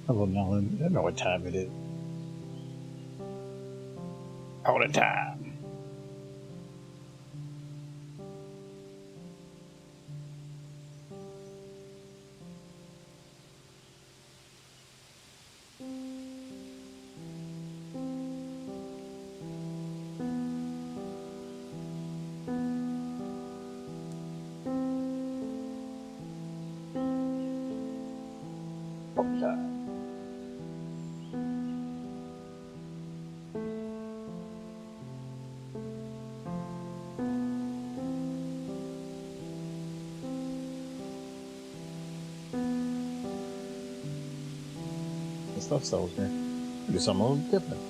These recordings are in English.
Hello, Nolan. I don't know what time it is. All the time. All the time. The stuff sells here. Do something a little different.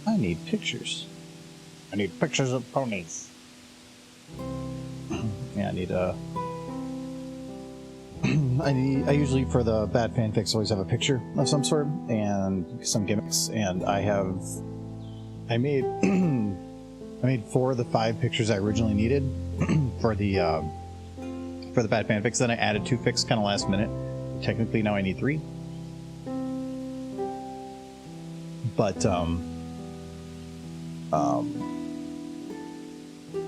I need pictures. I need pictures of ponies. Yeah, I need I usually for the bad fanfics always have a picture of some sort and some gimmicks, and I made I made 4 of the 5 pictures I originally needed for the bad fanfics. Then I added 2 fics kind of last minute. Technically now I need 3. But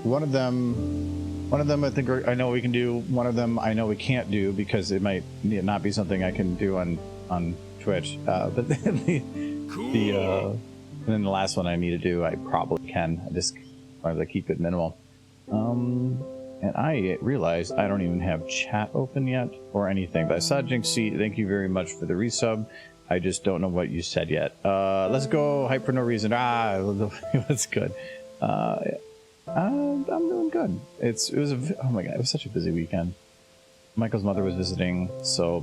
one of them I think I know we can do. One of them I know we can't do because it might not be something I can do on Twitch. But then and then the last one I need to do, I probably can. I just wanted to keep it minimal. And I realized I don't even have chat open yet or anything. But I saw Jinxie, thank you very much for the resub. I just don't know what you said yet. Let's go hype for no reason. That's good. I'm doing good. Oh my god, it was such a busy weekend. Michael's mother was visiting, so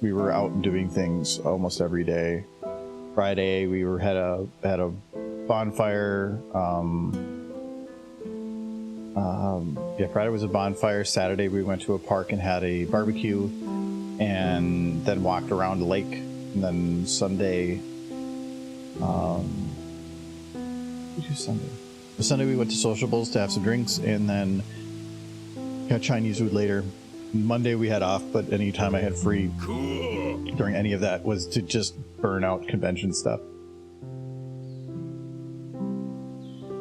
we were out doing things almost every day. Friday we had a bonfire. Yeah, Friday was a bonfire. Saturday we went to a park and had a barbecue, and then walked around the lake. And then Sunday, Sunday we went to Sociables to have some drinks, and then got Chinese food later. Monday we had off, but any time I had free during any of that was to just burn out convention stuff.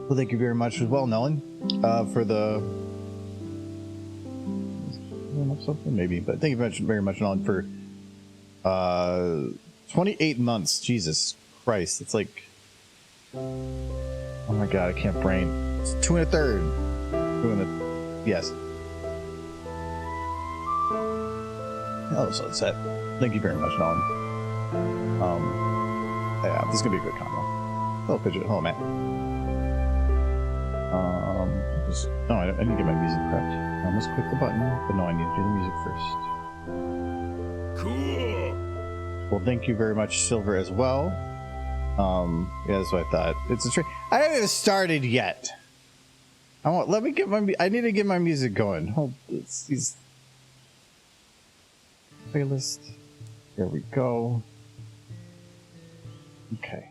Well, thank you very much as well, Nolan, for the something maybe, but thank you very much, Nolan, for 28 months. Jesus Christ, it's like, oh my god, I can't brain. It's 2 1/3. Yes. Hello, Sunset. Thank you very much, Nolan. Yeah, this is gonna be a good combo. Hello, Pidgeot. Hello, Matt. I need to get my music prepped. I almost clicked the button, but no, I need to do the music first. Cool. Well, thank you very much, Silver, as well. Yeah, that's what I thought. It's a trick. I haven't even started yet. I need to get my music going. Hold, it's these playlist. There we go. Okay.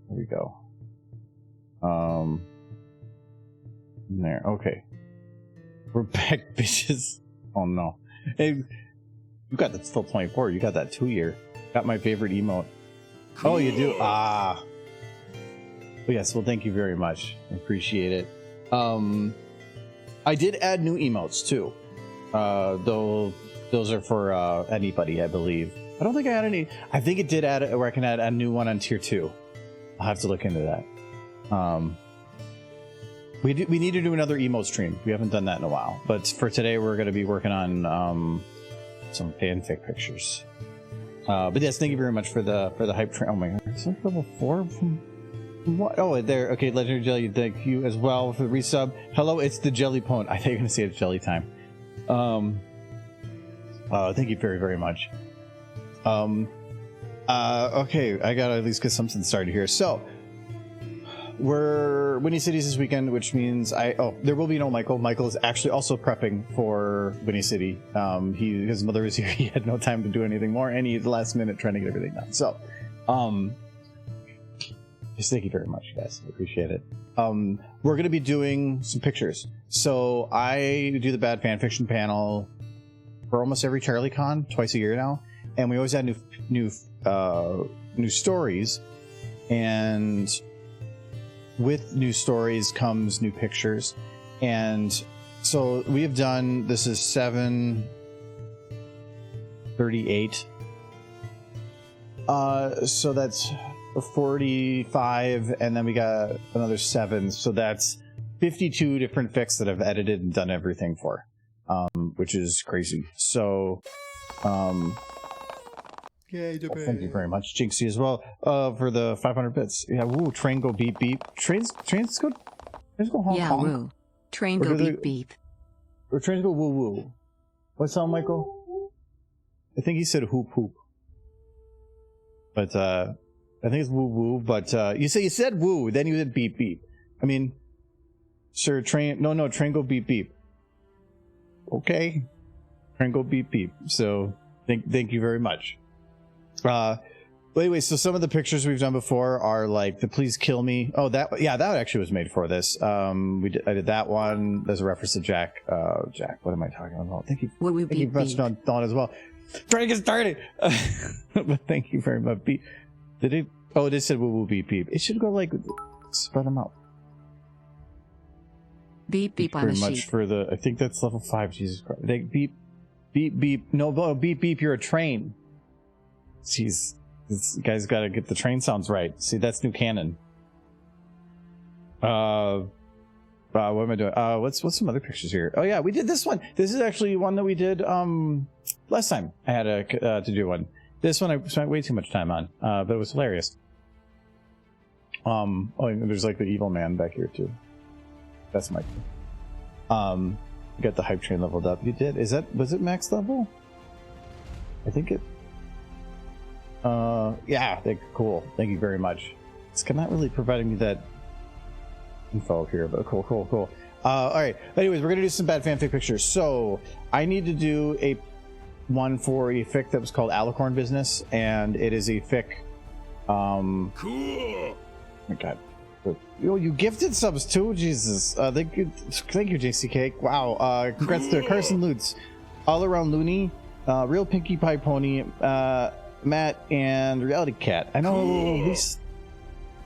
There we go. There. Okay. We're back, bitches. Oh no. Hey, you got that still 24. You got that 2-year. Got my favorite emote. Cool. Oh, you do? Ah. Well, yes. Well, thank you very much. I appreciate it. I did add new emotes too. Though those are for anybody, I believe. I don't think I had any. I think it did add, or I can add a new one on tier 2. I'll have to look into that. We need to do another emote stream. We haven't done that in a while. But for today, we're going to be working on some fanfic pictures. But yes, thank you very much for the hype train. Oh my god, is that level 4 from what? Oh, there. Okay, Legendary Jelly, thank you as well for the resub. Hello, it's the Jelly Pwn. I thought you were going to say it's Jelly time. Thank you very, very much. Okay, I gotta at least get something started here. So, we're Winnie Cities this weekend, which means there will be no Michael. Michael is actually also prepping for Winnie City. His mother is here. He had no time to do anything more, and he's last minute trying to get everything done. So, just thank you very much, guys. I appreciate it. We're gonna be doing some pictures. So I do the bad fanfiction panel for almost every CharlieCon, twice a year now, and we always had new stories, and with new stories comes new pictures. And so we have done, this is 738. So that's 45, and then we got another 7. So that's 52 different fics that I've edited and done everything for, which is crazy. So, Yay, well, thank you very much, Jinxie, as well, for the 500 bits. Yeah, woo, train go beep beep. Trains go Hong yeah, Kong. Woo. Train go beep beep. Or trains go woo woo. What's that, Michael? I think he said hoop hoop. But I think it's woo woo. But you said woo, then you did beep beep. I mean, sir, train go beep beep. Okay, train go beep beep. So thank you very much. But anyway, so some of the pictures we've done before are like the please kill me. Oh, that actually was made for this. I did that one. There's a reference to Jack. Jack, what am I talking about? Thank you. Thank you very much, Dawn, as well. Trying to get started. But thank you very much. Did it? Oh, it said woo woo beep beep. It should go like spread them out. Beep beep on very a much sheep. for the. I think that's level 5. Jesus Christ. They beep beep beep. No, beep beep. You're a train. Jeez, this guy's got to get the train sounds right. See, that's new canon. What am I doing? What's some other pictures here? Oh yeah, we did this one. This is actually one that we did last time. I had to do one. This one I spent way too much time on, but it was hilarious. Oh, and there's like the evil man back here too. That's my. You got the hype train leveled up. You did. Was it max level? I think it. Yeah, cool. Thank you very much. It's not really providing me that info here, but cool. All right. Anyways, we're gonna do some bad fanfic pictures. So I need to do one for a fic that was called Alicorn Business, and it is a fic. Cool. Oh my God. You gifted subs too, Jesus. Thank you, JCK. Wow. Congrats to Carson Lutz, All Around Looney, Real Pinkie Pie Pony, Matt, and Reality Cat. I know at least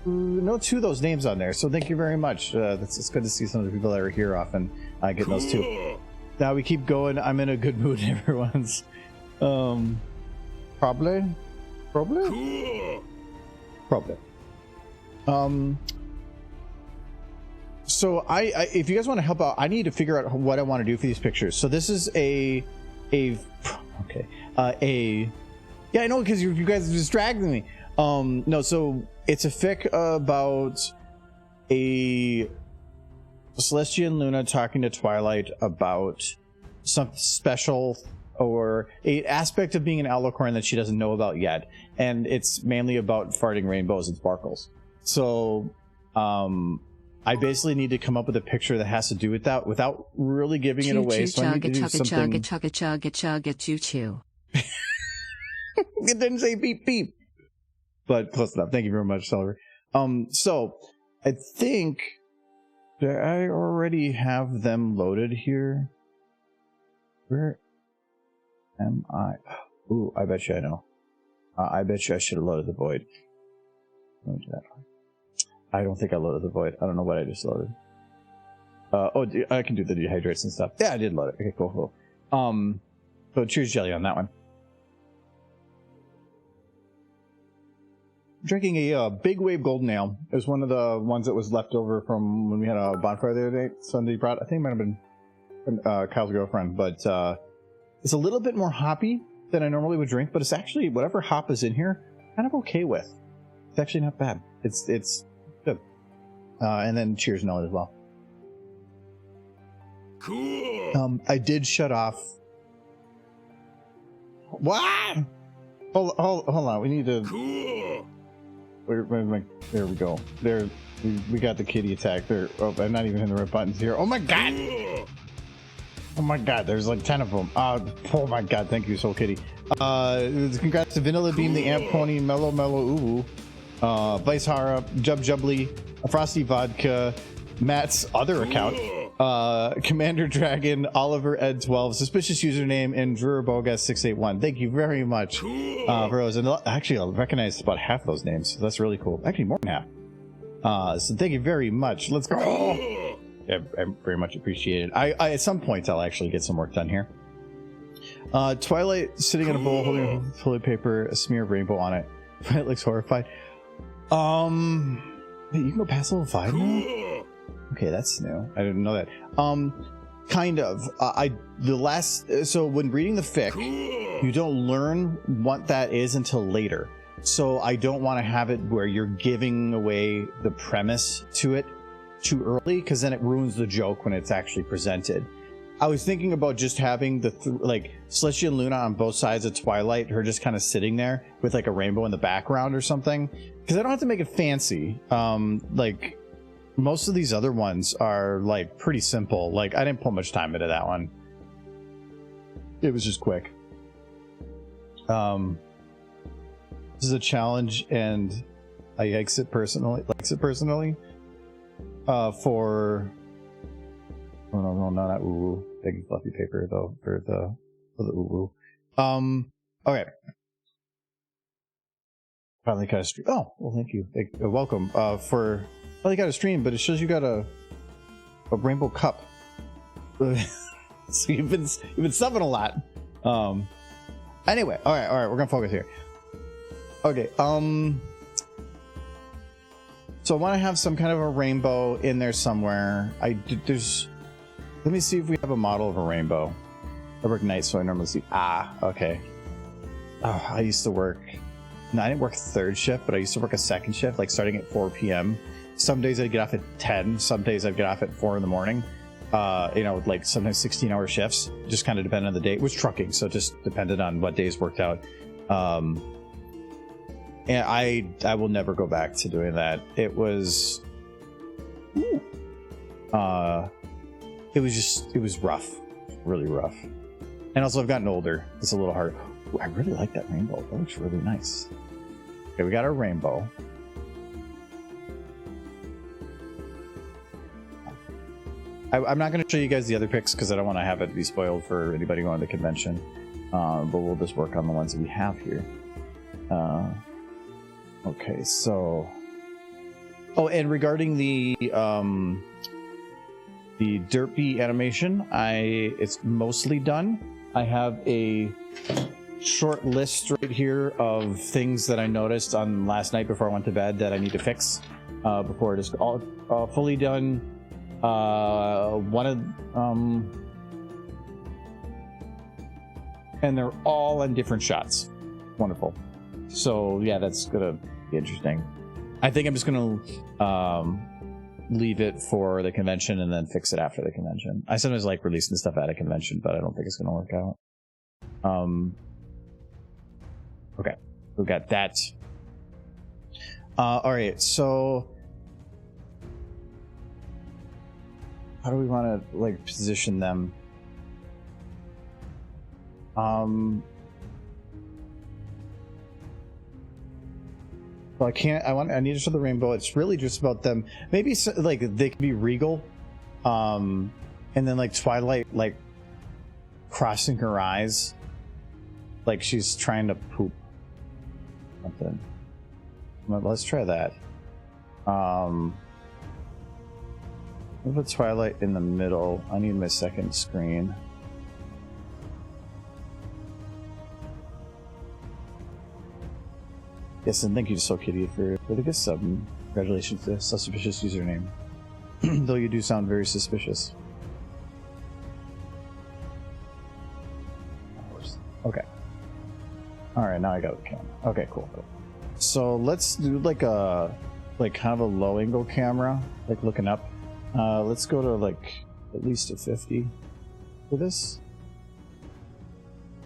2 of those names on there, so thank you very much. It's good to see some of the people that are here often getting those too. Now we keep going. I'm in a good mood. Everyone's probably. So I if you guys want to help out, I need to figure out what I want to do for these pictures. So this is yeah, I know, because you guys are distracting me. No, so it's a fic about a Celestia and Luna talking to Twilight about something special or a aspect of being an Alicorn that she doesn't know about yet, and it's mainly about farting rainbows and sparkles. So I basically need to come up with a picture that has to do with that without really giving it away. So I need to do something. It didn't say beep beep, but close enough. Thank you very much, Celery. So I think that I already have them loaded here. Where am I? Ooh, I bet you I know. I bet you I should have loaded the void. Let me do that. I don't think I loaded the void. I don't know what I just loaded. Oh, I can do the dehydrates and stuff. Yeah, I did load it. Okay, cool. So cheers, Jelly, on that one. Drinking a Big Wave Golden Ale. It was one of the ones that was left over from when we had a bonfire the other day. Sunday brought, I think it might have been Kyle's girlfriend, but it's a little bit more hoppy than I normally would drink, but it's actually, whatever hop is in here, kind of okay with. It's actually not bad. It's good. And then cheers, Noah, as well. Cool. I did shut off. What? Hold on. We need to. Cool. There we go. There, we got the kitty attack. There. Oh, I'm not even hitting the right buttons here. Oh my god! Oh my god! There's like 10 of them. Oh my god! Thank you, Soul Kitty. Congrats to Vanilla Beam, the Amp Pony, Mellow Uwu, Vice Hara, Jubbly, Frosty Vodka, Matt's other account, Commander Dragon, Oliver Ed 12, suspicious username, and Drewer Bogas 681. Thank you very much for those. And actually, I recognize about half those names. So that's really cool. Actually, more than half. So thank you very much. Let's go. Yeah, I very much appreciate it. I at some point I'll actually get some work done here. Twilight sitting in a bowl holding toilet paper, a smear of rainbow on it. Twilight looks horrified. Wait, you can go past level 5 now? Okay, that's new. I didn't know that. Kind of. So when reading the fic, you don't learn what that is until later. So I don't want to have it where you're giving away the premise to it too early, because then it ruins the joke when it's actually presented. I was thinking about just having the Celestia and Luna on both sides of Twilight, her just kind of sitting there with like a rainbow in the background or something, because I don't have to make it fancy. Like most of these other ones are like pretty simple. Like I didn't put much time into that one. It was just quick. This is a challenge, and I likes it personally. For no, not ooh, big fluffy paper though for the ooh. Okay. Finally got a stream. Oh, well, thank you. Welcome. For finally got a stream, but it shows you got a rainbow cup. So you've been subbing a lot. Anyway, all right, we're gonna focus here. Okay. So I want to have some kind of a rainbow in there somewhere. Let me see if we have a model of a rainbow. I work nights, so I normally see. Okay. Oh, I used to work. No, I didn't work third shift, but I used to work a second shift, like starting at 4 p.m. Some days I'd get off at 10. Some days I'd get off at 4 in the morning. Like sometimes 16-hour shifts. Just kind of depended on the day. It was trucking, so it just depended on what days worked out. And I will never go back to doing that. It was rough, really rough. And also I've gotten older. It's a little hard. Ooh, I really like that rainbow. That looks really nice. Okay, we got our rainbow. I'm not going to show you guys the other pics because I don't want to have it be spoiled for anybody going to the convention. But we'll just work on the ones that we have here. Okay, so... Oh, and regarding the Derpy animation, it's mostly done. I have a short list right here of things that I noticed on last night before I went to bed that I need to fix before it is all fully done. And they're all on different shots. Wonderful. So yeah, that's gonna be interesting. I think I'm just gonna leave it for the convention and then fix it after the convention. I sometimes like releasing stuff at a convention, but I don't think it's gonna work out. Okay, we got that. All right, so how do we want to like position them? Well, I need to show the rainbow. It's really just about them. Maybe like they could be regal, and then like Twilight like crossing her eyes, like she's trying to poop something. Well, let's try that. We'll put Twilight in the middle. I need my second screen. Yes, and thank you to Soul Kitty for the gift sub. Congratulations to suspicious username. Though you do sound very suspicious. Okay. Alright, now I got the camera. Okay, cool. So let's do like kind of a low angle camera, like looking up. Let's go to like at least a 50 for this.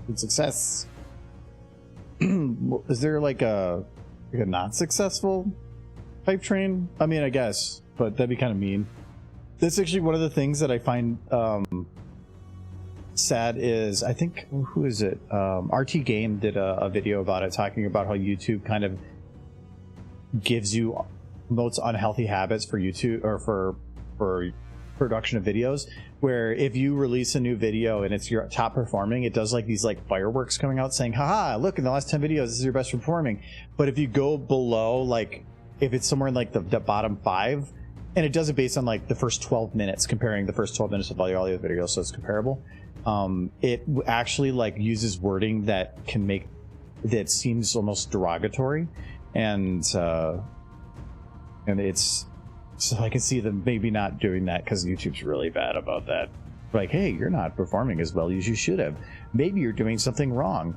Good success. Is there like a not successful pipe train? I mean, I guess, but that'd be kind of mean. That's actually one of the things that I find sad is, I think, who is it? RT Game did a video about it, talking about how YouTube kind of gives you most unhealthy habits for YouTube or for production of videos, where if you release a new video and it's your top performing, it does like these like fireworks coming out saying, haha, look, in the last 10 videos, this is your best performing. But if you go below, like if it's somewhere in like the bottom 5, and it does it based on like the first 12 minutes, comparing the first 12 minutes of all your videos, so it's comparable. It actually like uses wording that can make that seems almost derogatory, and it's, so I can see them maybe not doing that because YouTube's really bad about that. Like, hey, you're not performing as well as you should have. Maybe you're doing something wrong,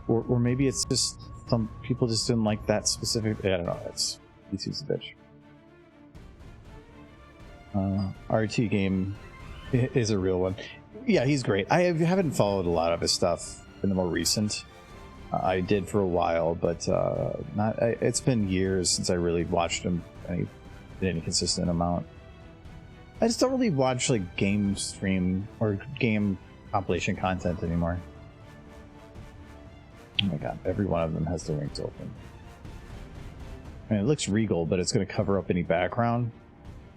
or maybe it's just some people just didn't like that specific. I don't know. It's YouTube's a bitch. RT game is a real one. Yeah, he's great. I haven't followed a lot of his stuff in the more recent. I did for a while, but not. It's been years since I really watched him in any consistent amount. I just don't really watch like game stream or game compilation content anymore. Oh my god, every one of them has the rings open. I mean, it looks regal, but it's going to cover up any background,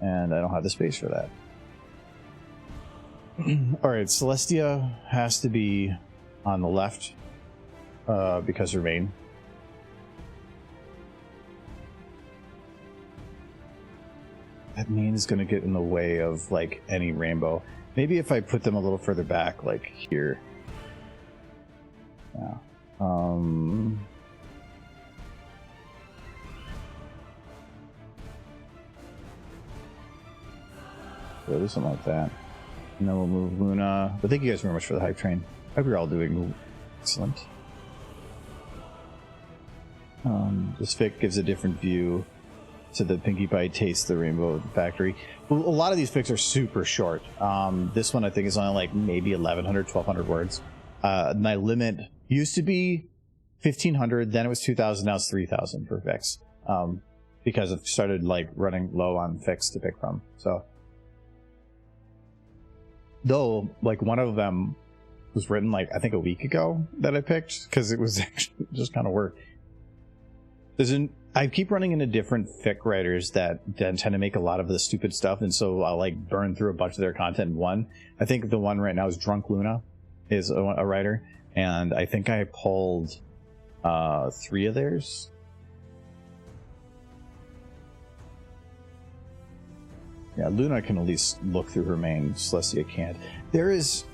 and I don't have the space for that. Alright, Celestia has to be on the left because her main. That main is going to get in the way of like any rainbow. Maybe if I put them a little further back, like here. Yeah. So do something like that. And then we'll move Luna. But thank you guys very much for the hype train. I hope you're all doing excellent. This fic gives a different view to the Pinkie Pie Taste the Rainbow Factory. Well, a lot of these fics are super short. This one I think is only like maybe 1,100, 1,200 words. My limit used to be 1,500, then it was 2,000, now it's 3,000 for fics. Because I've started like running low on fics to pick from. So, though, like one of them was written like I think a week ago that I picked because it was actually just kind of work. I keep running into different fic writers that tend to make a lot of the stupid stuff, and so I'll like burn through a bunch of their content in one. I think the one right now is Drunk Luna, is a writer, and I think I pulled 3 of theirs. Yeah, Luna can at least look through her main. Celestia can't. There is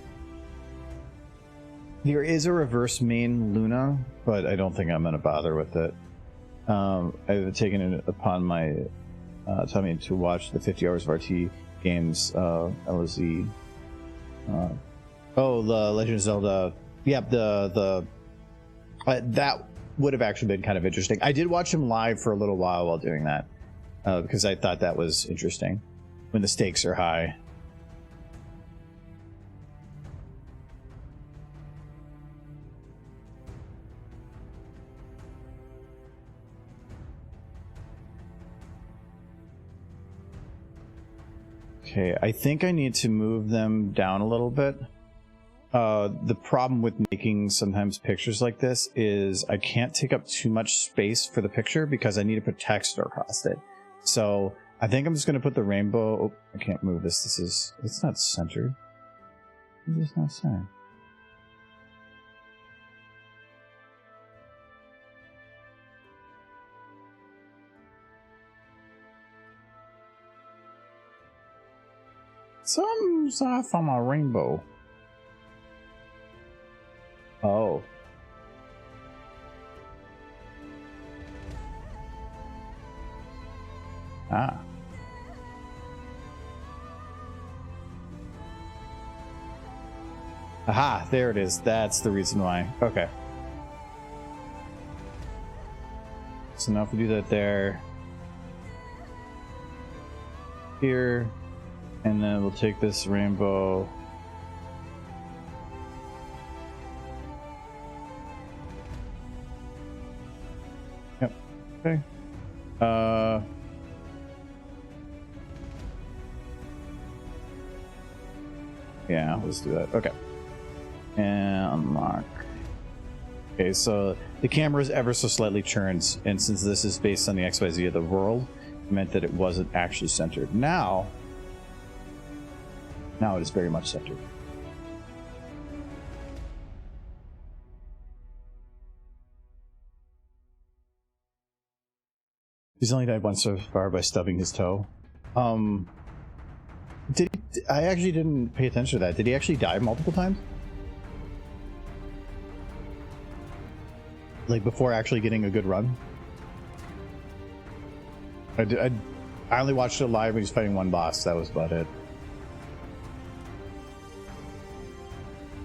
a reverse main Luna, but I don't think I'm gonna bother with it. I've taken it upon my tummy to watch the 50 hours of RT games, LZ. Oh, the Legend of Zelda. Yeah, that would have actually been kind of interesting. I did watch him live for a little while doing that, because I thought that was interesting when the stakes are high. Okay, I think I need to move them down a little bit. The problem with making sometimes pictures like this is I can't take up too much space for the picture because I need to put text across it. So I think I'm just going to put the rainbow... Oh, I can't move this. It's not centered. It's just not centered. Something's off on my rainbow. Oh. Ah. Aha, there it is. That's the reason why. Okay. So now if we do that there. Here. And then we'll take this rainbow. Yep. Okay. Yeah, let's do that. Okay. And unlock. Okay, so the camera is ever so slightly turned, and since this is based on the XYZ of the world, it meant that it wasn't actually centered. Now, Now it is very much centered. He's only died once so far by stubbing his toe. I actually didn't pay attention to that. Did he actually die multiple times? Like before actually getting a good run? I only watched it live when he's fighting one boss. That was about it.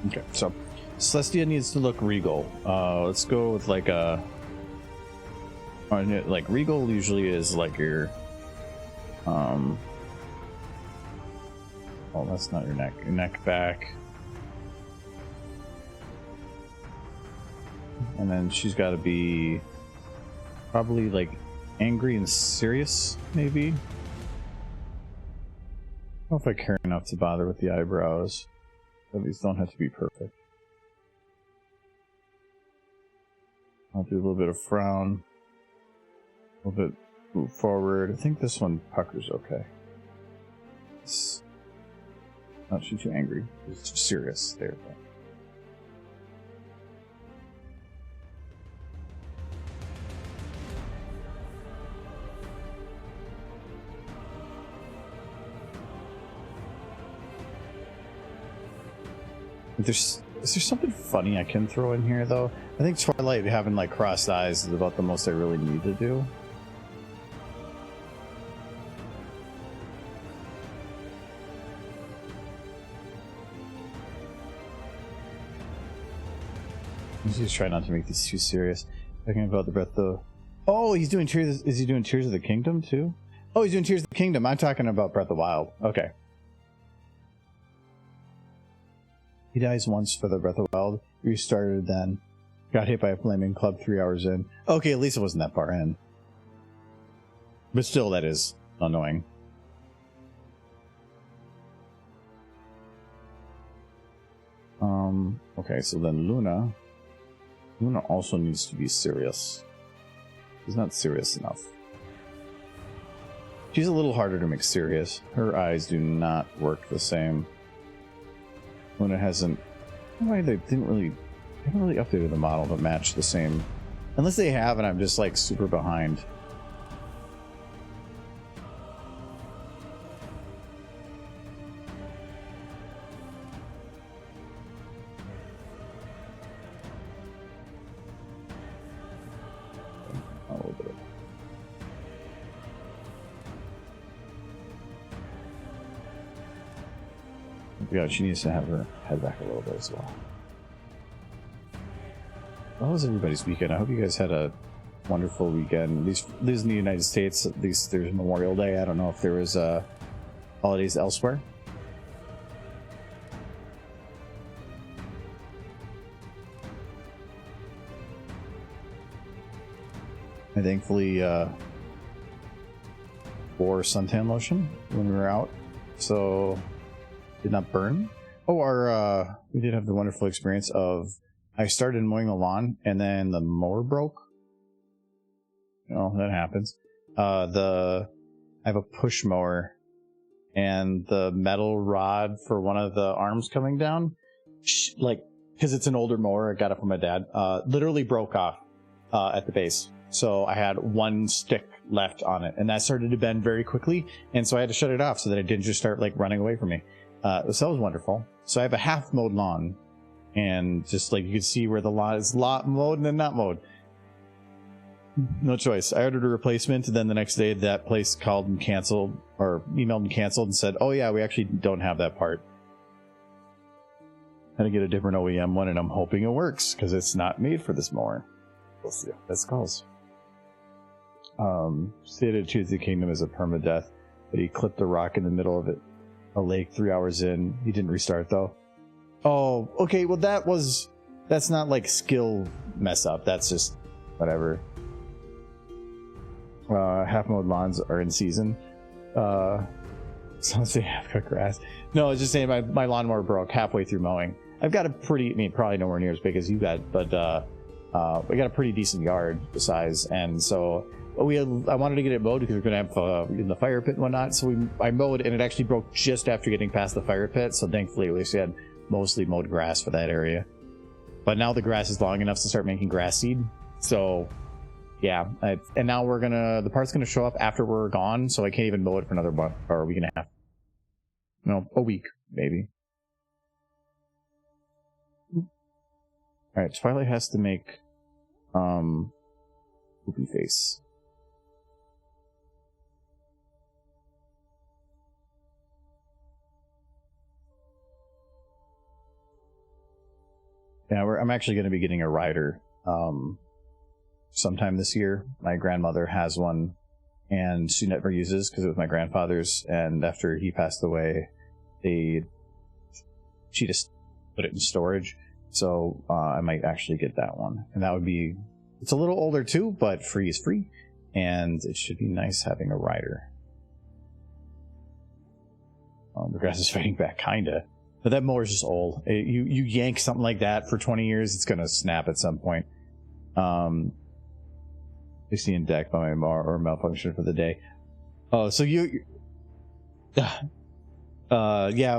Okay, so Celestia needs to look regal. Let's go with like a... Like regal usually is like your... Oh, that's not your neck. Your neck back. And then she's got to be probably like angry and serious, maybe. I don't know if I care enough to bother with the eyebrows. At least don't have to be perfect. I'll do a little bit of frown. A little bit move forward. I think this one puckers okay. It's not too angry. It's just serious. There we go. Is there something funny I can throw in here, though? I think Twilight having, like, crossed eyes is about the most I really need to do. Let's just try not to make these too serious. Talking about the breath, though. Oh, he's doing Tears... Is he doing Tears of the Kingdom, too? Oh, he's doing Tears of the Kingdom. I'm talking about Breath of the Wild. Okay. He dies once for the Breath of the Wild. Restarted then. Got hit by a flaming club 3 hours in. Okay, at least it wasn't that far in. But still, that is annoying. Okay, so then Luna. Luna also needs to be serious. She's not serious enough. She's a little harder to make serious. Her eyes do not work the same. Luna hasn't... Why they haven't really updated the model to match the same. Unless they have, and I'm just like super behind. A little bit. Yeah, she needs to have her head back a little bit as well. How was everybody's weekend? I hope you guys had a wonderful weekend. At least in the United States, at least there's Memorial Day. I don't know if there was holidays elsewhere. I thankfully wore suntan lotion when we were out, so did not burn. Oh, we did have the wonderful experience of I started mowing the lawn and then the mower broke. You know, that happens. I have a push mower and the metal rod for one of the arms coming down, like, because it's an older mower, I got it from my dad, literally broke off at the base. So I had one stick left on it and that started to bend very quickly. And so I had to shut it off so that it didn't just start like running away from me. So that was wonderful. So I have a half mowed lawn and just like you can see where the lawn is mowed and then not mowed. No choice. I ordered a replacement and then the next day that place called and canceled or emailed and canceled and said, oh yeah, we actually don't have that part. I had to get a different OEM one and I'm hoping it works because it's not made for this mower. We'll see. That's calls. Stated Tears of the Kingdom is a permadeath, but he clipped a rock in the middle of it. A lake 3 hours in. He didn't restart though. Oh, okay. Well, that's not like skill mess up. That's just whatever. Half mowed lawns are in season. Some say half cut grass. No, I was just saying my lawnmower broke halfway through mowing. I've got a pretty, I mean, probably nowhere near as big as you got, but we got a pretty decent yard size, and so I wanted to get it mowed because we're gonna have in the fire pit and whatnot. So I mowed, and it actually broke just after getting past the fire pit. So thankfully, at least we had mostly mowed grass for that area. But now the grass is long enough to start making grass seed. So yeah, and now the part's gonna show up after we're gone. So I can't even mow it for another month or a week and a half. No, a week maybe. All right, Twilight has to make poopy face. Yeah, I'm actually going to be getting a rider sometime this year. My grandmother has one, and she never uses because it was my grandfather's. And after he passed away, she just put it in storage. So I might actually get that one, and that would be. It's a little older too, but free is free, and it should be nice having a rider. The grass is fading back, kinda. But that mower's just old. You yank something like that for 20 years, it's gonna snap at some point. Is in deck by my mower or malfunction for the day. Oh, so yeah,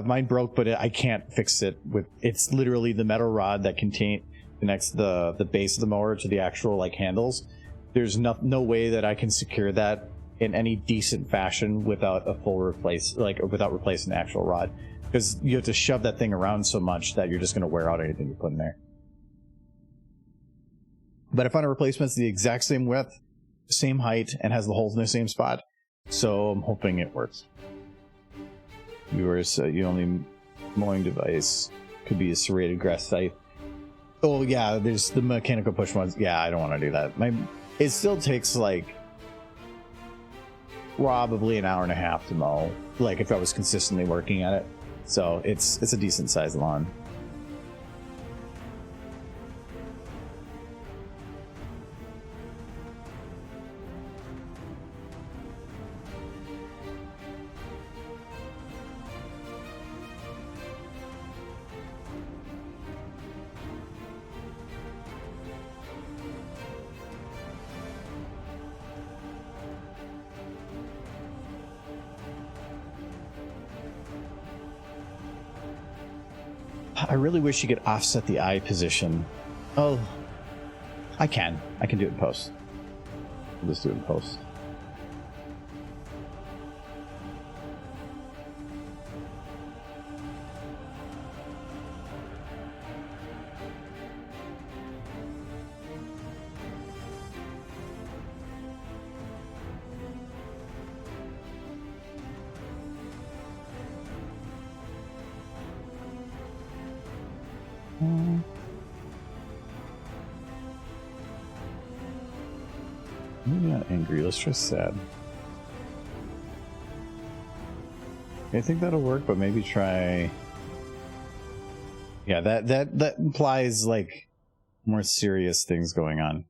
mine broke, but I can't fix it with. It's literally the metal rod that connects the base of the mower to the actual like handles. There's no way that I can secure that in any decent fashion without a full without replacing the actual rod. Because you have to shove that thing around so much that you're just going to wear out anything you put in there. But I found a replacement that's the exact same width, same height, and has the holes in the same spot. So I'm hoping it works. Viewers, your only mowing device could be a serrated grass scythe. Oh yeah, there's the mechanical push ones. Yeah, I don't want to do that. It still takes like probably an hour and a half to mow. Like if I was consistently working at it. So it's a decent sized lawn. I really wish you could offset the eye position. Oh, I can do it in post. I'll just do it in post. Maybe not angry, let's try sad. I think that'll work, but maybe try... Yeah, that implies, like, more serious things going on.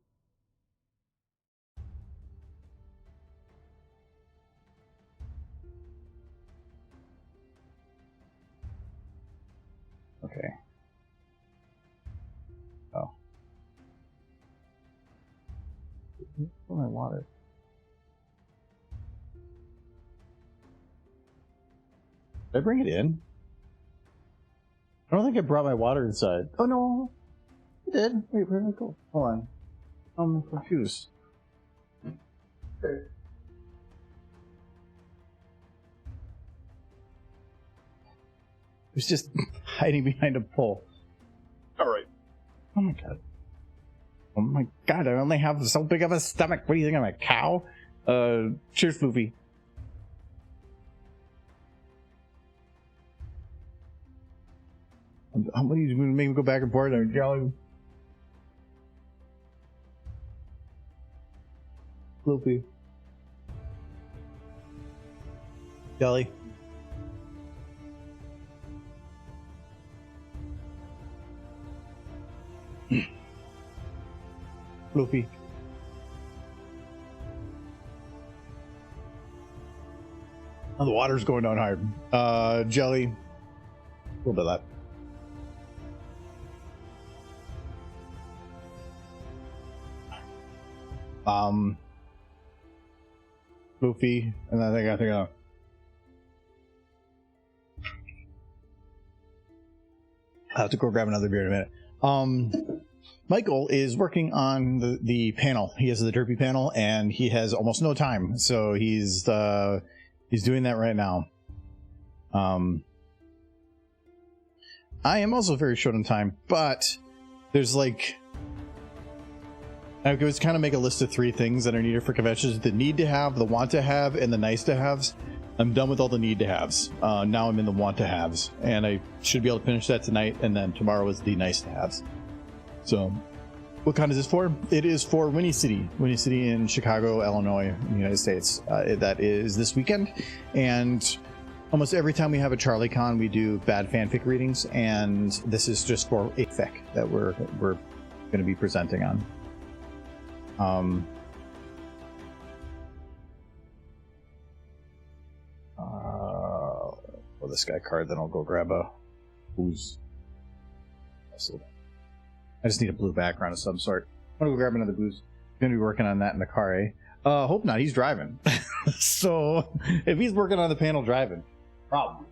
Okay. Oh. Where's my water? Did I bring it in? I don't think I brought my water inside. Oh no, I did. Wait, where did it go? Hold on. I'm confused. Okay. It was just hiding behind a pole. Alright. Oh my god. Oh my god, I only have so big of a stomach. What do you think, I'm a cow? Cheers, movie. How many you gonna make me go back and forth? I'm yelling. Floopy. Jelly. Floopy. Oh, the water's going down hard. Jelly. A little bit of that. Goofy, and I think I'll have to go grab another beer in a minute. Michael is working on the panel. He has the derpy panel, and he has almost no time, so he's doing that right now. I am also very short on time, but there's like, I was kind of make a list of 3 things that are needed for conventions: the need to have, the want to have, and the nice to haves. I'm done with all the need to haves. Now I'm in the want to haves, and I should be able to finish that tonight, and then tomorrow is the nice to haves. So what kind is this for? It is for Winnie City in Chicago, Illinois, in the United States. That is this weekend, and almost every time we have a CharlieCon, we do bad fanfic readings, and this is just for a fic that we're going to be presenting on. Well, this guy card, then I'll go grab a booze. I just need a blue background of some sort. I'm gonna go grab another booze. Gonna be working on that in the car, eh? Hope not. He's driving. So if he's working on the panel driving, problem.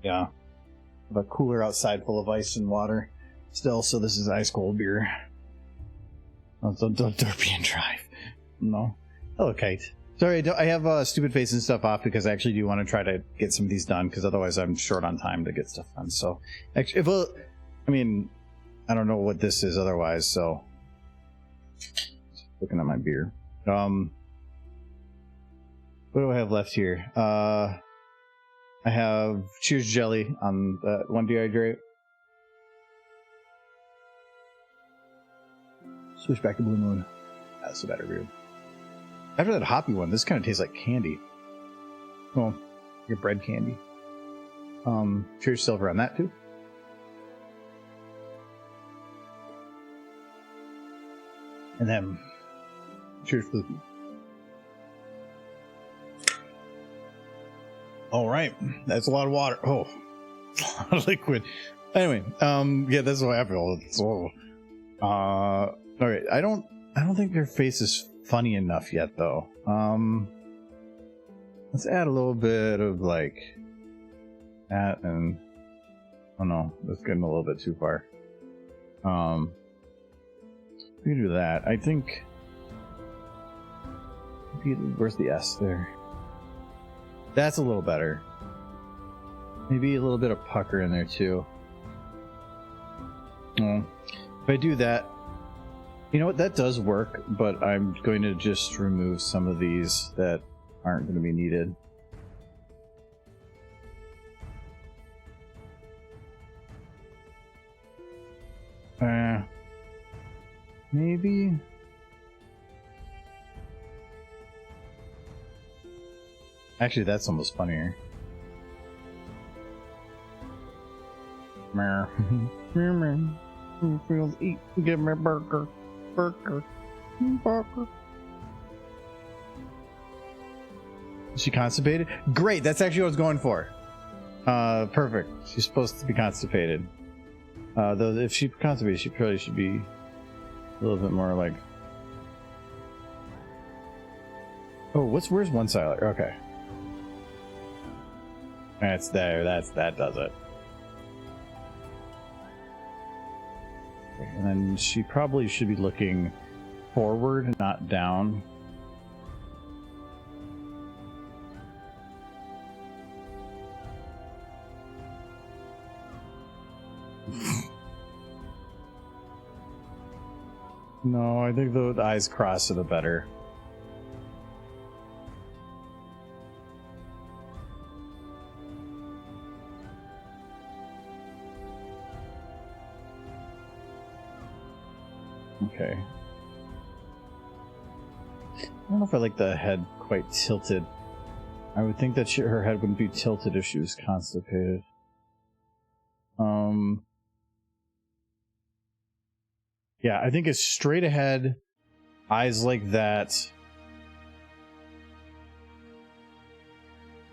Yeah. A cooler outside full of ice and water still, so this is ice cold beer. Oh, don't derpy and drive. No. Hello, Kite. Sorry, I have stupid face and stuff off because I actually do want to try to get some of these done, because otherwise I'm short on time to get stuff done. So, actually, I mean, I don't know what this is otherwise, so. Looking at my beer. What do I have left here? I have Cheers Jelly on that one dehydrate. Switch back to Blue Moon. That's a better beer. After that hoppy one, this kind of tastes like candy. Well, your bread candy. Cheers Silver on that too. And then Cheers Fluky. All right, that's a lot of water. Oh, a lot of liquid. Anyway, yeah, that's what I feel. So, all right, I don't think their face is funny enough yet, though. Let's add a little bit of like that, and oh no, that's getting a little bit too far. We can do that. I think. Where's the S there? That's a little better. Maybe a little bit of pucker in there too. If I do that, you know what? That does work, but I'm going to just remove some of these that aren't going to be needed. Maybe. Actually, that's almost funnier. Who feels eat? Give me a burger. Burger. Is she constipated? Great, that's actually what I was going for. Perfect. She's supposed to be constipated. Though if she's constipated, she probably should be a little bit more like. Oh, where's one siler? Okay. That's there. That does it. And then she probably should be looking forward, not down. No, I think the eyes crossed are the better. Okay. I don't know if I like the head quite tilted. I would think that her head wouldn't be tilted if she was constipated. Yeah, I think it's straight ahead, eyes like that.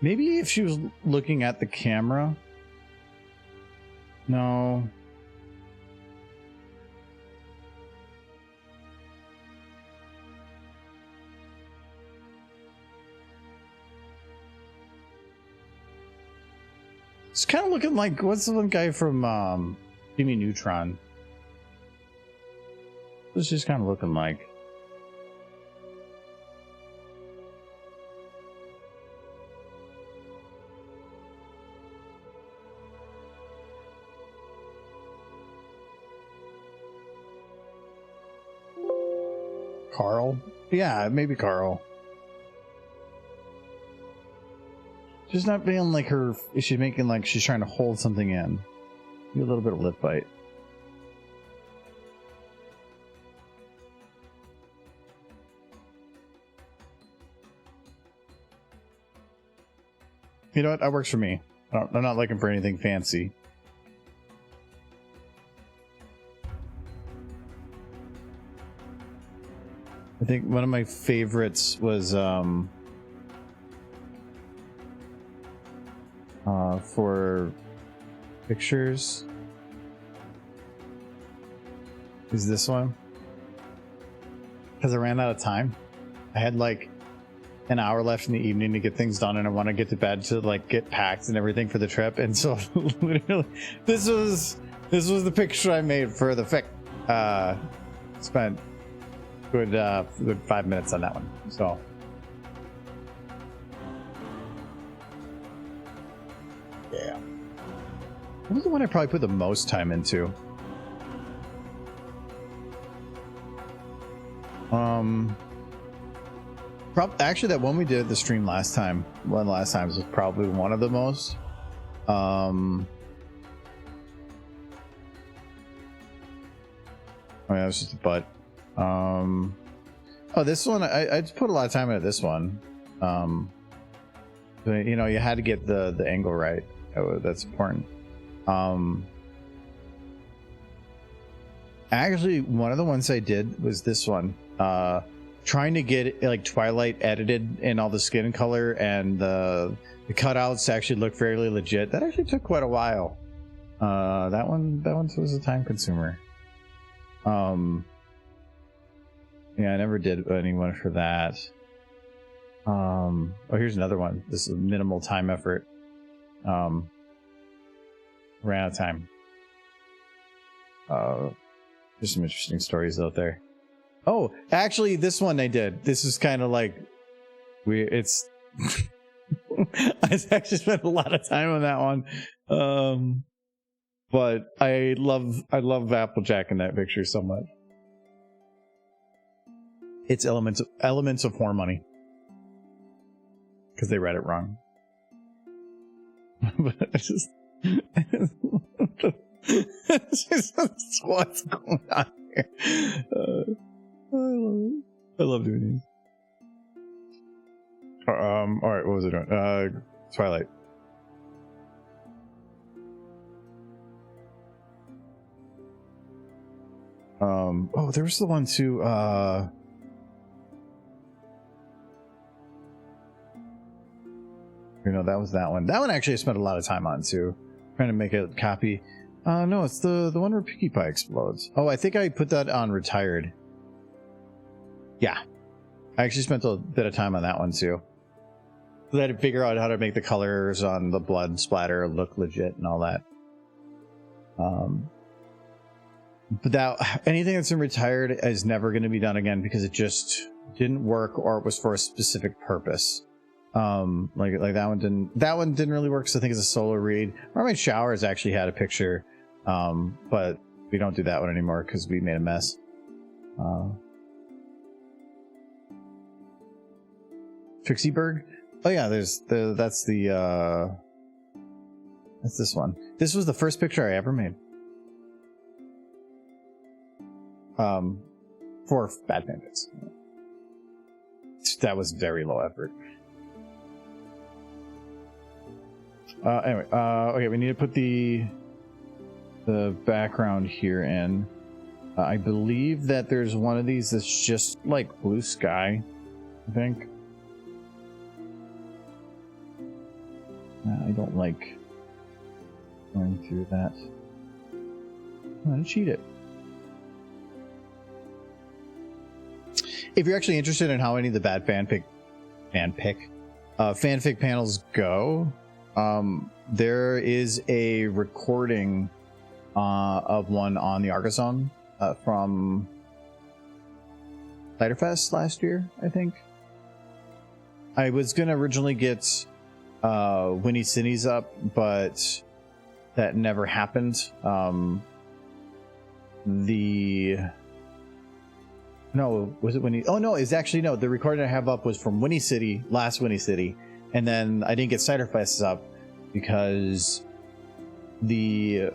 Maybe if she was looking at the camera. No. It's kind of looking like, what's the one guy from Jimmy Neutron? What's she's kind of looking like? Carl? Yeah, maybe Carl. She's not being like her. She's making like she's trying to hold something in. Maybe a little bit of lip bite. You know what? That works for me. I'm not looking for anything fancy. I think one of my favorites was for pictures is this one, because I ran out of time. I had like an hour left in the evening to get things done, and I want to get to bed to like get packed and everything for the trip. And so literally this was the picture I made for the fic. Spent good 5 minutes on that one. So yeah, what was the one I probably put the most time into? Actually, that one we did at the stream last time, one of the last times, was probably one of the most. Oh yeah, it's just a butt. Oh, this one I just put a lot of time into this one. You know, you had to get the angle right. That's important. Actually, one of the ones I did was this one. Trying to get like Twilight edited in all the skin color and the cutouts to actually look fairly legit. That actually took quite a while. That one was a time consumer. Yeah, I never did anyone for that. Oh, here's another one. This is minimal time effort. Ran out of time. There's some interesting stories out there. Oh, actually, this one I did. This is kind of like weird. It's I actually spent a lot of time on that one. But I love Applejack in that picture so much. It's elements of horror money, because they read it wrong. But it's just it's just what's going on here. I love doing these. All right, what was I doing? Twilight. Oh, there was the one too. You know, that was that one. That one actually I spent a lot of time on too, trying to make a copy. No, it's the one where Pinkie Pie explodes. Oh, I think I put that on retired. Yeah, I actually spent a bit of time on that one too. So I had to figure out how to make the colors on the blood splatter look legit and all that. But that anything that's in retired is never going to be done again because it just didn't work, or it was for a specific purpose. Like that one didn't really work. So I think it's a solo read. Mermaid Showers actually had a picture, but we don't do that one anymore because we made a mess. Trixieberg. Oh yeah, that's this one. This was the first picture I ever made. For Bad Bandits. That was very low effort. Anyway, okay, we need to put the background here in. I believe that there's one of these that's just like blue sky, I think. I don't like going through that. I'm gonna cheat it. If you're actually interested in how any of the bad fanfic panels go, there is a recording of one on the Argazon from Ciderfest last year, I think. I was gonna originally get Winnie City's up, but that never happened. No, was it Winnie? Oh no, it's actually no. The recording I have up was from Winnie City, last Winnie City, and then I didn't get Ciderfest up because they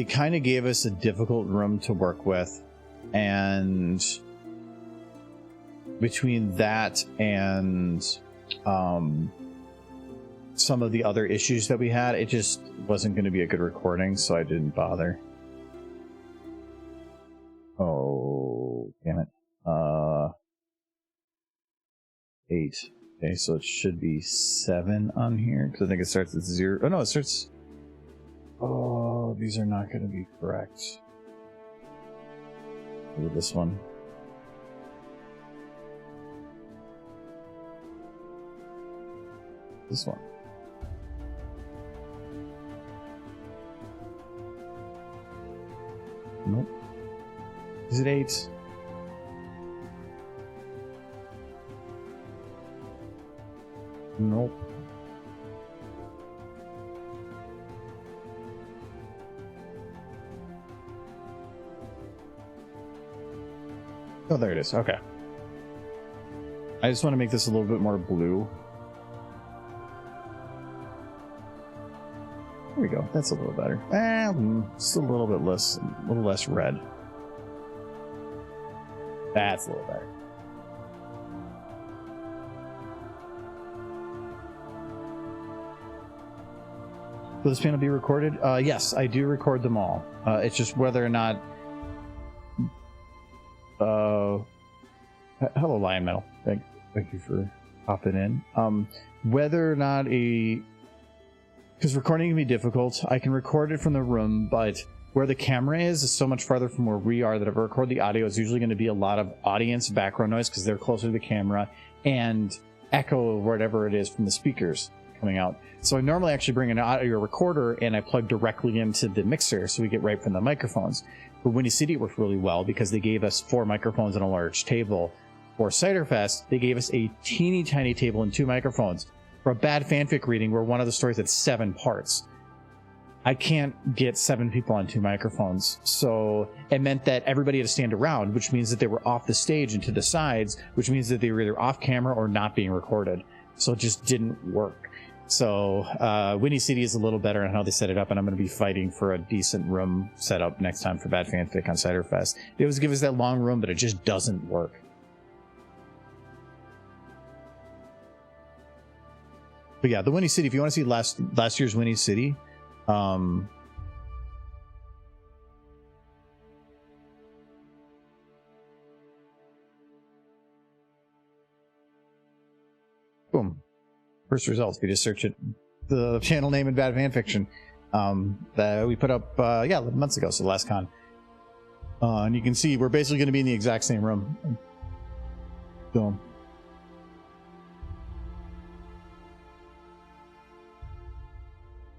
kind of gave us a difficult room to work with, and between that and some of the other issues that we had, it just wasn't going to be a good recording, so I didn't bother. Oh, damn it. 8. Okay, so it should be 7 on here, because I think it starts at 0. Oh, no, it starts... Oh, these are not going to be correct. Look at this one. This one. Nope. Is it 8? Nope. Oh, there it is. Okay. I just want to make this a little bit more blue. There we go. That's a little better. Just a little bit less, a little less red. That's a little better. Will this panel be recorded? Yes, I do record them all. It's just whether or not... hello, Lion Metal. Thank you for hopping in. Whether or not because recording can be difficult. I can record it from the room, but where the camera is so much farther from where we are that if I record the audio, it's usually going to be a lot of audience background noise because they're closer to the camera and echo or whatever it is from the speakers coming out. So I normally actually bring an audio recorder and I plug directly into the mixer so we get right from the microphones. For Winnie City, it worked really well because they gave us 4 microphones and a large table. For Ciderfest, they gave us a teeny tiny table and 2 microphones. For a bad fanfic reading where one of the stories had 7 parts, I can't get 7 people on 2 microphones. So it meant that everybody had to stand around, which means that they were off the stage and to the sides, which means that they were either off camera or not being recorded. So it just didn't work. So Winnie City is a little better on how they set it up, and I'm going to be fighting for a decent room setup next time for Bad Fanfic on Ciderfest. They always give us that long room, but it just doesn't work. But yeah, the Winnie City, if you want to see last year's Winnie City, boom. First results. If you just search it, the channel name in Bad Fanfiction that we put up 11 months ago, so the last con. And you can see we're basically going to be in the exact same room. Boom.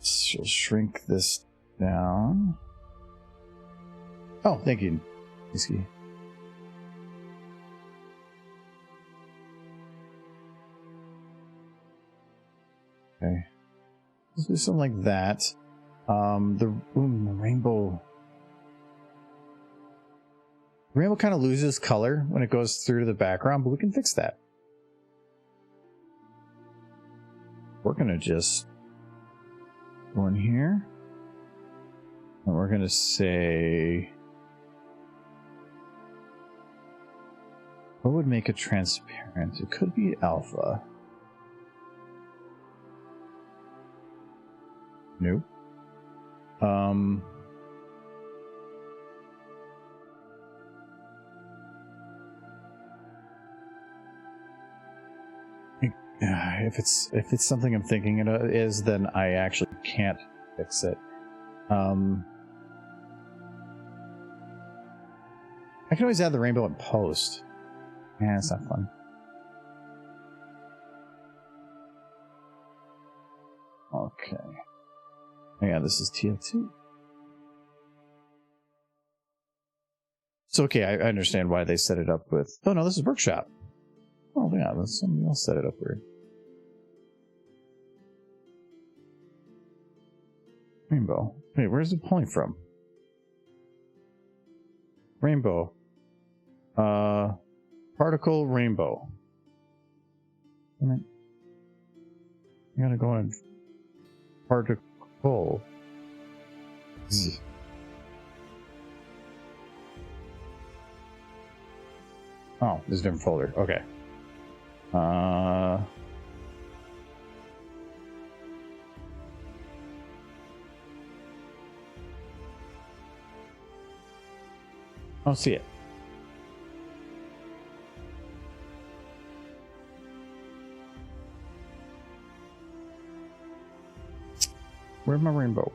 She'll shrink this down. Oh, thank you, Nisky. Okay. Let's do something like that. The rainbow. The rainbow kind of loses color when it goes through to the background, but we can fix that. We're gonna just go in here, and we're gonna say, what would make it transparent? It could be alpha. Nope. if it's something I'm thinking it is, then I actually can't fix it. I can always add the rainbow in post. Yeah, it's not fun. Okay. Yeah, this is TF2. So okay, I understand why they set it up with. Oh no, this is Workshop. Oh yeah, somebody else set it up weird. Rainbow. Wait, where's it pulling from? Rainbow. Particle rainbow. I gotta go on particle. Oh, there's a different folder. Okay. I don't see it. Where's my rainbow?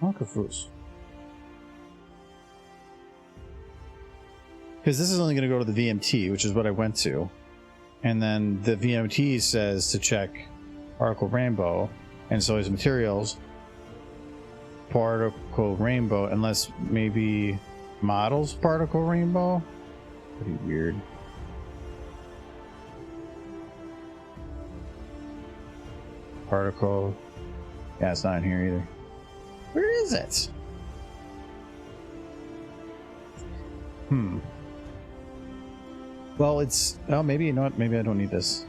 I'm confused. Because this is only going to go to the VMT, which is what I went to. And then the VMT says to check particle rainbow, and so is materials. Particle rainbow, unless maybe models particle rainbow? Pretty weird. Particle. Yeah, it's not in here either. Where is it? Well, it's... Oh, maybe, you know what? Maybe I don't need this.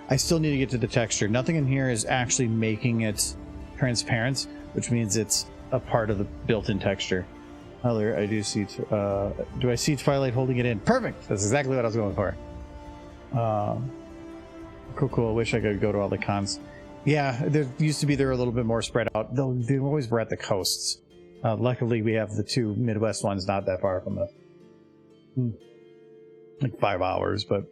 I still need to get to the texture. Nothing in here is actually making it transparent, which means it's a part of the built-in texture. Oh, there, I do see... do I see Twilight holding it in? Perfect! That's exactly what I was going for. Cool. I wish I could go to all the cons. Yeah, there used to be they're a little bit more spread out. They always were at the coasts. Luckily, we have the two Midwest ones not that far from us. Like 5 hours, but...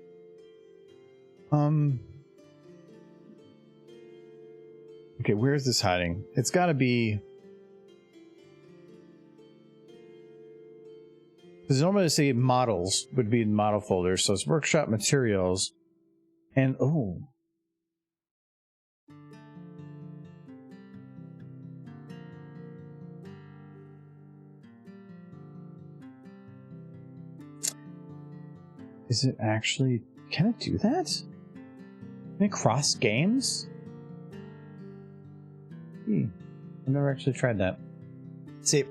Okay, where is this hiding? It's gotta be... Because normally I say models would be in model folder, so it's workshop materials. And, oh... Is it actually... Can it do that? Can it cross games? I've never actually tried that. See,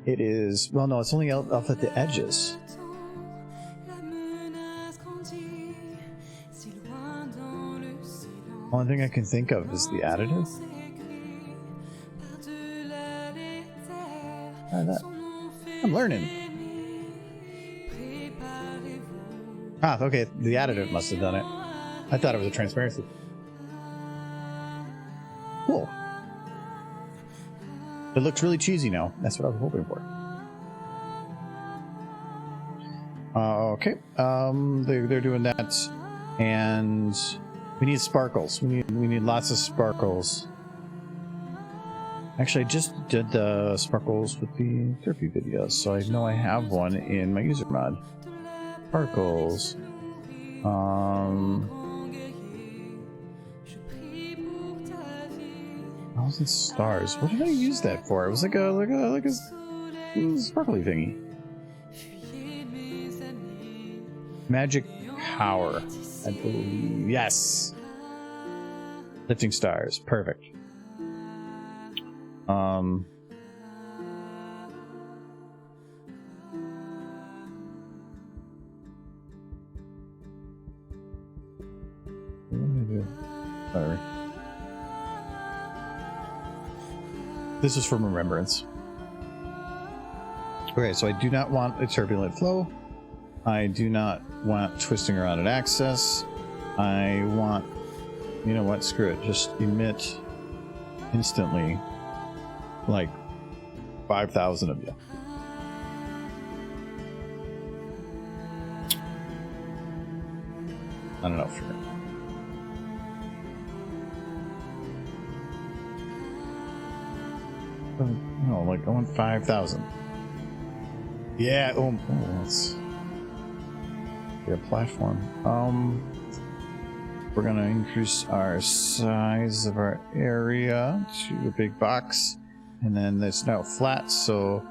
it is... Well, no, it's only off at the edges. Only thing I can think of is the additive. Try that. I'm learning. Ah, okay, the additive must have done it. I thought it was a transparency. Cool. It looks really cheesy now. That's what I was hoping for. Okay, they're doing that, and we need sparkles. We need lots of sparkles. Actually, I just did the sparkles with the therapy videos, so I know I have one in my user mod. Sparkles. Thousand stars. What did I use that for? It was like a sparkly thingy. Magic power, I believe. Yes. Lifting stars. Perfect. Sorry. This is from Remembrance. Okay, so I do not want a turbulent flow. I do not want twisting around at axis. I want... You know what? Screw it. Just emit instantly. Like 5,000 of you. I don't know if you're... No, like I want 5,000. Yeah. Oh, let's get a platform. We're gonna increase our size of our area to a big box, and then it's now flat. So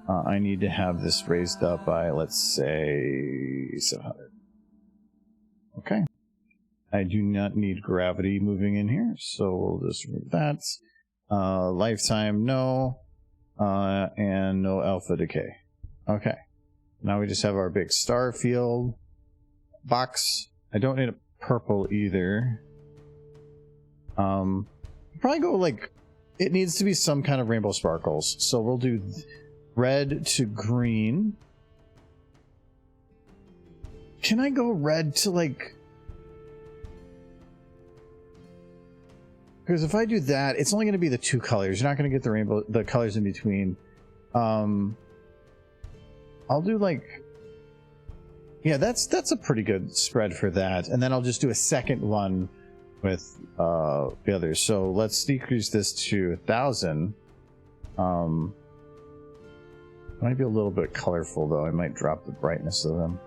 I need to have this raised up by, let's say, 700. Okay. I do not need gravity moving in here, so we'll just remove that. Lifetime, no. And no alpha decay. Okay. Now we just have our big star field box. I don't need a purple either. Probably go like, it needs to be some kind of rainbow sparkles. So we'll do red to green. Can I go red to like... Because if I do that, it's only going to be the two colors. You're not going to get the rainbow, the colors in between. I'll do like, yeah, that's a pretty good spread for that. And then I'll just do a second one with the others. So let's decrease this to 1,000. Might be a little bit colorful though. I might drop the brightness of them.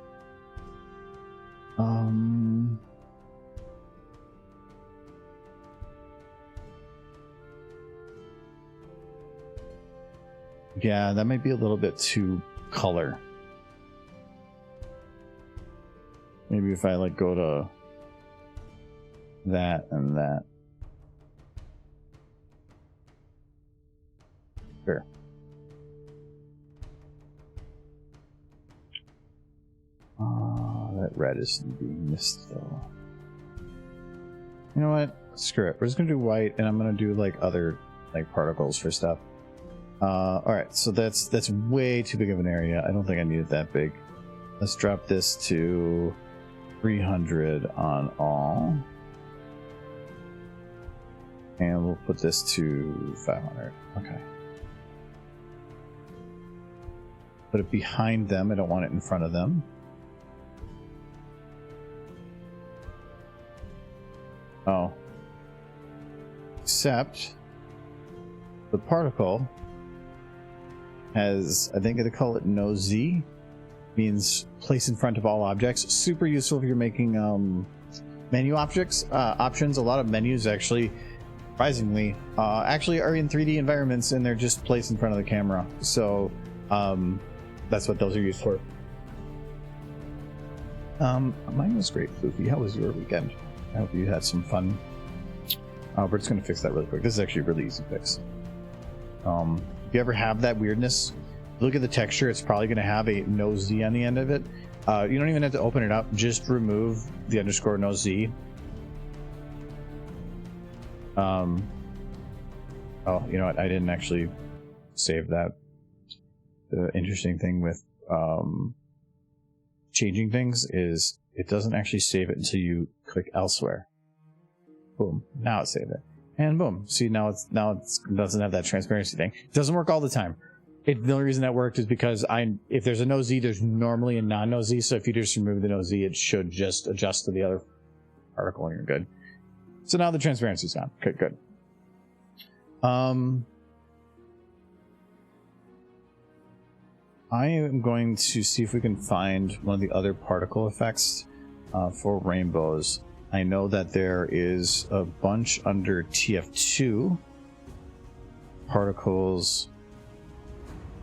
Yeah, that might be a little bit too color. Maybe if I like go to that and that. Sure. That red is being missed though. You know what? Screw it. We're just gonna do white, and I'm gonna do like other like particles for stuff. Alright, so that's way too big of an area. I don't think I need it that big. Let's drop this to 300 on all. And we'll put this to 500. Okay. Put it behind them. I don't want it in front of them. Oh. Except the particle has, I think they call it no Z, means place in front of all objects. Super useful if you're making menu options. A lot of menus actually, surprisingly, actually are in 3D environments, and they're just placed in front of the camera. So that's what those are used for. Mine was great, Floofy. How was your weekend? I hope you had some fun. We're just going to fix that really quick. This is actually a really easy fix. If you ever have that weirdness, look at the texture. It's probably going to have a no Z on the end of it. You don't even have to open it up. Just remove the underscore no Z. Oh, you know what? I didn't actually save that. The interesting thing with changing things is it doesn't actually save it until you click elsewhere. Boom. Now it saved it. And boom. See, now it doesn't have that transparency thing. It doesn't work all the time. The only reason that worked is because if there's a no Z, there's normally a non-no Z. So if you just remove the no Z, it should just adjust to the other particle and you're good. So now the transparency's gone. Good. I am going to see if we can find one of the other particle effects for rainbows. I know that there is a bunch under TF2 particles,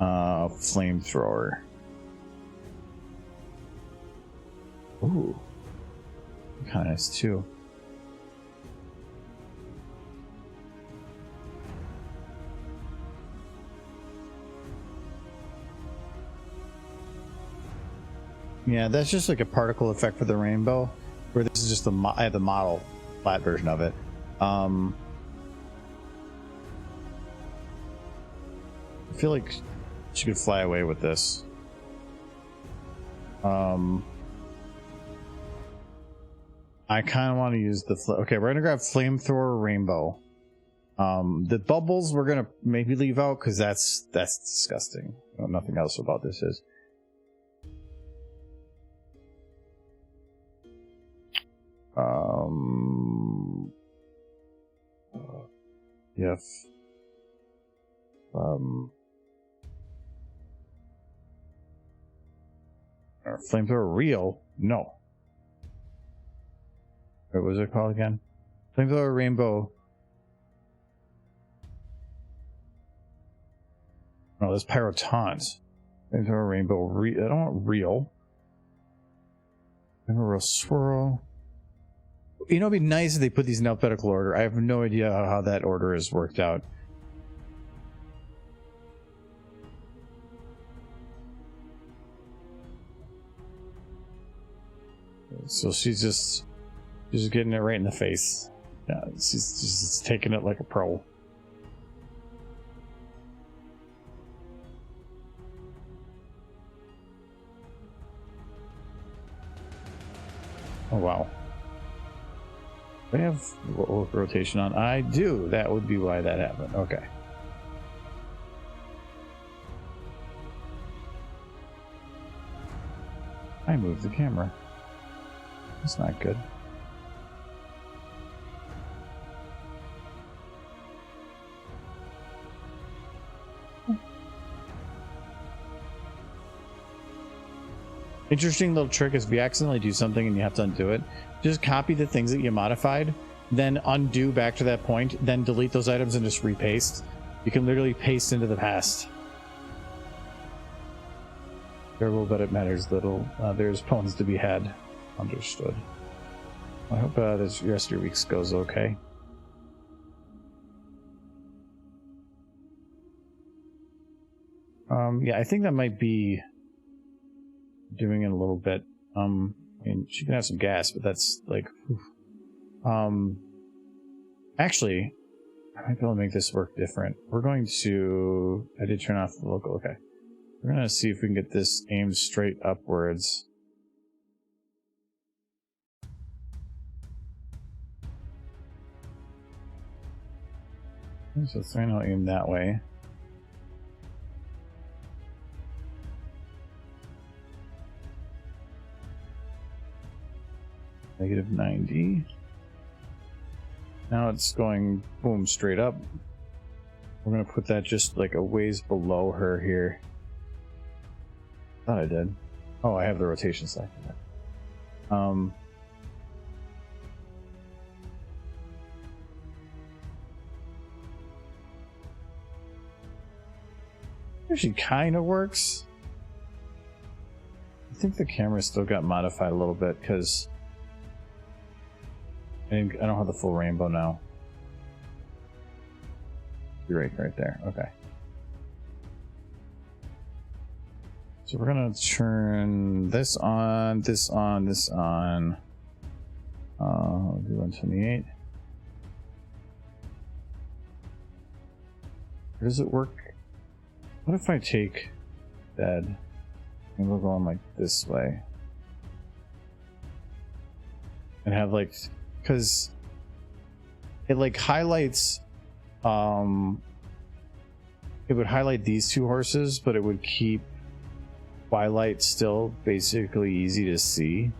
flamethrower. Ooh, kind of nice too. Yeah, that's just like a particle effect for the rainbow. Where this is just I have the model flat version of it. I feel like she could fly away with this. I kind of want to use the okay, we're gonna grab flamethrower rainbow. The bubbles we're gonna maybe leave out because that's disgusting. Nothing else about this is. Yes. Flamethrower real? No. What was it called again? Flamethrower rainbow. Oh, that's pyrotons. Flamethrower rainbow. I don't want real. Flamethrower swirl. You know, it'd be nice if they put these in alphabetical order. I have no idea how that order is worked out. So she's just getting it right in the face. Yeah, she's just taking it like a pro. Oh wow. Do I have rotation on? I do. That would be why that happened. Okay. I moved the camera. That's not good. Interesting little trick is if you accidentally do something and you have to undo it, just copy the things that you modified, then undo back to that point, then delete those items and just repaste. You can literally paste into the past. Terrible, but it matters little. There's pawns to be had. Understood. I hope this rest of your weeks goes okay. Yeah, I think that might be doing it a little bit. I mean, she can have some gas, but that's like, actually, I might be able to make this work different. We're going to, I did turn off the local, okay. We're gonna see if we can get this aimed straight upwards. So it's trying to aim that way. Negative 90. Now it's going boom straight up. We're gonna put that just like a ways below her here. Thought I did. Oh, I have the rotation selected. Actually kind of works. I think the camera still got modified a little bit because I don't have the full rainbow now. You're right there. Okay. So we're gonna turn this on, this on, this on. I'll do 128. Where does it work? What if I take that and we're going like this way? And have like, because it like highlights, it would highlight these two horses, but it would keep Twilight still basically easy to see.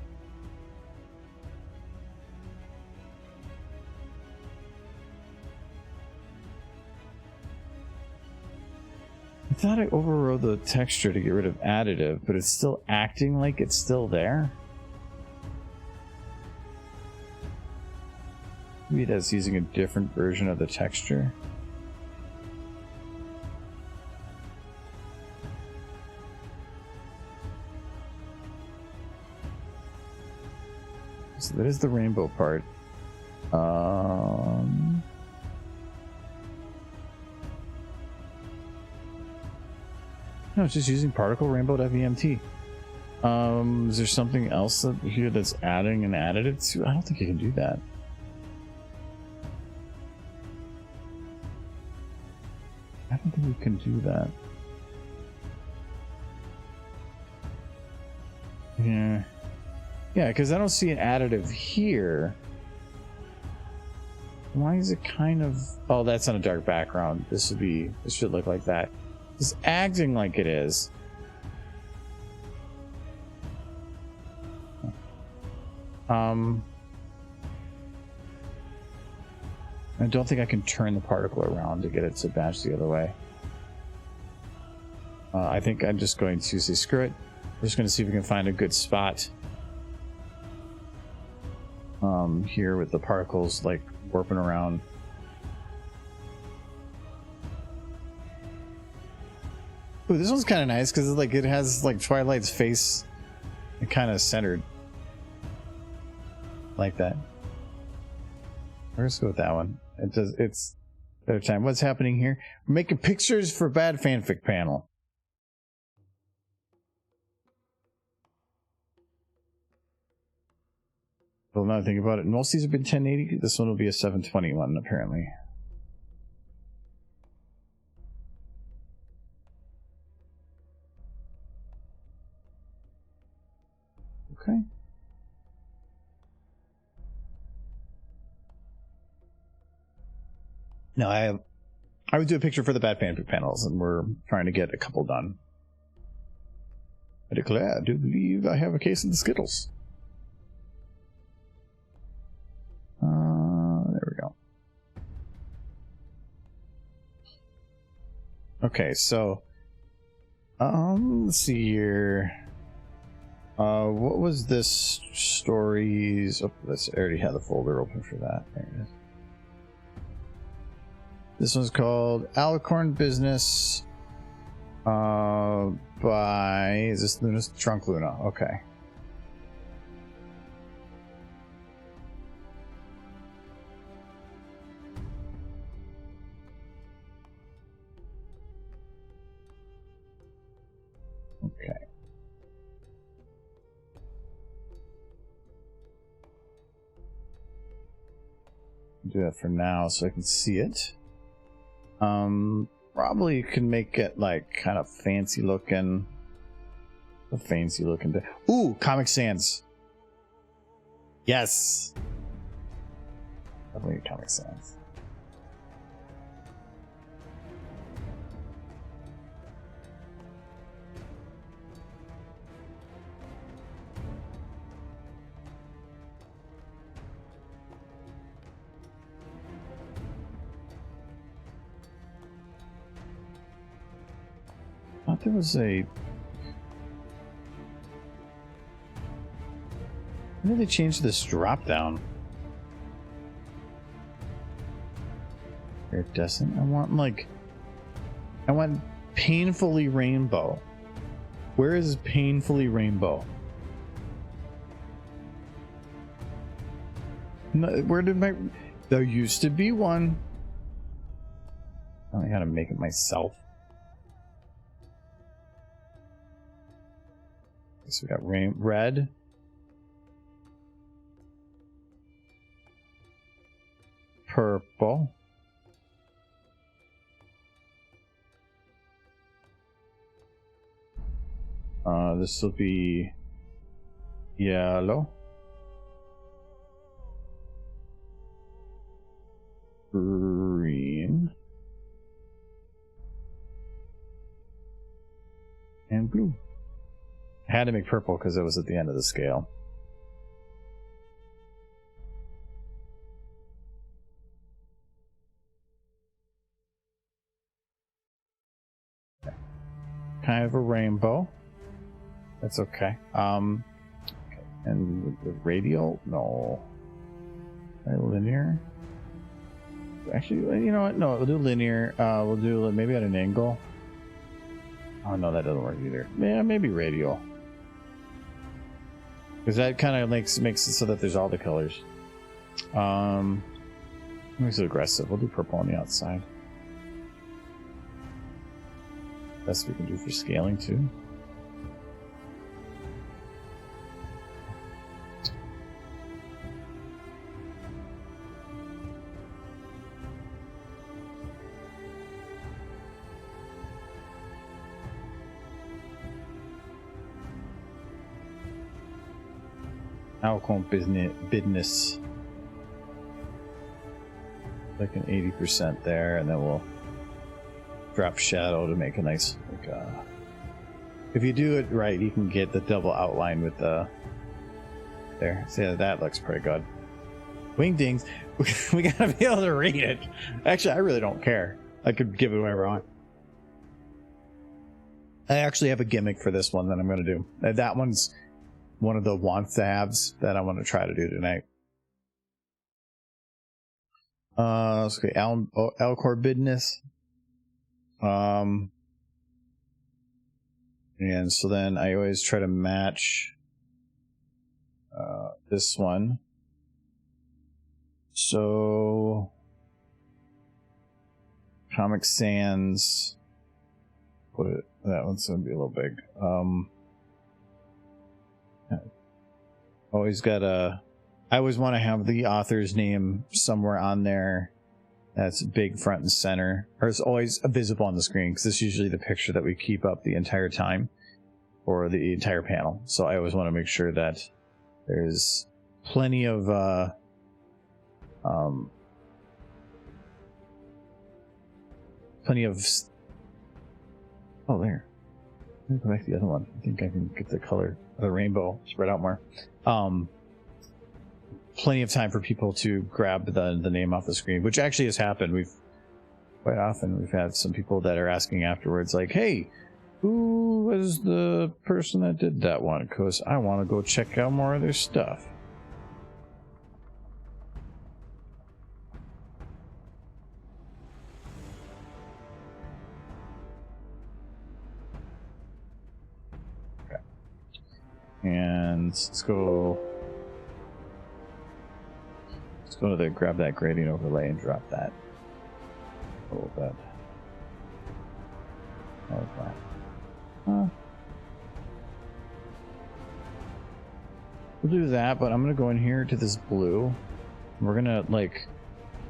I thought I overrode the texture to get rid of additive, but it's still acting like it's still there. Maybe that's using a different version of the texture. So that is the rainbow part. No, it's just using particle rainbow.vmt. Is there something else that here that's adding an additive to? I don't think you can do that. I don't think we can do that. Yeah. Yeah, because I don't see an additive here. Why is it kind of... Oh, that's on a dark background. This should look like that. It's acting like it is. I don't think I can turn the particle around to get it to match the other way. I think I'm just going to say screw it. We're just going to see if we can find a good spot here with the particles like warping around. Ooh, this one's kind of nice because like it has like Twilight's face kind of centered like that. Let's go with that one. It's better time. What's happening here? We're making pictures for Bad Fanfic panel. Well, now think about it. Most of these have been 1080. This one will be a 721 apparently. Okay. No, I would do a picture for the Bad Fanfic panels, and we're trying to get a couple done. I declare, I do believe I have a case of the Skittles. There we go. Okay, so let's see here. What was this stories? Oh, I already had the folder open for that. There it is. This one's called Alicorn Business by... Is this Luna's Trunk Luna? Okay. Okay. Do that for now so I can see it. Probably can make it like kind of fancy looking. A fancy looking. Ooh, Comic Sans. Yes. Definitely Comic Sans. I thought there was a... When did they change this drop down? Iridescent. I want painfully rainbow. Where is painfully rainbow? No, where did my... There used to be one. I gotta make it myself. So we got red, purple, this will be yellow, green, and blue. I had to make purple because it was at the end of the scale. Okay. Kind of a rainbow. That's okay. Okay. And with the radial, no. Linear. Actually, you know what? No, we'll do linear. We'll do maybe at an angle. Oh no, that doesn't work either. Yeah, maybe radial. Because that kind of makes it so that there's all the colors. Makes it aggressive. We'll do purple on the outside. Best we can do for scaling too. Alcon business. like an 80% there, and then we'll drop shadow to make a nice, like, if you do it right, you can get the double outline with the, there. See, that looks pretty good. Wingdings, we gotta be able to read it. Actually, I really don't care. I could give it whatever I want. I actually have a gimmick for this one that I'm gonna do. That one's one of the want-to-haves that I want to try to do tonight. Let's go Alcor business. And so then I always try to match this one. So Comic Sans, that one's gonna be a little big. Always gotta, I always want to have the author's name somewhere on there that's big front and center, or it's always visible on the screen, because it's usually the picture that we keep up the entire time or the entire panel. So I always want to make sure that there's plenty of oh, there. Let me go back to the other one. I think I can get the color of the rainbow spread out more. Plenty of time for people to grab the name off the screen, which actually has happened. Quite often we've had some people that are asking afterwards, like, hey, who was the person that did that one? Because I want to go check out more of their stuff. Okay. And let's go to the grab that gradient overlay and drop that a little bit. Like that. We'll do that, but I'm gonna go in here to this blue. We're gonna like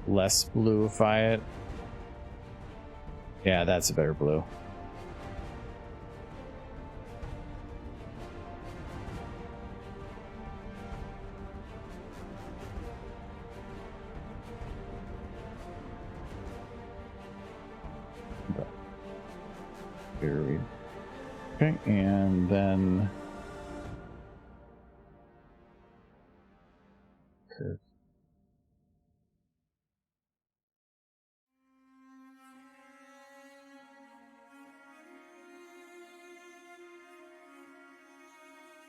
less bluify it. Yeah, that's a better blue. Okay, and then curve.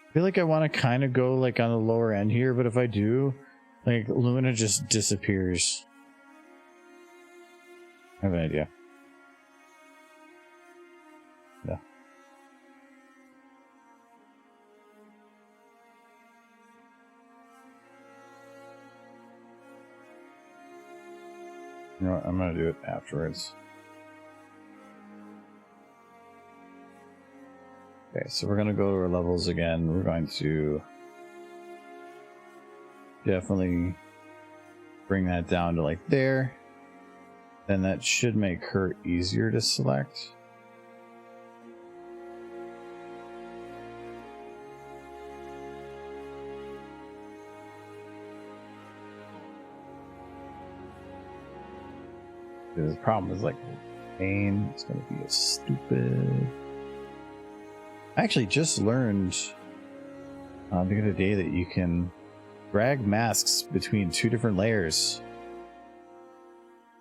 I feel like I want to kind of go like on the lower end here, but if I do, like Luna just disappears. I have an idea. Yeah. You know what? I'm gonna do it afterwards. Okay, so we're gonna go to our levels again. We're going to definitely bring that down to like there. Then that should make her easier to select. The problem is like pain. It's gonna be a stupid. I actually just learned the other day that you can drag masks between two different layers.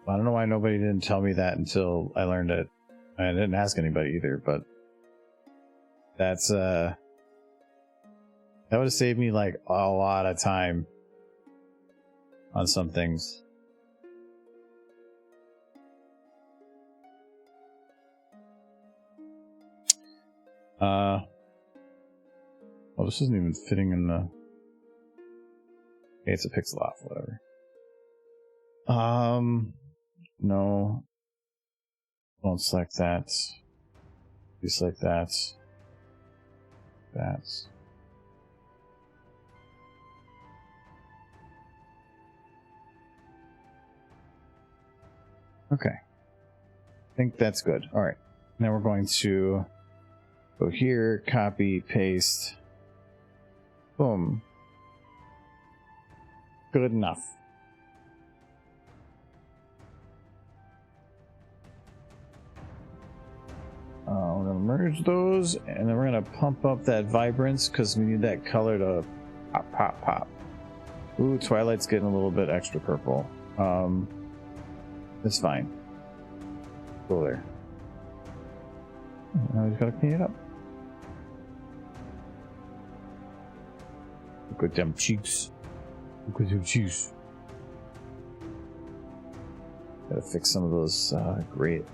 I don't know why nobody didn't tell me that until I learned it. I didn't ask anybody either, but that's that would have saved me like a lot of time on some things. Well, this isn't even fitting in the. Okay, it's a pixel off, whatever. No. Don't select that. Deselect that. That. Okay. I think that's good. Alright. Now we're going to go here, copy, paste. Boom. Good enough. merge those, and then we're gonna pump up that vibrance because we need that color to pop, pop, pop. Ooh, Twilight's getting a little bit extra purple. It's fine. Go there. Now we just gotta clean it up. Look at them cheeks. Look at them cheeks. Gotta fix some of those great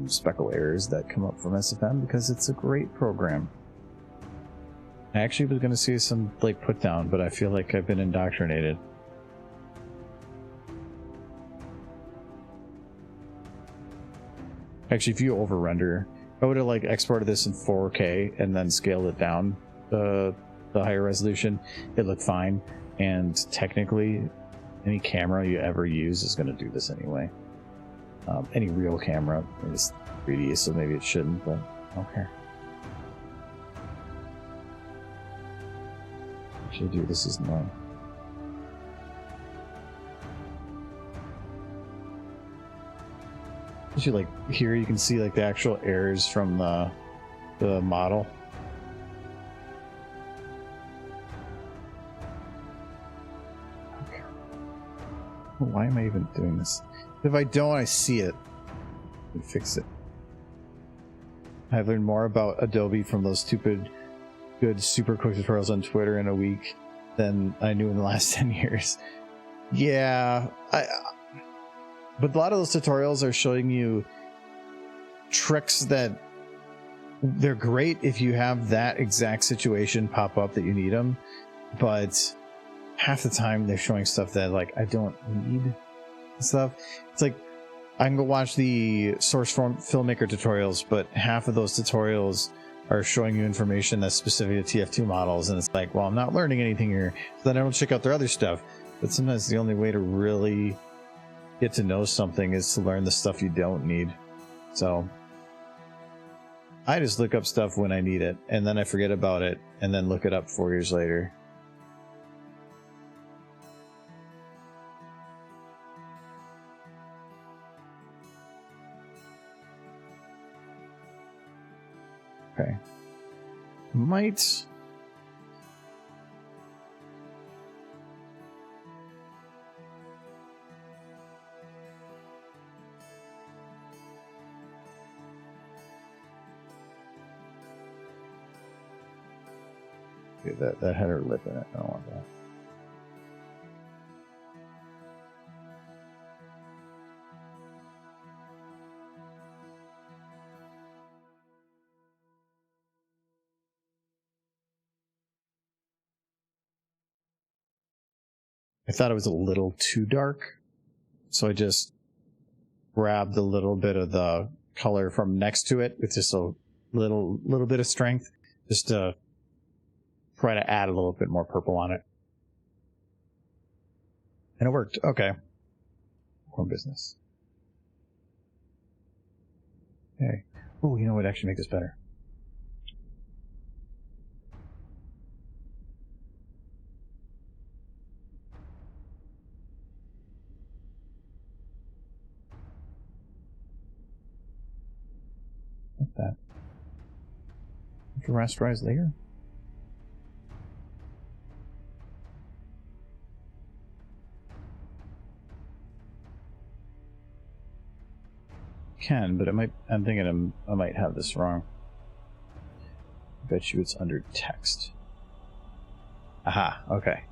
speckle errors that come up from SFM because it's a great program. I actually was gonna see some like put down, but I feel like I've been indoctrinated. Actually, if you over render, I would have like exported this in 4K and then scaled it down the higher resolution. It looked fine, and technically, any camera you ever use is going to do this anyway. Any real camera is 3D, so maybe it shouldn't, but I don't care. Actually, dude, this is annoying. Actually, like here you can see like the actual errors from the model. Okay. Why am I even doing this? If I don't, I see it and fix it. I've learned more about Adobe from those stupid good super quick tutorials on Twitter in a week than I knew in the last 10 years. Yeah, but a lot of those tutorials are showing you tricks that they're great if you have that exact situation pop up that you need them, but half the time they're showing stuff that like I don't need stuff. It's like I can go watch the source form filmmaker tutorials, but half of those tutorials are showing you information that's specific to TF2 models, and it's like, well, I'm not learning anything here, so then I don't check out their other stuff. But sometimes the only way to really get to know something is to learn the stuff you don't need. So I just look up stuff when I need it, and then I forget about it, and then look it up 4 years later. Okay. Might... okay, that had her lip in it. I don't want that. I thought it was a little too dark, so I just grabbed a little bit of the color from next to it with just a little bit of strength, just to try to add a little bit more purple on it. And it worked. Okay. Corn business. Okay. Oh, you know what? Actually make this better. What's that? It's a rasterized layer? Can, but it might. I'm thinking I might have this wrong. I bet you it's under text. Aha, okay.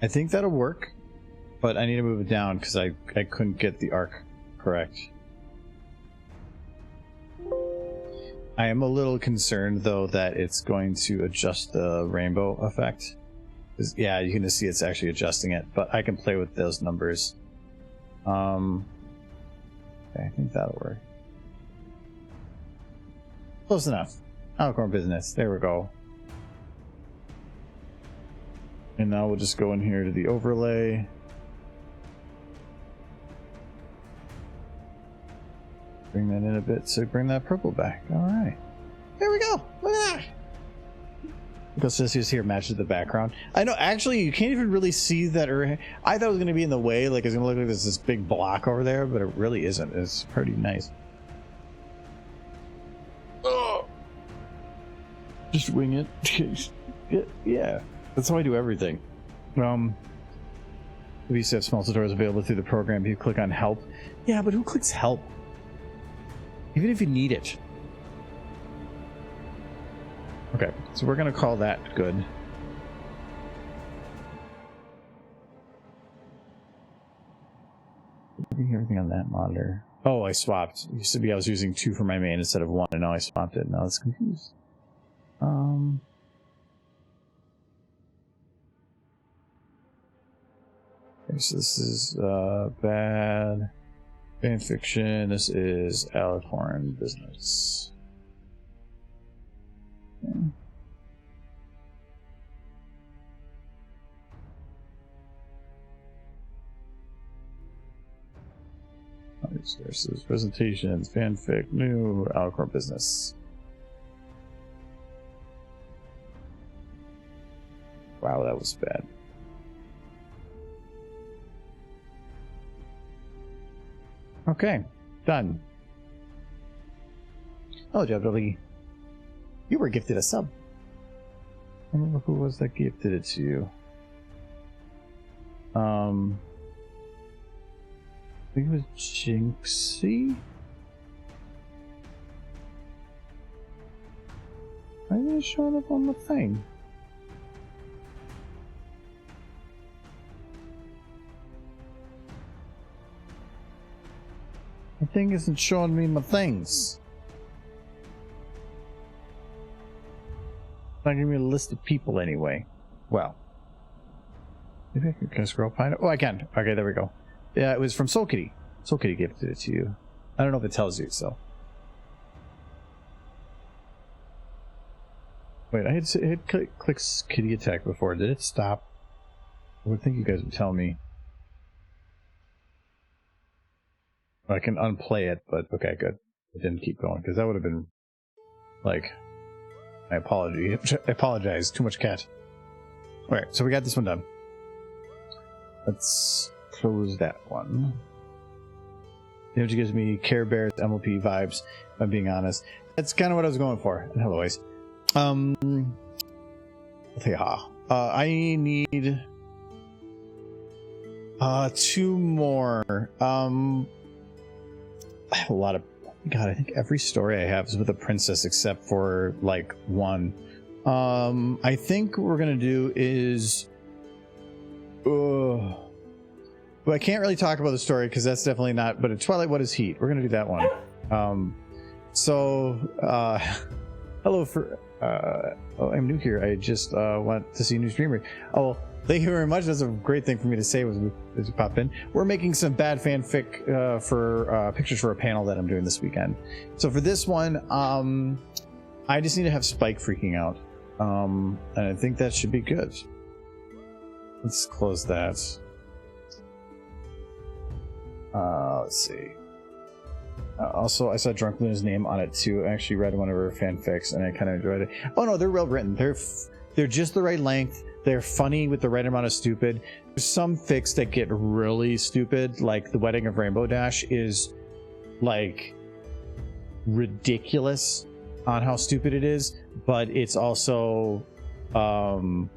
I think that'll work, but I need to move it down because I couldn't get the arc correct. I am a little concerned though that it's going to adjust the rainbow effect. Yeah, you can just see it's actually adjusting it, but I can play with those numbers. Okay, I think that'll work. Close enough. Alcorn business. There we go. And now we'll just go in here to the overlay. Bring that in a bit to bring that purple back. All right. There we go. Look at that. Because this is here matches the background. I know, actually, you can't even really see that. Or I thought it was going to be in the way, like it's going to look like there's this big block over there, but it really isn't. It's pretty nice. Oh. Just wing it. Yeah, that's how I do everything. We used to have small tutorials available through the program. You click on help. Yeah, but who clicks help? Even if you need it. Okay, so we're gonna call that good. Everything on that monitor. Oh, I swapped. It used to be I was using 2 for my main instead of 1, and now I swapped it. Now it's confused. Okay, so this is bad fanfiction. This is Alethorn business. Okay. Resources, presentations, fanfic, new Alethorn business. Wow, that was bad. Okay, done. Oh, Jabberly, you were gifted a sub. I remember who was that gifted it to you. I think it was Jinxie. Why didn't it show up on the thing? The thing isn't showing me my things. It's not giving me a list of people anyway. Well. Maybe can I scroll behind it? Oh, I can. Okay, there we go. Yeah, it was from Soul Kitty. Soul Kitty gifted it to you. I don't know if it tells you, so. Wait, I had click Kitty attack before. Did it stop? I would think you guys would tell me. I can unplay it, but okay, good. It didn't keep going, because that would have been, like, my apology. I apologize. Too much cat. Alright, so we got this one done. Let's close that one. The image gives me Care Bears MLP vibes, if I'm being honest. That's kind of what I was going for. And hello, Ace. Yeah. I need 2 more. I have a lot of... God, I think every story I have is with a princess except for, like, 1. I think what we're gonna do is... Well, I can't really talk about the story because that's definitely not... But Twilight, What is Heat? We're gonna do that one. Hello for... oh, I'm new here. I just went to see a new streamer. Oh, well, thank you very much. That's a great thing for me to say as we pop in. We're making some bad fanfic for pictures for a panel that I'm doing this weekend. So for this one, I just need to have Spike freaking out. And I think that should be good. Let's close that. Let's see. Also, I saw Drunk Luna's name on it too. I actually read one of her fanfics and I kind of enjoyed it. Oh no, they're well written. They're just the right length. They're funny with the right amount of stupid. There's some fics that get really stupid, like The Wedding of Rainbow Dash is like ridiculous on how stupid it is, but it's also one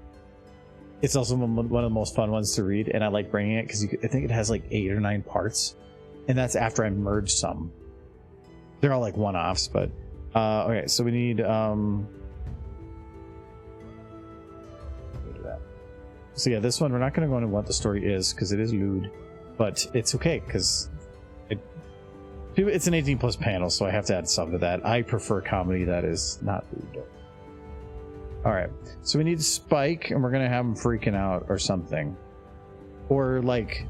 of the most fun ones to read, and I like bringing it because I think it has like 8 or 9 parts, and that's after I merged some. They're all like one-offs, but okay, so we need so yeah, this one we're not going to go into what the story is because it is lewd, but it's okay because it's an 18+ panel, so I have to add some to that. I prefer comedy that is not lewd. Alright, so we need Spike, and we're going to have him freaking out or something. Or, like...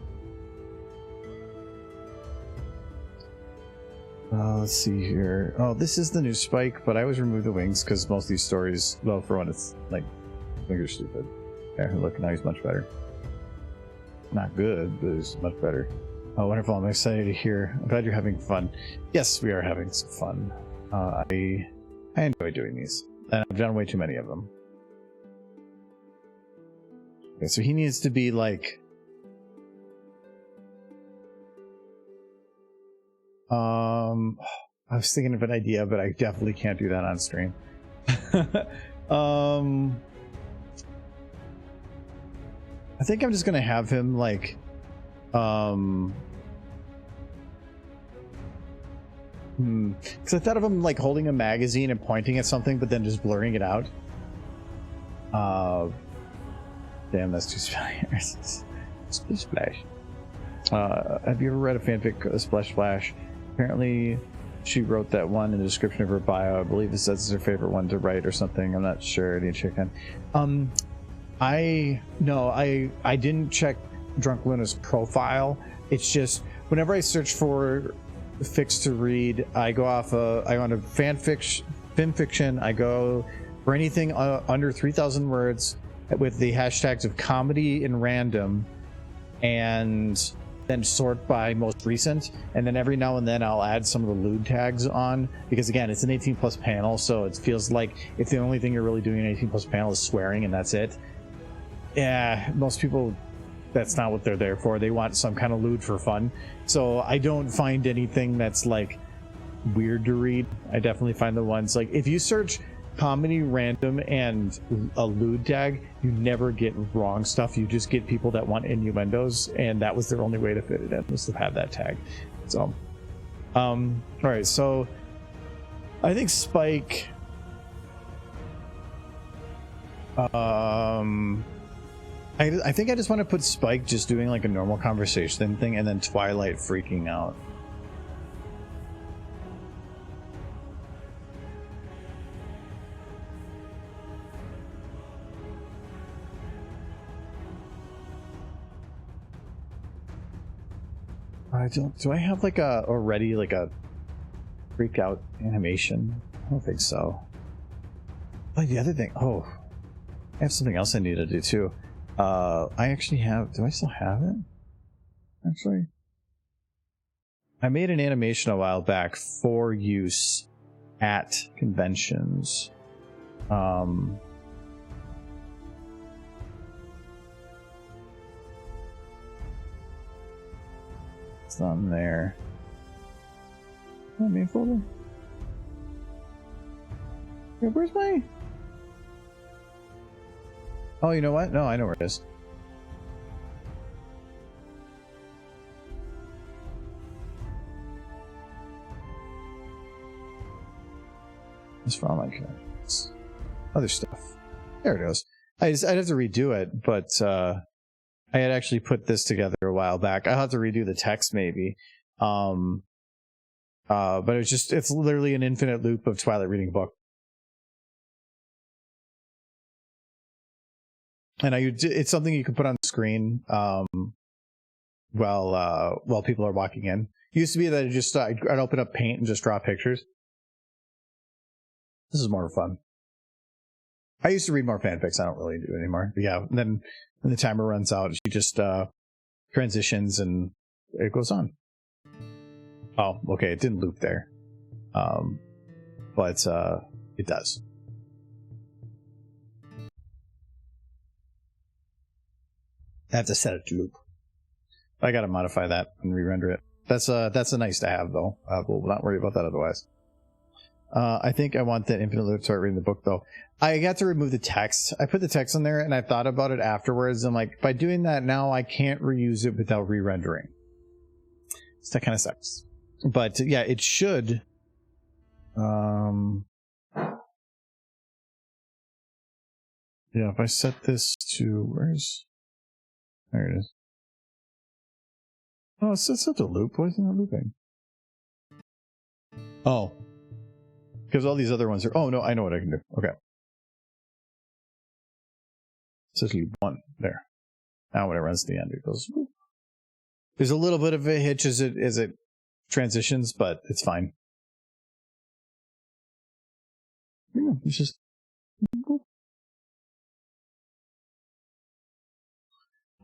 let's see here. Oh, this is the new Spike, but I always remove the wings, because most of these stories, well, for one, it's, like, they're stupid. There, look, now he's much better. Not good, but he's much better. Oh, wonderful. I'm excited to hear. I'm glad you're having fun. Yes, we are having some fun. I enjoy doing these. And I've done way too many of them. Okay, so he needs to be like... I was thinking of an idea, but I definitely can't do that on stream. I think I'm just gonna have him like because I thought of him like holding a magazine and pointing at something but then just blurring it out. Damn, that's too splash. Splash. Have you ever read a fanfic, Splash Splash? Apparently she wrote that one in the description of her bio. I believe it says it's her favorite one to write or something. I'm not sure. I need to check on. I didn't check Drunk Luna's profile. It's just whenever I search for fics to read, I go off I go on to Fanfiction. I go for anything under 3,000 words with the hashtags of comedy and random, and then sort by most recent, and then every now and then I'll add some of the lewd tags on, because again, it's an 18 plus panel, so it feels like if the only thing you're really doing in an 18 plus panel is swearing and that's it. Yeah, most people, that's not what they're there for. They want some kind of lewd for fun. So I don't find anything that's like weird to read. I definitely find the ones like, if you search comedy, random, and a lewd tag, you never get wrong stuff. You just get people that want innuendos, and that was their only way to fit it in, was to have that tag. So all right, so I think Spike I think I just want to put Spike just doing like a normal conversation thing, and then Twilight freaking out. Do I have like already like a freak out animation? I don't think so. Oh, the other thing. Oh, I have something else I need to do too. I actually have. Do I still have it? Actually, I made an animation a while back for use at conventions. It's not in there. Main folder. Yeah, where's my? Oh, you know what? No, I know where it is. It's from like other stuff. There it goes. I'd have to redo it, but I had actually put this together a while back. I'll have to redo the text maybe. But it's literally an infinite loop of Twilight reading a book. And it's something you can put on the screen while people are walking in. It used to be that I'd open up Paint and just draw pictures. This is more fun. I used to read more fanfics. I don't really do it anymore. But yeah, and then when the timer runs out, she just transitions and it goes on. Oh, okay. It didn't loop there, but it does. I have to set it to loop. I got to modify that and re-render it. That's a nice to have though. We'll not worry about that otherwise. I think I want that infinite loop to start reading the book though. I got to remove the text. I put the text in there and I thought about it afterwards. I'm like, by doing that now, I can't reuse it without re-rendering. So that kind of sucks. But yeah, it should. Yeah, if I set this to there it is. Oh, it's set to loop. Why isn't it looping? Oh, because all these other ones are. Oh no, I know what I can do. Okay. It says loop 1 there. Now when it runs to the end, it goes. Whoop. There's a little bit of a hitch as it transitions, but it's fine. Yeah, it's just.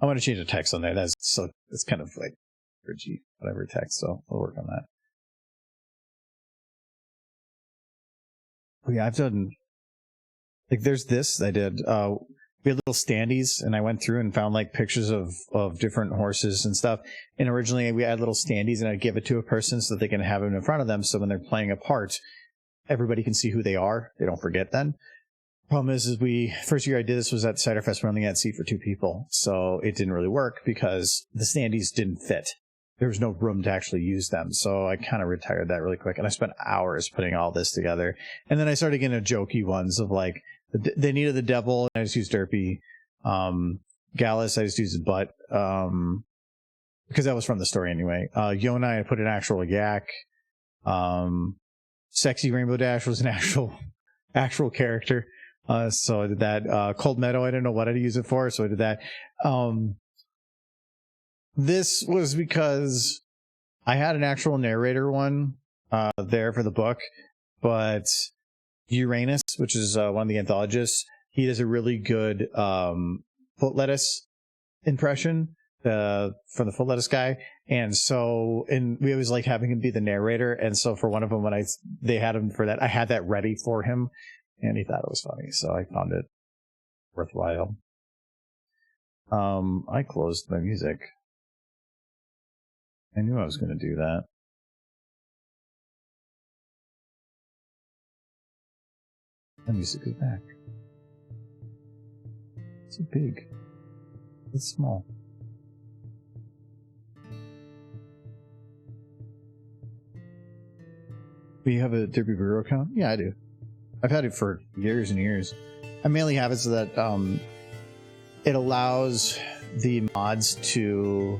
I want to change the text on there. It's kind of like for G, whatever text, so we'll work on that. Oh, yeah, I've done, like, there's this I did. We had little standees, and I went through and found like pictures of different horses and stuff. And originally we had little standees, and I'd give it to a person so that they can have them in front of them, so when they're playing a part, everybody can see who they are. They don't forget then. Problem is first year I did this was at Cider Fest. We only had a seat for 2 people, so it didn't really work because the standees didn't fit. There was no room to actually use them, so I kind of retired that really quick. And I spent hours putting all this together. And then I started getting jokey ones of like, they needed the devil, and I just used Derpy. Gallus, I just used butt, because that was from the story anyway. Yonai, I put an actual yak. Sexy Rainbow Dash was an actual character. So I did that. Cold Meadow, I didn't know what I'd use it for, so I did that. This was because I had an actual narrator one there for the book, but Uranus, which is one of the anthologists, he does a really good foot lettuce impression from the foot lettuce guy, and we always liked having him be the narrator. And so for one of them, when they had him for that, I had that ready for him, and he thought it was funny, so I found it worthwhile. I closed my music. I knew I was going to do that. My music is back. It's so big. It's small. Do you have a Derpy Bureau account? Yeah, I do. I've had it for years and years. I mainly have it so that it allows the mods to...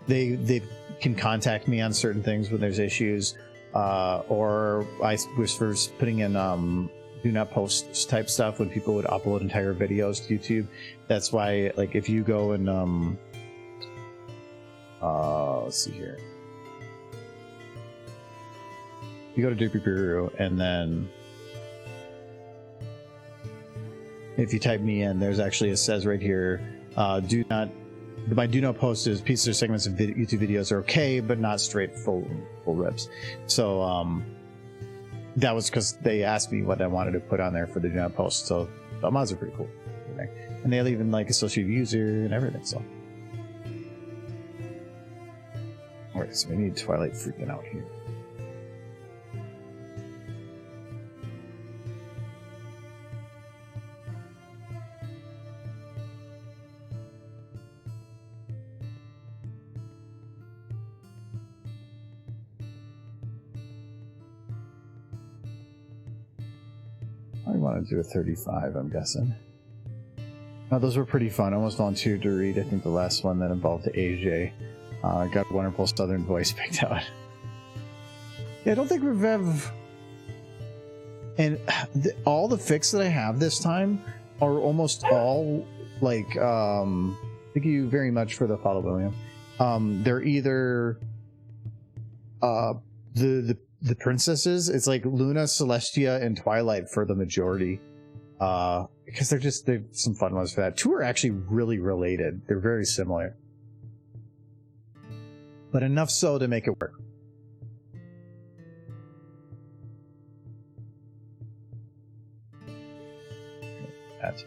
They can contact me on certain things when there's issues, or I was first putting in do not post type stuff when people would upload entire videos to YouTube. That's why, like, if you go and let's see here, you go to Derpy Bureau, and then if you type me in, there's actually, it says right here, my do not post is pieces or segments of YouTube videos are okay, but not straight full rips. So that was because they asked me what I wanted to put on there for the do not post. So the mods are pretty cool, and they'll even like associate user and everything. So all right, so we need Twilight freaking out here. I want to do a 35, I'm guessing. Now, those were pretty fun. I almost volunteered to read, I think, the last one that involved the AJ. Got wonderful Southern voice picked out. Yeah, I don't think we've ever... And all the fics that I have this time are almost all, like, thank you very much for the follow, William. They're either the princesses. It's like Luna, Celestia, and Twilight for the majority, because they're some fun ones for that. 2 are actually really related. They're very similar, but enough so to make it work. That.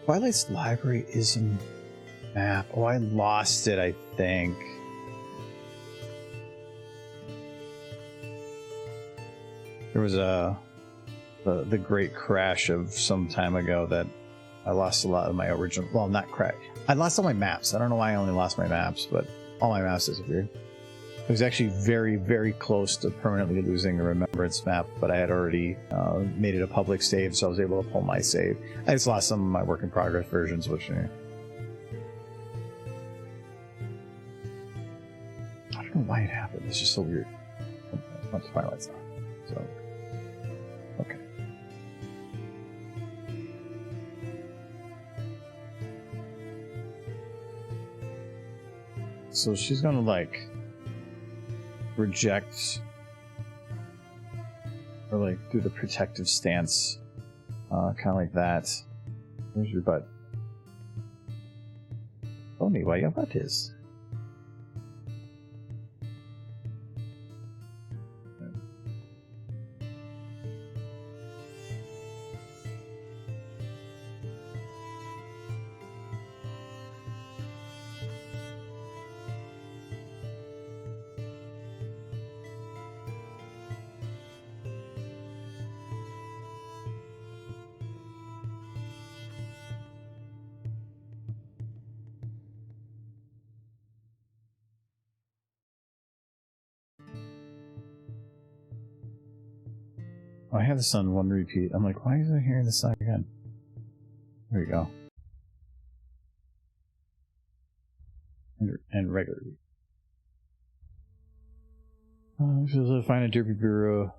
Twilight's library is a map. Oh, I lost it, I think. There was the great crash of some time ago that I lost a lot of my original... Well, not crash. I lost all my maps. I don't know why I only lost my maps, but all my maps disappeared. I was actually very, very close to permanently losing the Remembrance map, but I had already made it a public save, so I was able to pull my save. I just lost some of my work in progress versions, which... I don't know why it happened. It's just so weird. Not Twilight's not. So, okay. So she's gonna like reject or like do the protective stance, kind of like that. Where's your butt? Tell me where your butt is. Oh, I have this on one repeat. I'm like, why is I hearing this song again? There we go. And regularly. So find a Derby Bureau,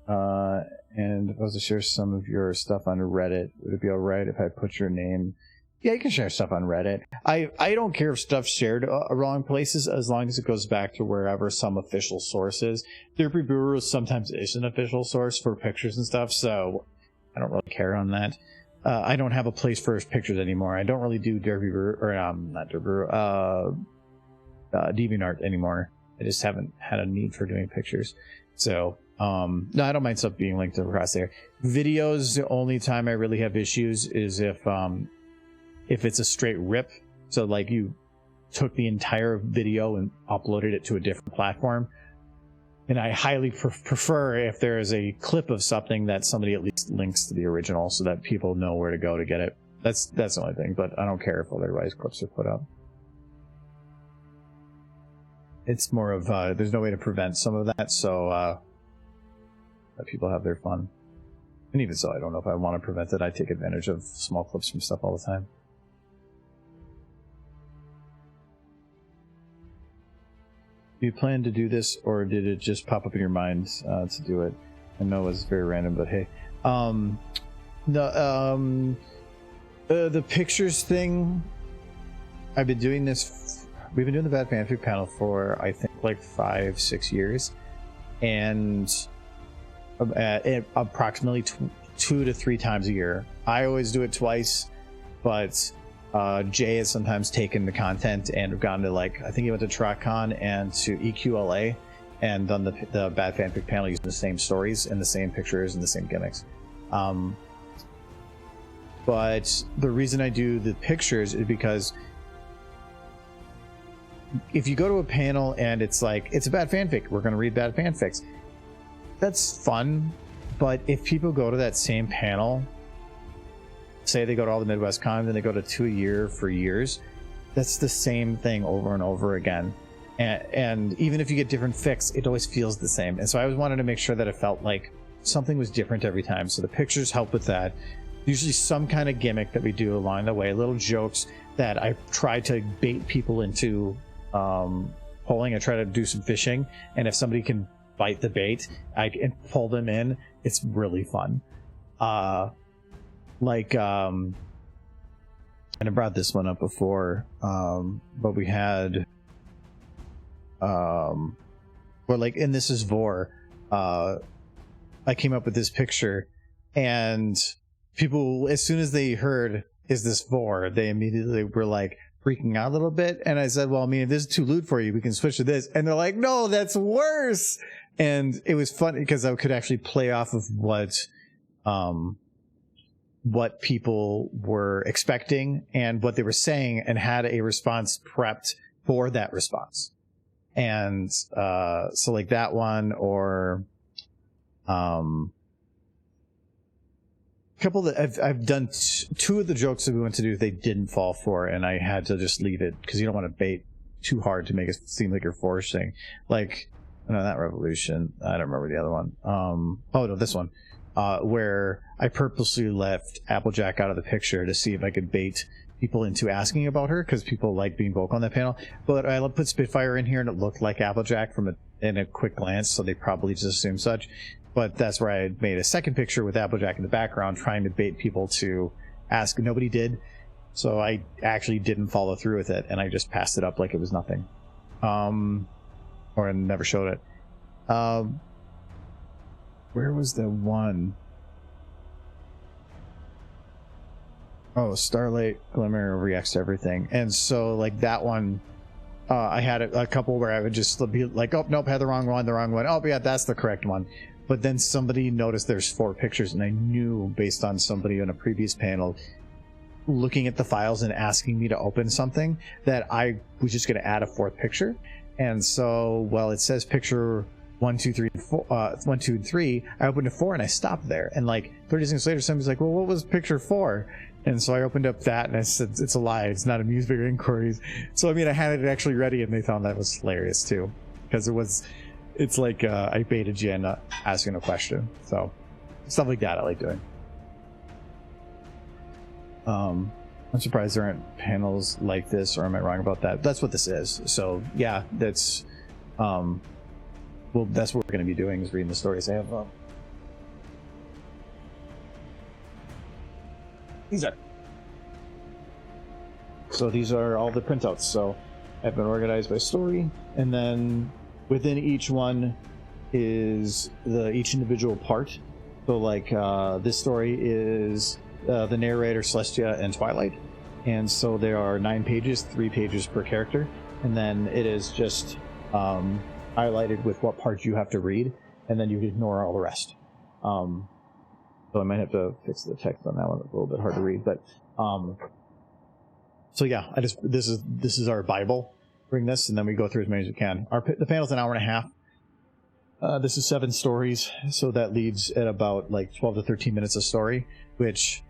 and I was to share some of your stuff on Reddit. Would it be alright if I put your name? Yeah, you can share stuff on Reddit. I don't care if stuff's shared wrong places as long as it goes back to wherever some official source is. Derby Bureau sometimes is an official source for pictures and stuff, so I don't really care on that. I don't have a place for pictures anymore. I don't really do Derby Bureau, or not Derby Bureau, DeviantArt anymore. I just haven't had a need for doing pictures. So, no, I don't mind stuff being linked across there. Videos, the only time I really have issues is if it's a straight rip. So, like, you took the entire video and uploaded it to a different platform. And I highly prefer if there is a clip of something that somebody at least links to the original so that people know where to go to get it. That's the only thing, but I don't care if otherwise clips are put up. It's more of, there's no way to prevent some of that, so let people have their fun. And even so, I don't know if I want to prevent it. I take advantage of small clips from stuff all the time. Do you plan to do this, or did it just pop up in your mind to do it? I know it's very random, but hey. The pictures thing, I've been doing this. We've been doing the Bad Fanfic panel for, I think, like 5-6 years. And approximately 2 to 3 times a year. I always do it twice, but Jay has sometimes taken the content and gone to, like, I think he went to TrotCon and to EQLA and done the Bad Fanfic panel using the same stories and the same pictures and the same gimmicks. But the reason I do the pictures is because if you go to a panel and it's like, it's a bad fanfic, we're going to read bad fanfics, that's fun. But if people go to that same panel, say they go to all the Midwest cons and they go to 2 a year for years, that's the same thing over and over again. And even if you get different fics, it always feels the same. And so I always wanted to make sure that it felt like something was different every time. So the pictures help with that. Usually some kind of gimmick that we do along the way, little jokes that I try to bait people into pulling. I try to do some fishing, and if somebody can bite the bait, I can pull them in. It's really fun. And I brought this one up before, but we had and this is Vor. I came up with this picture, and people, as soon as they heard "is this Vor," they immediately were like freaking out a little bit. And I said, well, I mean, if this is too lewd for you, we can switch to this. And they're like, no, that's worse. And it was fun because I could actually play off of what people were expecting and what they were saying, and had a response prepped for that response. And so like that one, or couple that I've done 2 of the jokes that we went to do, they didn't fall for, and I had to just leave it because you don't want to bait too hard to make it seem like you're forcing. Like, no, not Revolution. I don't remember the other one. Oh no, this one, where I purposely left Applejack out of the picture to see if I could bait people into asking about her, because people like being vocal on that panel. But I put Spitfire in here, and it looked like Applejack in a quick glance, so they probably just assumed such. But that's where I made a second picture with Applejack in the background, trying to bait people to ask. Nobody did, so I actually didn't follow through with it, and I just passed it up like it was nothing, or I never showed it. Where was the one? Oh, Starlight Glimmer reacts to everything. And so like that one, I had a couple where I would just be like, oh nope, had the wrong one. Oh yeah, that's the correct one. But then somebody noticed there's 4 pictures, and I knew based on somebody in a previous panel looking at the files and asking me to open something that I was just going to add a 4th picture. And so, well, it says picture 1, 2, 3, 4, 1, 2, and 3. I opened a 4 and I stopped there. And like 30 seconds later, somebody's like, well, what was picture 4? And so I opened up that and I said, it's a lie. It's not a music video inquiries. So, I mean, I had it actually ready and they found that was hilarious too. Because it's like I baited you into asking a question. So stuff like that I like doing. I'm surprised there aren't panels like this, or am I wrong about that? That's what this is. So yeah, that's well, that's what we're going to be doing, is reading the stories. I have these are all the printouts. So I've been organized by story, and then within each one is each individual part. So like this story is the narrator, Celestia, and Twilight, and so there are 9 pages, 3 pages per character, and then it is just highlighted with what parts you have to read, and then you can ignore all the rest. So I might have to fix the text on that one. It's a little bit hard to read, but so yeah, this is our Bible. Bring this, and then we go through as many as we can. The panel's an hour and a half. This is 7 stories, so that leaves at about like 12 to 13 minutes a story, which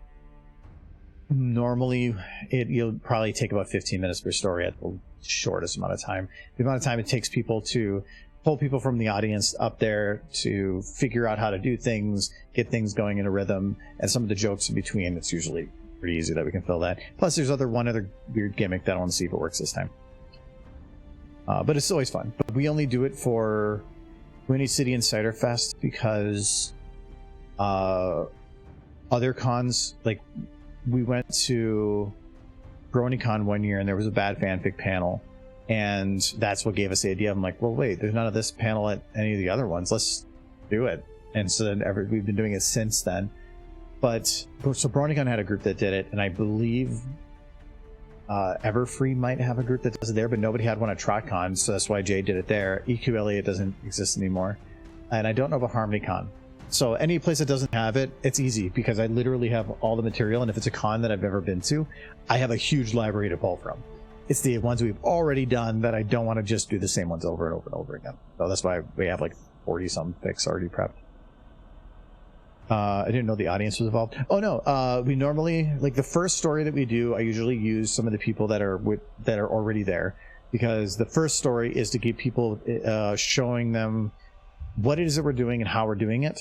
normally you'll probably take about 15 minutes per story at the shortest amount of time. The amount of time it takes people to pull people from the audience up there to figure out how to do things, get things going in a rhythm, and some of the jokes in between, it's usually pretty easy that we can fill that. Plus there's one other weird gimmick that I want to see if it works this time. But it's always fun. But we only do it for Winnie City and Cider Fest because other cons, like we went to BronyCon one year and there was a bad fanfic panel, and that's what gave us the idea. I'm like, well, wait, there's none of this panel at any of the other ones. Let's do it. And so then we've been doing it since then. But so BronyCon had a group that did it, and I believe Everfree might have a group that does it there, but nobody had one at TrotCon, so that's why Jay did it there. EQLA, it doesn't exist anymore. And I don't know about HarmonyCon. So any place that doesn't have it, it's easy because I literally have all the material, and if it's a con that I've never been to, I have a huge library to pull from. It's the ones we've already done that I don't want to just do the same ones over and over and over again. So that's why we have like 40-some pics already prepped. I didn't know the audience was involved. Oh no, we normally, like the first story that we do, I usually use some of the people that are already there, because the first story is to get people showing them what it is that we're doing and how we're doing it.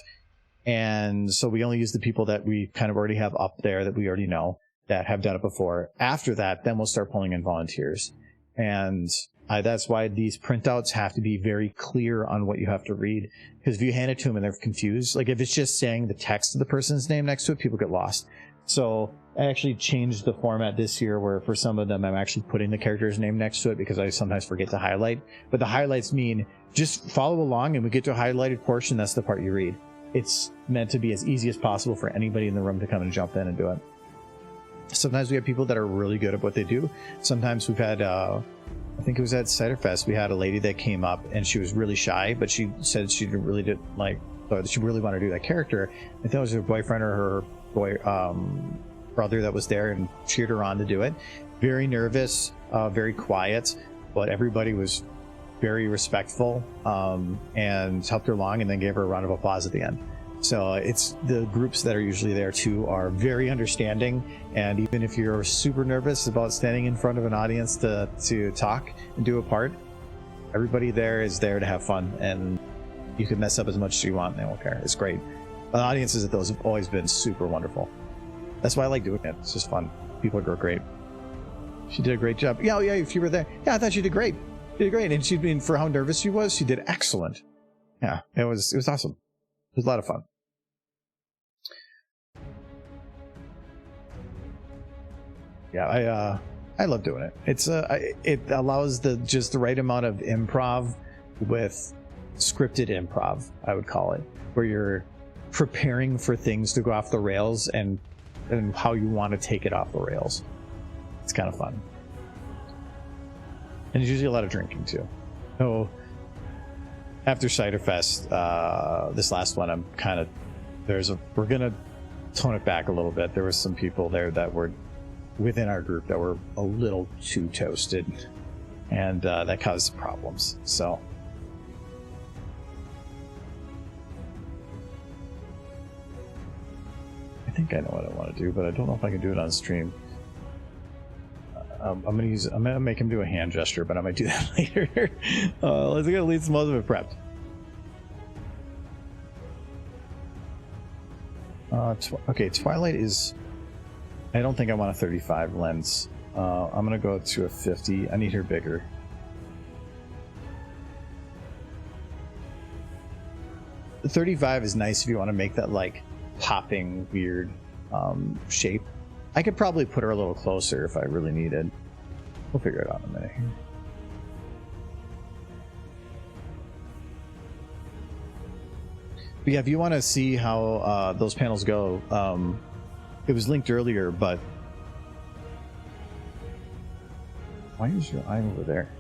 And so we only use the people that we kind of already have up there, that we already know, that have done it before. After that, then we'll start pulling in volunteers. And that's why these printouts have to be very clear on what you have to read. Because if you hand it to them and they're confused, like if it's just saying the text of the person's name next to it, people get lost. So I actually changed the format this year where for some of them I'm actually putting the character's name next to it because I sometimes forget to highlight. But the highlights mean just follow along, and we get to a highlighted portion, that's the part you read. It's meant to be as easy as possible for anybody in the room to come and jump in and do it. Sometimes we have people that are really good at what they do. Sometimes we've had, I think it was at Cider Fest, we had a lady that came up and she was really shy, but she said she really did she really wanted to do that character. I think it was her boyfriend or her brother that was there and cheered her on to do it. Very nervous, very quiet, but everybody was very respectful and helped her along, and then gave her a round of applause at the end. So it's the groups that are usually there too are very understanding, and even if you're super nervous about standing in front of an audience to talk and do a part, everybody there is there to have fun, and you can mess up as much as you want and they won't care. It's great. The audiences at those have always been super wonderful. That's why I like doing it. It's just fun. People are great. She did a great job. Yeah, if you were there. Yeah, I thought she did great. She did great, and she'd been, for how nervous she was, she did excellent. Yeah, it was awesome. It was a lot of fun. Yeah, I love doing it. It's it allows just the right amount of improv with scripted improv, I would call it, where you're preparing for things to go off the rails and and how you want to take it off the rails. It's kind of fun. And there's usually a lot of drinking too. So after Cider Fest, this last one, I'm kind of, we're gonna tone it back a little bit. There was some people there that were within our group that were a little too toasted, and that caused problems. So I think I know what I want to do, but I don't know if I can do it on stream. I'm gonna make him do a hand gesture, but I might do that later. Let's get at least most of it prepped. Okay, Twilight is, I don't think I want a 35 lens. I'm gonna go to a 50. I need her bigger. The 35 is nice if you want to make that like popping weird shape. I could probably put her a little closer if I really needed. We'll figure it out in a minute. But yeah, if you want to see how those panels go, it was linked earlier, but why is your eye over there?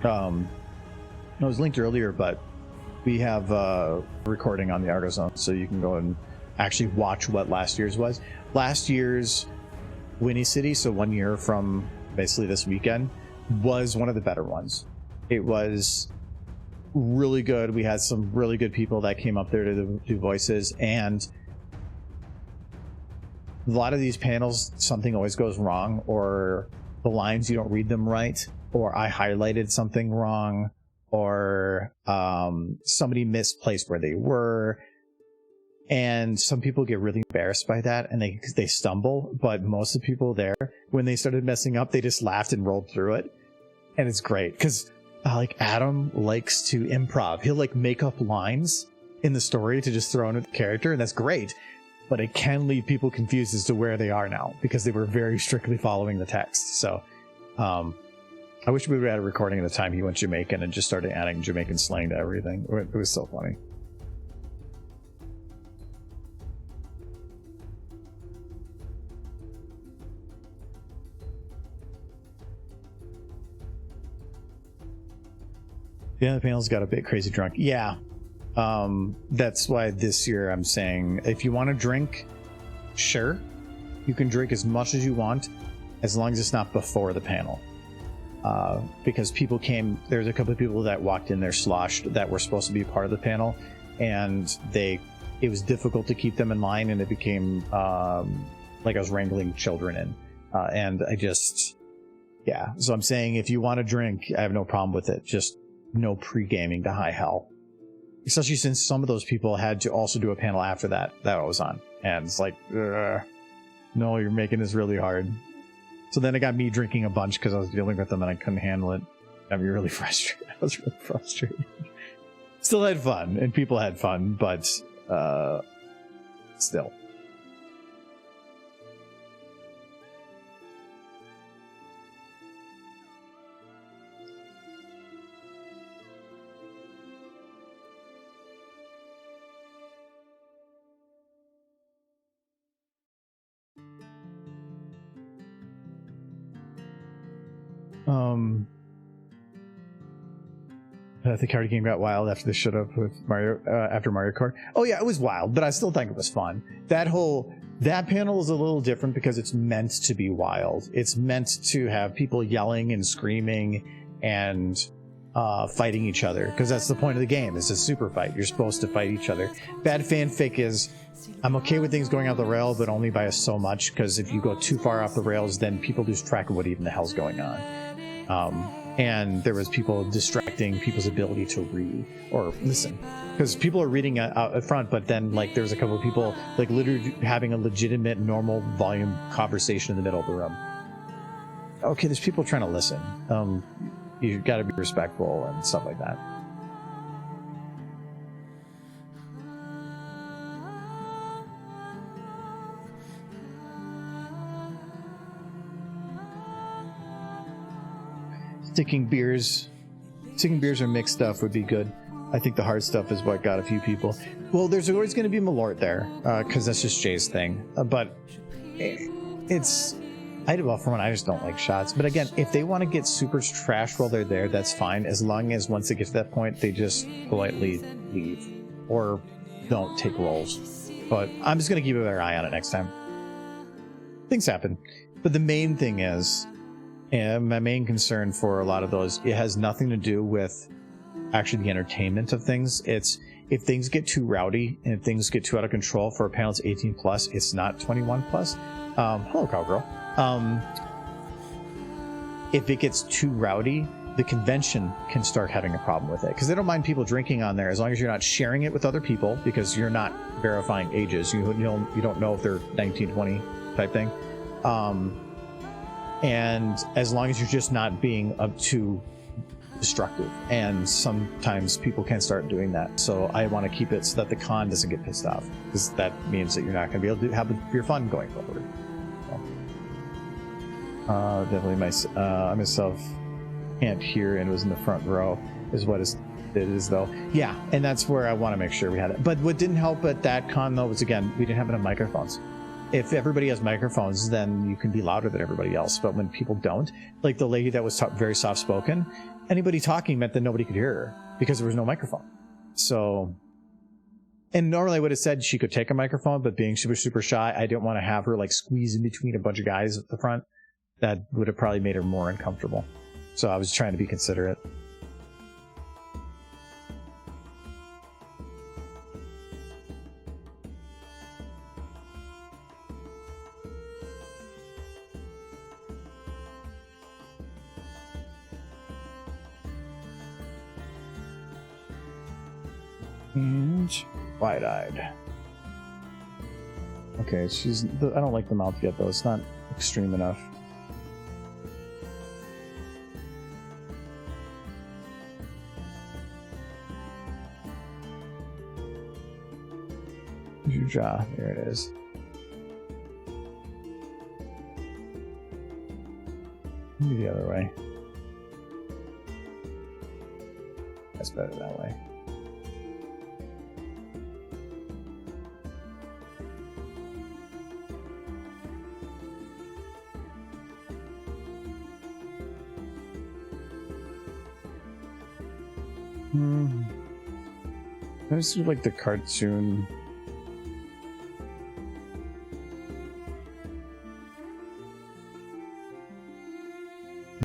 No, it was linked earlier, but we have a recording on the ArtoZone, so you can go and actually watch what last year's was. Last year's Winnie City, so 1 year from basically this weekend, was one of the better ones. It was really good. We had some really good people that came up there to do voices, and a lot of these panels, something always goes wrong, or the lines, you don't read them right, or I highlighted something wrong, or somebody misplaced where they were. And some people get really embarrassed by that, and they stumble. But most of the people there, when they started messing up, they just laughed and rolled through it. And it's great because like Adam likes to improv. He'll like make up lines in the story to just throw into the character, and that's great. But it can leave people confused as to where they are now because they were very strictly following the text. So I wish we would have had a recording at the time he went Jamaican and just started adding Jamaican slang to everything. It was so funny. Yeah, the panel's got a bit crazy drunk. Yeah. That's why this year I'm saying if you want to drink, sure. You can drink as much as you want, as long as it's not before the panel. Because people came, there's a couple of people that walked in there sloshed that were supposed to be part of the panel, and it was difficult to keep them in line, and it became like I was wrangling children in. And yeah. So I'm saying if you want to drink, I have no problem with it. Just no pre-gaming to high hell, especially since some of those people had to also do a panel after that I was on, and it's like, no, you're making this really hard. So then it got me drinking a bunch because I was dealing with them and I couldn't handle it. Got me really frustrated. I was really frustrated. Still had fun, and people had fun, but still. The card game got wild after the shut up with Mario after Mario Kart. Oh yeah, it was wild, but I still think it was fun. That panel is a little different because it's meant to be wild. It's meant to have people yelling and screaming and fighting each other, because that's the point of the game. It's a super fight. You're supposed to fight each other. Bad fanfic is, I'm okay with things going off the rail, but only by so much, because if you go too far off the rails, then people lose track of what even the hell's going on. And there was people distracting people's ability to read or listen, because people are reading out front, but then like there's a couple of people like literally having a legitimate normal volume conversation in the middle of the room. Okay, there's people trying to listen. You got to be respectful and stuff like that. Sticking beers or mixed stuff would be good. I think the hard stuff is what got a few people. Well, there's always going to be Malort there, because that's just Jay's thing. But it's... well, for one, I just don't like shots. But again, if they want to get super trash while they're there, that's fine. As long as once they get to that point, they just politely leave. Or don't take rolls. But I'm just going to keep a better eye on it next time. Things happen. But the main thing is, my main concern for a lot of those, it has nothing to do with actually the entertainment of things. It's if things get too rowdy and if things get too out of control for a panel that's 18 plus, it's not 21 plus. Hello, cowgirl. If it gets too rowdy, the convention can start having a problem with it because they don't mind people drinking on there as long as you're not sharing it with other people because you're not verifying ages. You don't know if they're 19, 20 type thing. And as long as you're just not being up too destructive, and sometimes people can start doing that. So I want to keep it so that the con doesn't get pissed off because that means that you're not going to be able to have your fun going forward. Definitely I myself can't hear and was in the front row is what it is though. Yeah, and that's where I want to make sure we had it. But what didn't help at that con though was, again, we didn't have enough microphones. If everybody has microphones, then you can be louder than everybody else. But when people don't, like the lady that was very soft-spoken, anybody talking meant that nobody could hear her because there was no microphone. So, and normally I would have said she could take a microphone, but being super, super shy, I didn't want to have her like squeeze in between a bunch of guys at the front. That would have probably made her more uncomfortable. So I was trying to be considerate. And wide-eyed. Okay, I don't like the mouth yet, though. It's not extreme enough. Here's your jaw. There it is. Maybe the other way. That's better that way. I just do like the cartoon.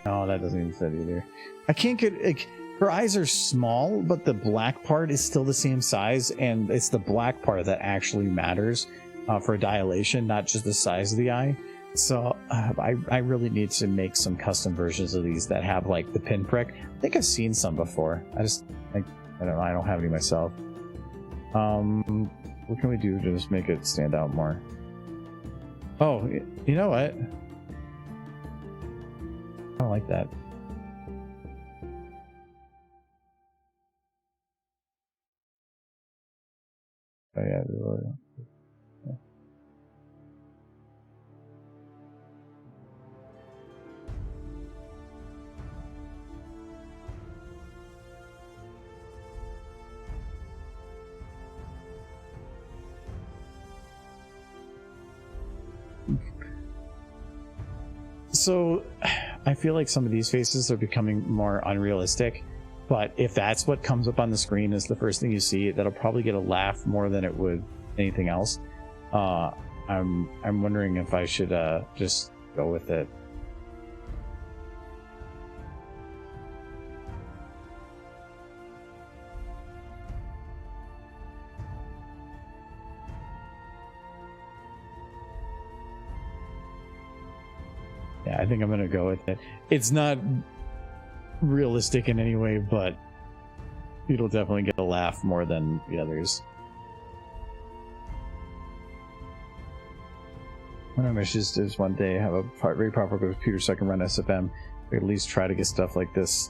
No, that doesn't even fit either. I can't get, like, her eyes are small, but the black part is still the same size, and it's the black part that actually matters for dilation, not just the size of the eye. So I really need to make some custom versions of these that have like the pinprick. I think I've seen some before. I don't know. I don't have any myself. What can we do to just make it stand out more? Oh, you know what? I don't like that. Oh yeah. So I feel like some of these faces are becoming more unrealistic, but if that's what comes up on the screen is the first thing you see, that'll probably get a laugh more than it would anything else. I'm wondering if I should just go with it. Yeah, I think I'm gonna go with it. It's not realistic in any way, but it'll definitely get a laugh more than the others. One of my wishes is one day have a very powerful computer so I can run SFM, or at least try to get stuff like this,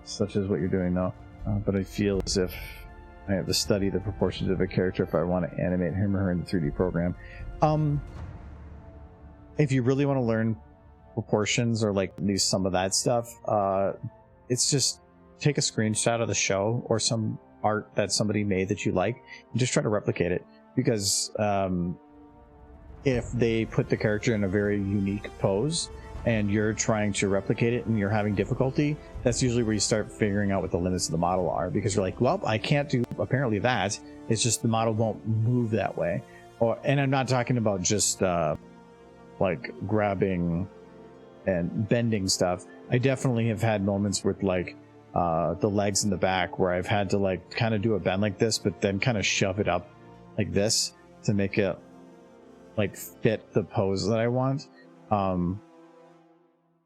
such as what you're doing now. But I feel as if I have to study the proportions of a character if I want to animate him or her in the 3D program. If you really want to learn proportions or like do some of that stuff, it's just take a screenshot of the show or some art that somebody made that you like and just try to replicate it, because if they put the character in a very unique pose and you're trying to replicate it and you're having difficulty, that's usually where you start figuring out what the limits of the model are, because you're like, well, I can't do apparently that. It's just the model won't move that way. And I'm not talking about just like grabbing and bending stuff. I definitely have had moments with like the legs in the back where I've had to like kind of do a bend like this, but then kind of shove it up like this to make it like fit the pose that I want.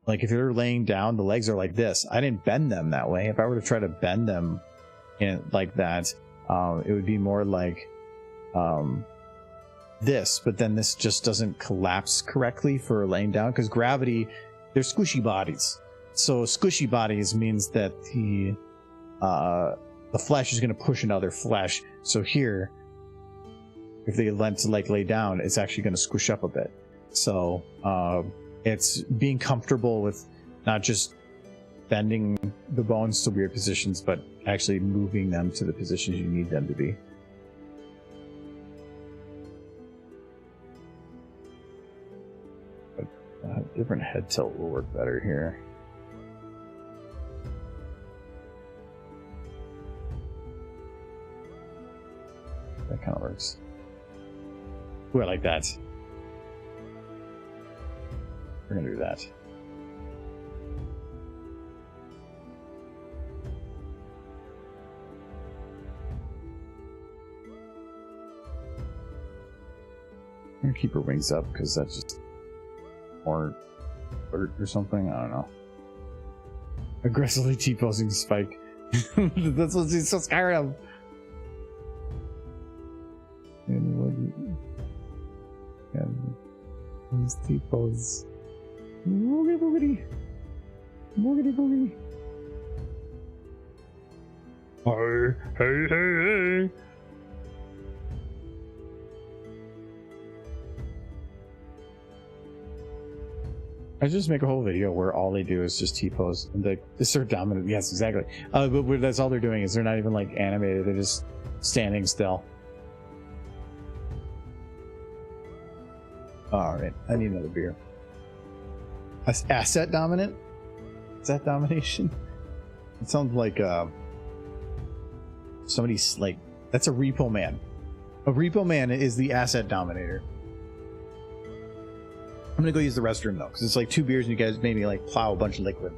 Like if you're laying down, the legs are like this. I didn't bend them that way. If I were to try to bend them in like that, it would be more like this, but then this just doesn't collapse correctly for laying down, because gravity, they're squishy bodies. So squishy bodies means that the flesh is going to push another flesh. So here, if they learn to like lay down, it's actually going to squish up a bit. So it's being comfortable with not just bending the bones to weird positions, but actually moving them to the positions you need them to be. But different head tilt will work better here. That kind of works. Ooh, I like that. We're gonna do that. I'm gonna keep her wings up because that's just more alert or something. I don't know. Aggressively T-posing Spike. That's what he's so scared of. And these T-pose. Boogity boogity. Boogity boogity. Hey, hey, hey, hey. I just make a whole video where all they do is just T-pose and they assert dominant. Yes, exactly. But that's all they're doing, is they're not even like animated. They're just standing still. All right, I need another beer. Asset dominant? Is that domination? It sounds like somebody's like, that's a repo man. A repo man is the asset dominator. I'm gonna go use the restroom though, because it's like 2 beers and you guys made me like plow a bunch of liquid.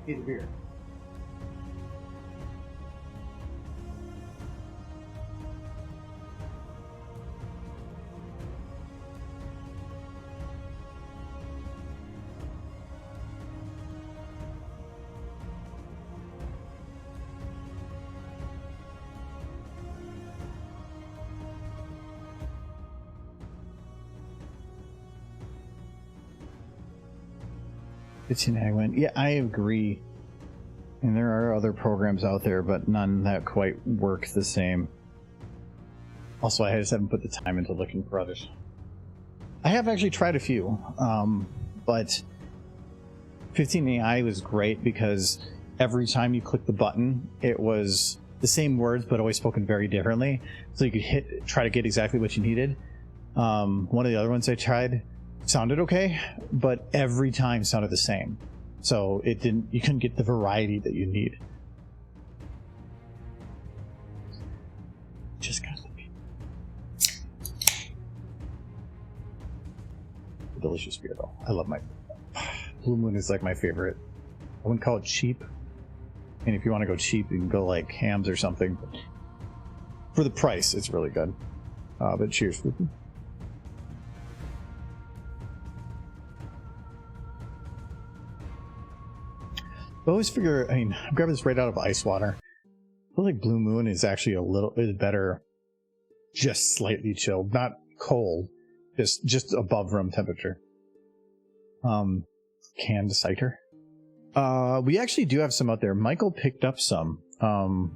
Need a beer. Yeah, I agree. And there are other programs out there, but none that quite work the same. Also, I just haven't put the time into looking for others. I have actually tried a few, but 15 AI was great because every time you click the button, it was the same words but always spoken very differently, so you could try to get exactly what you needed. One of the other ones I tried sounded okay, but every time sounded the same, so you couldn't get the variety that you need. Just got delicious beer though. I love my Blue Moon is like my favorite. I wouldn't call it cheap, and if you want to go cheap, you can go like Hams or something. For the price, it's really good. But cheers. I always figure, I mean, I'm grabbing this right out of ice water. I feel like Blue Moon is actually a little bit better, just slightly chilled, not cold, just above room temperature. Canned cider. We actually do have some out there. Michael picked up some. The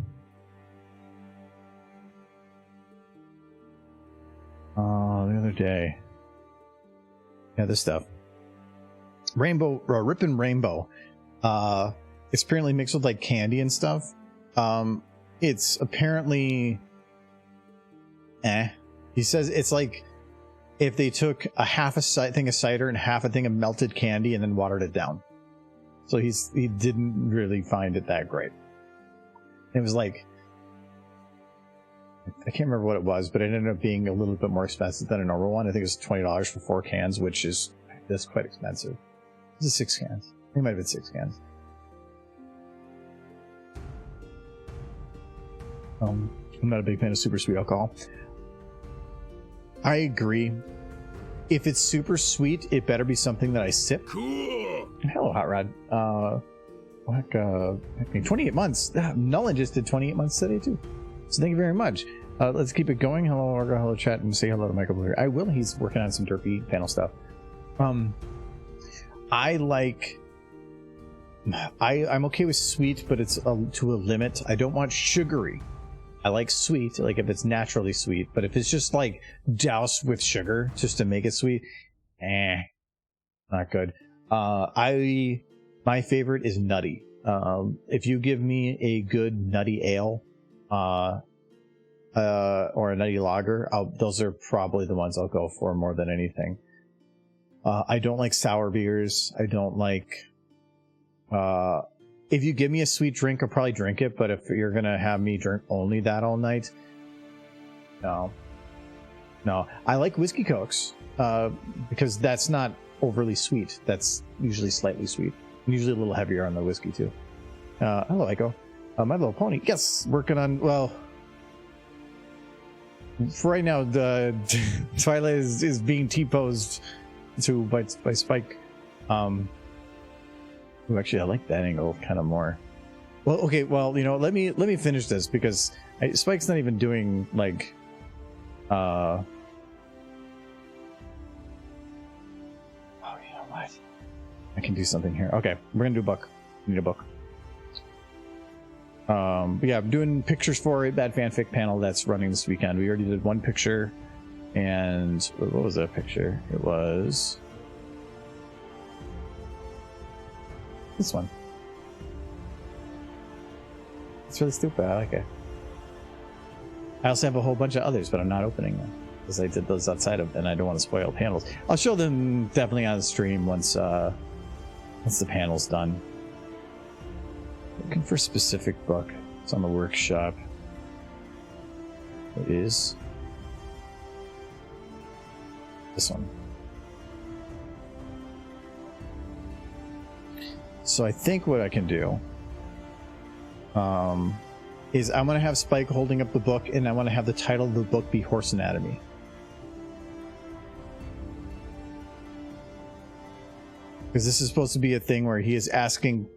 other day. Yeah, this stuff. Rainbow, Rippin' Rainbow. It's apparently mixed with like candy and stuff. It's apparently he says it's like if they took a half a thing of cider and half a thing of melted candy and then watered it down. So he didn't really find it that great. It was like, I can't remember what it was, but it ended up being a little bit more expensive than a normal one. I think it was $20 for 4 cans, which is quite expensive. This is 6 cans. I think it might have been 6 cans. I'm not a big fan of super sweet alcohol. I agree. If it's super sweet, it better be something that I sip. Cool. Hello, Hot Rod. 28 months. Nolan just did 28 months today, too. So thank you very much. Let's keep it going. Hello, Argo. Hello, chat. And say hello to Michael Blue. I will. He's working on some derpy panel stuff. I'm okay with sweet, but it's to a limit. I don't want sugary. I like sweet, like if it's naturally sweet, but if it's just like doused with sugar just to make it sweet, not good. My favorite is nutty. If you give me a good nutty ale, or a nutty lager, those are probably the ones I'll go for more than anything. I don't like sour beers. I don't like, if you give me a sweet drink, I'll probably drink it, but if you're gonna have me drink only that all night, no. I like whiskey cokes, because that's not overly sweet. That's usually slightly sweet. Usually a little heavier on the whiskey too. Hello, Echo. My Little Pony. Yes, working on, well, for right now, the Twilight is being T-posed by Spike. Actually, I like that angle kind of more. Well, okay, well, let me finish this because Spike's not even doing like oh, you know what? I can do something here. Okay, we're gonna do a book. We need a book. But yeah, I'm doing pictures for it. That fanfic panel that's running this weekend. We already did one picture, and what was that picture? It was this one. It's really stupid. I like it. I also have a whole bunch of others, but I'm not opening them because I did those outside of, and I don't want to spoil panels. I'll show them definitely on the stream once the panel's done. Looking for a specific book. It's on the workshop. It is this one. So I think what I can do is I'm going to have Spike holding up the book, and I want to have the title of the book be Horse Anatomy. Because this is supposed to be a thing where he is asking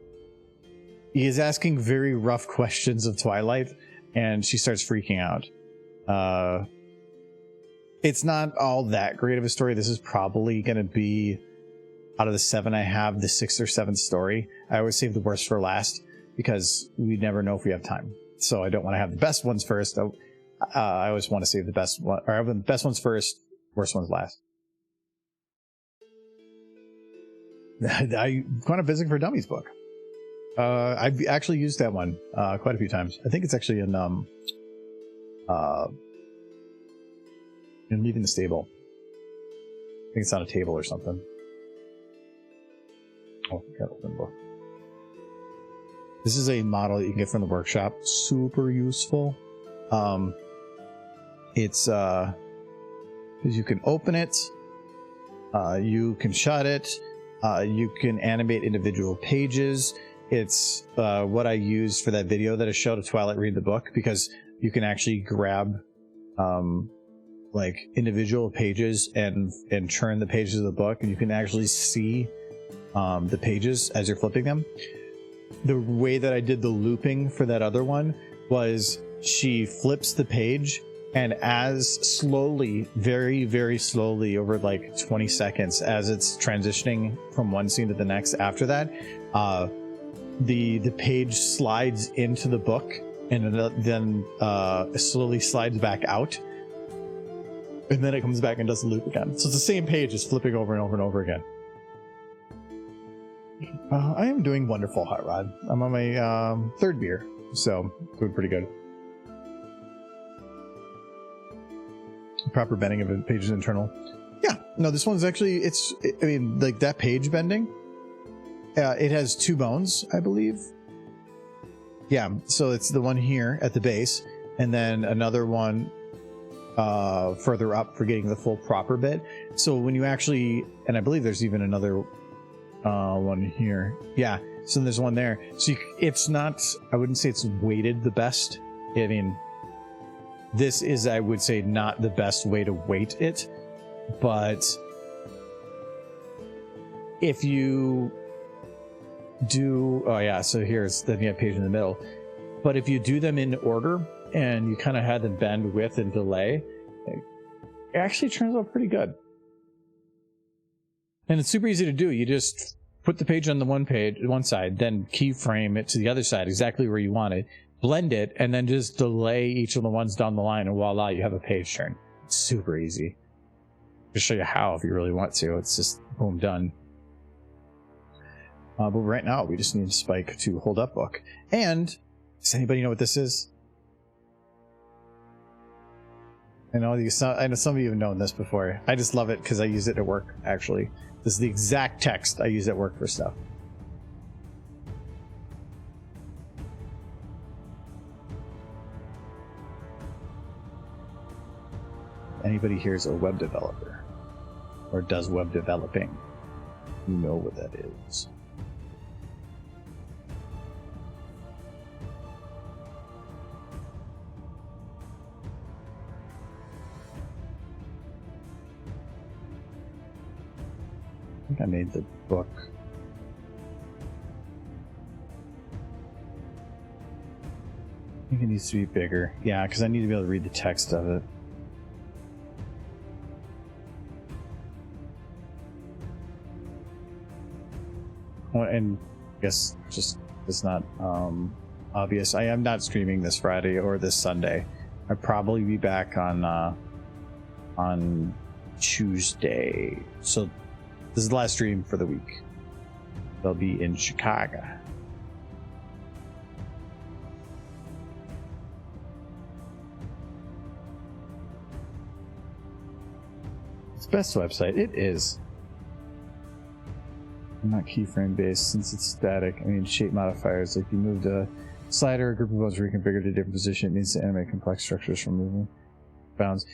very rough questions of Twilight, and she starts freaking out. It's not all that great of a story. This is probably going to be, out of the 7 I have, the 6th or 7th story. I always save the worst for last because we never know if we have time. So I don't want to have the best ones first. I always want to save the best one, or have the best ones first, worst ones last. I'm kind of visiting for Dummies book. I've actually used that one quite a few times. I think it's actually in Leaving the Stable. I think it's on a table or something. Oh, got open book. This is a model that you can get from the workshop. Super useful. It's because you can open it, you can shut it, you can animate individual pages. It's what I used for that video that I showed of Twilight read the book, because you can actually grab like individual pages and turn the pages of the book, and you can actually see the pages as you're flipping them. The way that I did the looping for that other one was she flips the page, and as slowly, very, very slowly, over like 20 seconds, as it's transitioning from one scene to the next after that, the page slides into the book and then slowly slides back out, and then it comes back and does the loop again. So it's the same page, just flipping over and over and over again. I am doing wonderful, Hot Rod. I'm on my third beer, so doing pretty good. Proper bending of a page's internal. Yeah, no, this one's actually, I mean, like that page bending, it has 2 bones, I believe. Yeah, so it's the one here at the base, and then another one further up for getting the full proper bit. So when you actually, and I believe there's even another one here. Yeah, so there's one there. So it's not, I wouldn't say it's weighted the best. I mean, this is, I would say, not the best way to weight it, but if you do, oh yeah, so here's, then you have page in the middle, but if you do them in order and you kind of had them bend width and delay, it actually turns out pretty good. And it's super easy to do. You just put the page on the one side, then keyframe it to the other side exactly where you want it, blend it, and then just delay each of the ones down the line, and voila, you have a page turn. It's super easy. I'll show you how if you really want to. It's just boom, done. But right now, we just need Spike to hold up book. And does anybody know what this is? I know some of you have known this before. I just love it because I use it at work, actually. This is the exact text I use at work for stuff. Anybody here is a web developer or does web developing, you know what that is. I think I made the book. I think it needs to be bigger. Yeah, because I need to be able to read the text of it. And I guess just it's not obvious. I am not streaming this Friday or this Sunday. I'll probably be back on Tuesday. So this is the last stream for the week. They'll be in Chicago. It's the best website. It is. Not keyframe based since it's static. I mean, shape modifiers, like you moved a slider, a group of bones reconfigured to a different position, it needs to animate complex structures from moving bounds.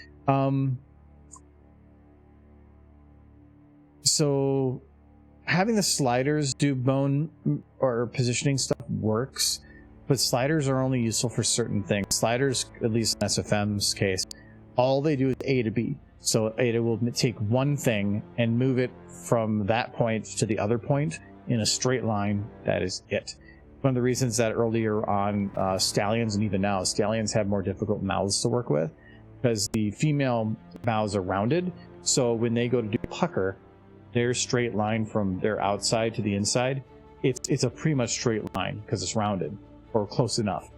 So having the sliders do bone or positioning stuff works, but sliders are only useful for certain things. Sliders, at least in SFM's case, all they do is A to B. So it will take one thing and move it from that point to the other point in a straight line. That is it. One of the reasons that earlier on stallions, and even now, stallions have more difficult mouths to work with, because the female mouths are rounded. So when they go to do pucker, their straight line from their outside to the inside, it's a pretty much straight line because it's rounded, or close enough.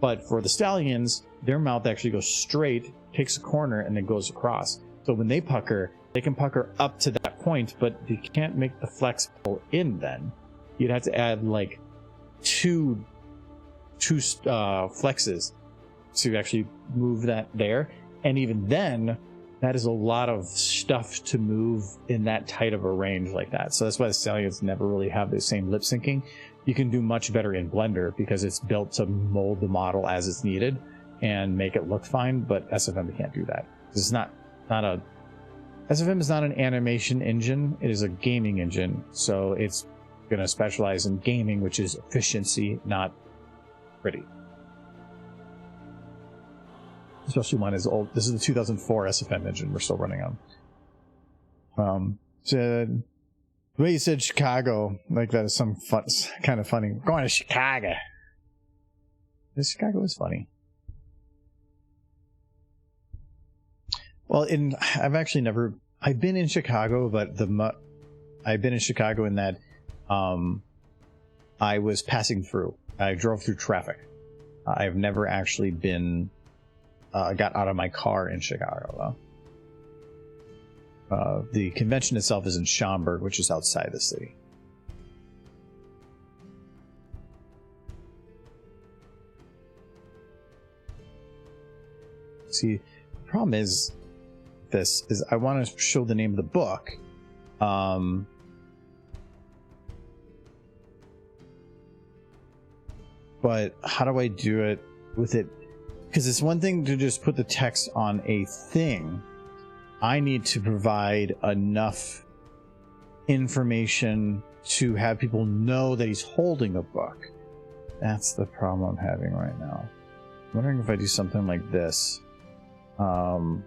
But for the stallions, their mouth actually goes straight, takes a corner, and then goes across. So when they pucker, they can pucker up to that point, but you can't make the flex pull in then. You'd have to add like two flexes to actually move that there. And even then, that is a lot of stuff to move in that tight of a range like that. So that's why the stallions never really have the same lip syncing. You can do much better in Blender because it's built to mold the model as it's needed and make it look fine, but SFM can't do that. It's not a SFM is not an animation engine, it is a gaming engine. So it's gonna specialize in gaming, which is efficiency, not pretty. Especially one is old. This is the 2004 SFM engine we're still running on. The way you said Chicago, like that is some fun, kind of funny. We're going to Chicago. This Chicago is funny. Well, I've been in Chicago, but I've been in Chicago in that I was passing through. I drove through traffic. I've never actually been got out of my car in Chicago, though. The convention itself is in Schaumburg, which is outside the city. See, the problem is I want to show the name of the book. But how do I do it with it? Because it's one thing to just put the text on a thing. I need to provide enough information to have people know that he's holding a book. That's the problem I'm having right now. I'm wondering if I do something like this. And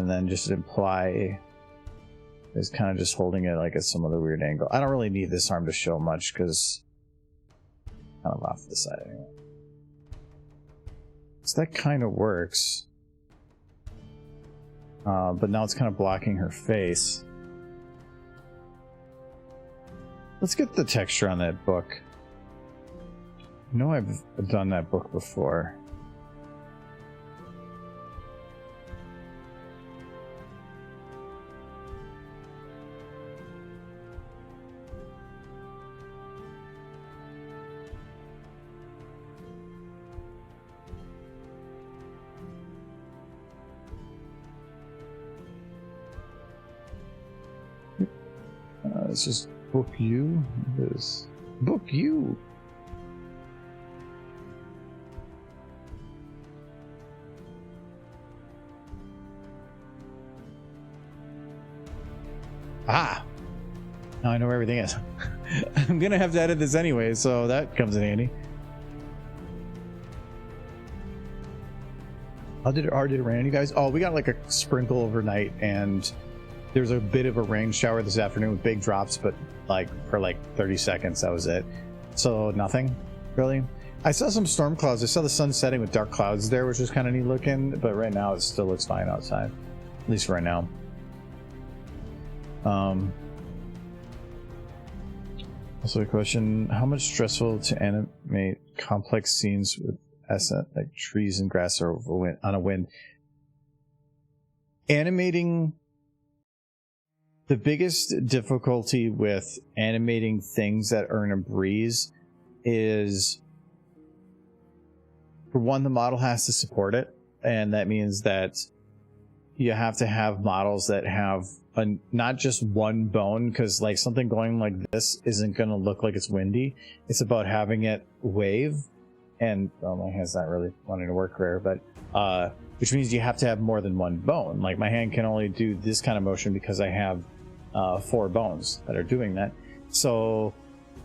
then just imply is kind of just holding it like at some other weird angle. I don't really need this arm to show much because kind of off the side anyway. So that kind of works. But now it's kind of blocking her face. Let's get the texture on that book. I know I've done that book before. It's just book you. This book you. Ah! Now I know where everything is. I'm gonna have to edit this anyway, so that comes in handy. How did it rain, you guys? Oh, we got like a sprinkle overnight, and there's a bit of a rain shower this afternoon with big drops, but like for like 30 seconds, that was it. So nothing, really. I saw some storm clouds. I saw the sun setting with dark clouds there, which was kind of neat looking, but right now it still looks fine outside. At least right now. Also a question, how much stressful to animate complex scenes with like trees and grass or on a wind? Animating, the biggest difficulty with animating things that are in a breeze is, for one, the model has to support it, and that means that you have to have models that have not just one bone, because like something going like this isn't going to look like it's windy. It's about having it wave, and my hand's not really wanting to work there, but which means you have to have more than one bone. Like my hand can only do this kind of motion because I have 4 bones that are doing that. So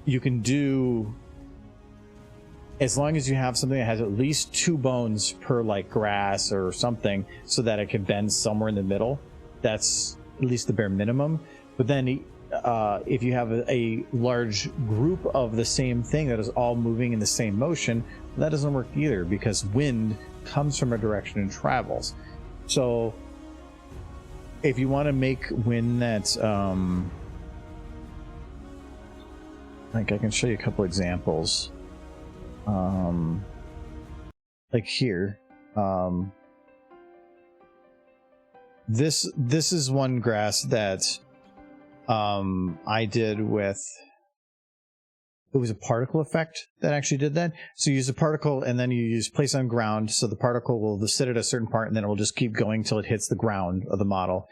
you can do, as long as you have something that has at least 2 bones per like grass or something, so that it can bend somewhere in the middle. That's at least the bare minimum. But then if you have a large group of the same thing that is all moving in the same motion, that doesn't work either, because wind comes from a direction and travels. So if you want to make wind that's like, I can show you a couple examples. Like here, this is one grass that I did with, it was a particle effect that actually did that. So you use a particle and then you use place on ground. So the particle will sit at a certain part and then it will just keep going till it hits the ground of the model.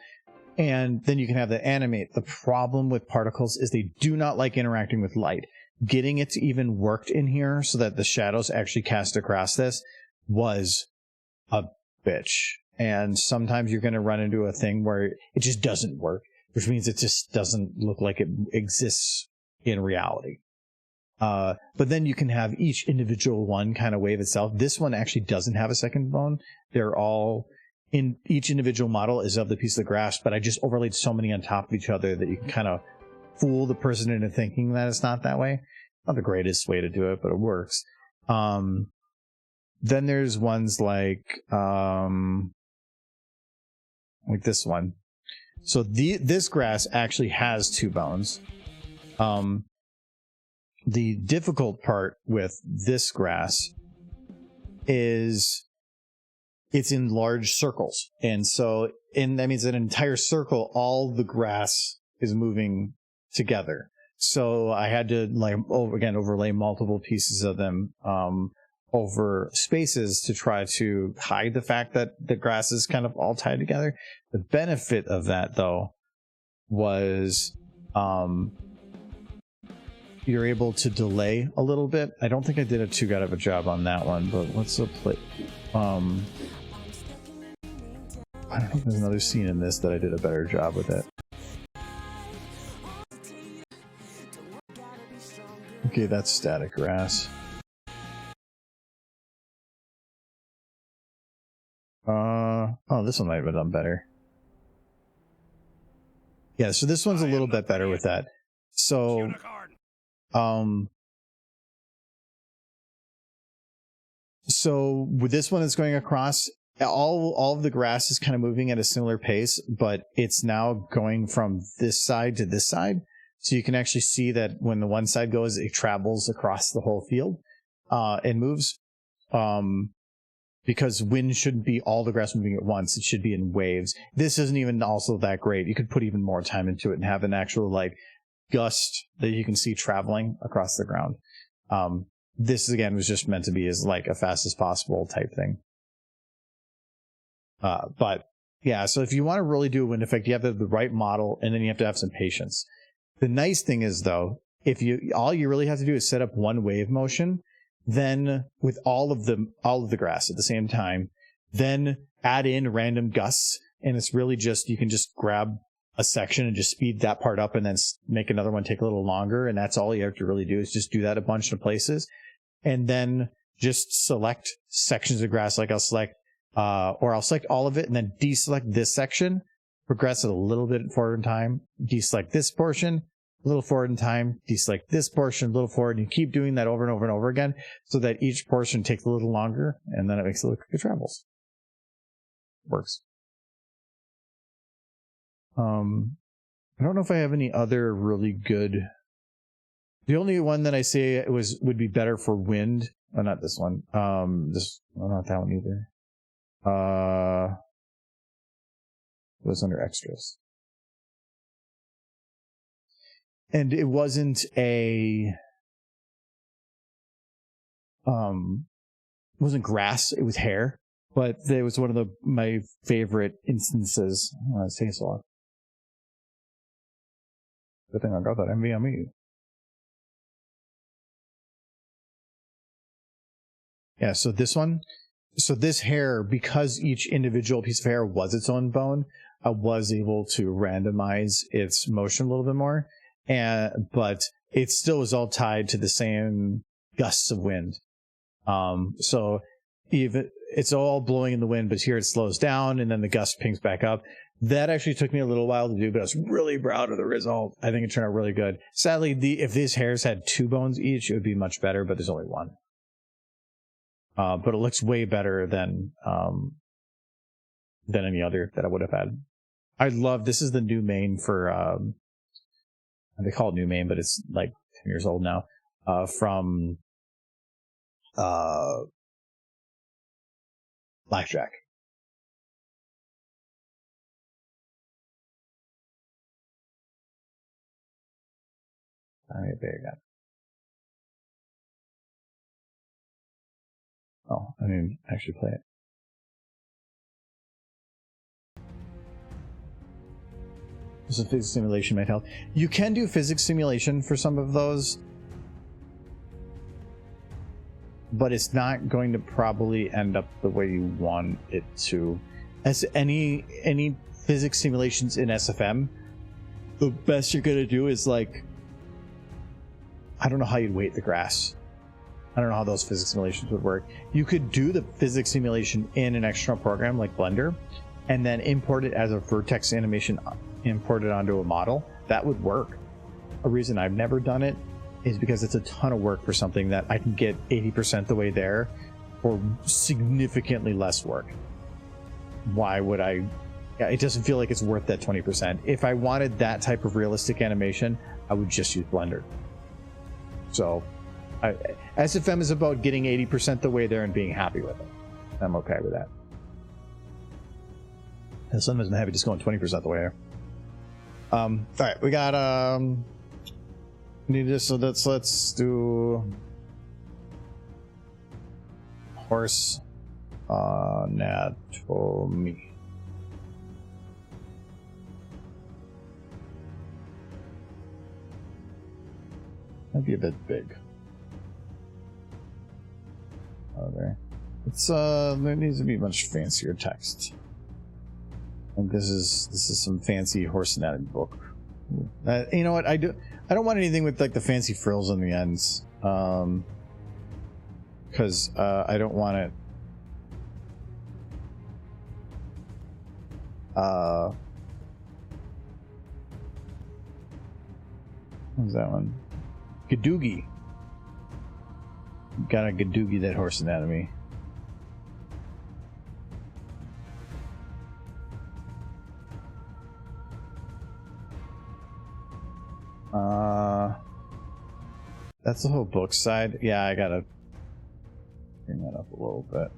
And then you can have that animate. The problem with particles is they do not like interacting with light. Getting it to even worked in here so that the shadows actually cast across this was a bitch. And sometimes you're going to run into a thing where it just doesn't work, which means it just doesn't look like it exists in reality. But then you can have each individual one kind of wave itself. This one actually doesn't have a second bone. They're all in, each individual model is of the piece of the grass, but I just overlaid so many on top of each other that you can kind of fool the person into thinking that it's not that way. Not the greatest way to do it, but it works. Then there's ones like this one. So this grass actually has 2 bones. The difficult part with this grass is it's in large circles. And so that means an entire circle, all the grass is moving together. So I had to overlay multiple pieces of them over spaces to try to hide the fact that the grass is kind of all tied together. The benefit of that, though, was you're able to delay a little bit. I don't think I did too good of a job on that one, but let's play. I don't know if there's another scene in this that I did a better job with it. Okay, that's static grass. Oh, this one might have been done better. Yeah, so this one's a little bit better with that. So, so with this one that's going across, all of the grass is kind of moving at a similar pace, but it's now going from this side to this side. So you can actually see that when the one side goes, it travels across the whole field and moves. Because wind shouldn't be all the grass moving at once. It should be in waves. This isn't even also that great. You could put even more time into it and have an actual gust that you can see traveling across the ground. This again was just meant to be as a fast as possible type thing. But yeah, so if you want to really do a wind effect, you have to have the right model and then you have to have some patience. The nice thing is though, if all you really have to do is set up one wave motion, then with all of the grass at the same time, then add in random gusts, and it's really just, you can just grab a section and just speed that part up and then make another one take a little longer, and that's all you have to really do is just do that a bunch of places, and then just select sections of grass. Like I'll select all of it and then deselect this section, progress it a little bit forward in time, deselect this portion, a little forward in time, deselect this portion, a little forward, and you keep doing that over and over and over again so that each portion takes a little longer, and then it makes it look like it travels. Works. I don't know if I have any other really good. The only one that I say would be better for wind. Oh, not this one. Not that one either. It was under extras. And it wasn't grass, it was hair, but it was one of my favorite instances. Say so. Good thing I got that NVMe. Yeah, so this hair, because each individual piece of hair was its own bone, I was able to randomize its motion a little bit more, but it still was all tied to the same gusts of wind. So even it's all blowing in the wind, but here it slows down and then the gust pings back up. That actually took me a little while to do, but I was really proud of the result. I think it turned out really good. Sadly, if these hairs had 2 bones each, it would be much better, but there's only 1. But it looks way better than any other that I would have had. I love, this is the new main for, they call it new main, but it's 10 years old now, from Blackjack. right, there you go. Oh, I didn't actually play it. So physics simulation might help. You can do physics simulation for some of those, but it's not going to probably end up the way you want it to. As any physics simulations in SFM, the best you're gonna do is like, I don't know how you'd weight the grass. I don't know how those physics simulations would work. You could do the physics simulation in an external program like Blender, and then import it as a vertex animation, import it onto a model. That would work. A reason I've never done it is because it's a ton of work for something that I can get 80% the way there for significantly less work. Why would I? Yeah, it doesn't feel like it's worth that 20%. If I wanted that type of realistic animation, I would just use Blender. So SFM is about getting 80% the way there and being happy with it. I'm okay with that. And sometimes I'm happy just going 20% the way there. All right, we got need this, so let's do horse anatomy. Might be a bit big. Oh, there. It's there needs to be much fancier text. And this is some fancy horse anatomy book. You know what? I don't want anything with like the fancy frills on the ends, because I don't want it. What's that one? Gadoogie. Got a Gadoogie that horse anatomy. That's the whole book side. Yeah, I gotta bring that up a little bit.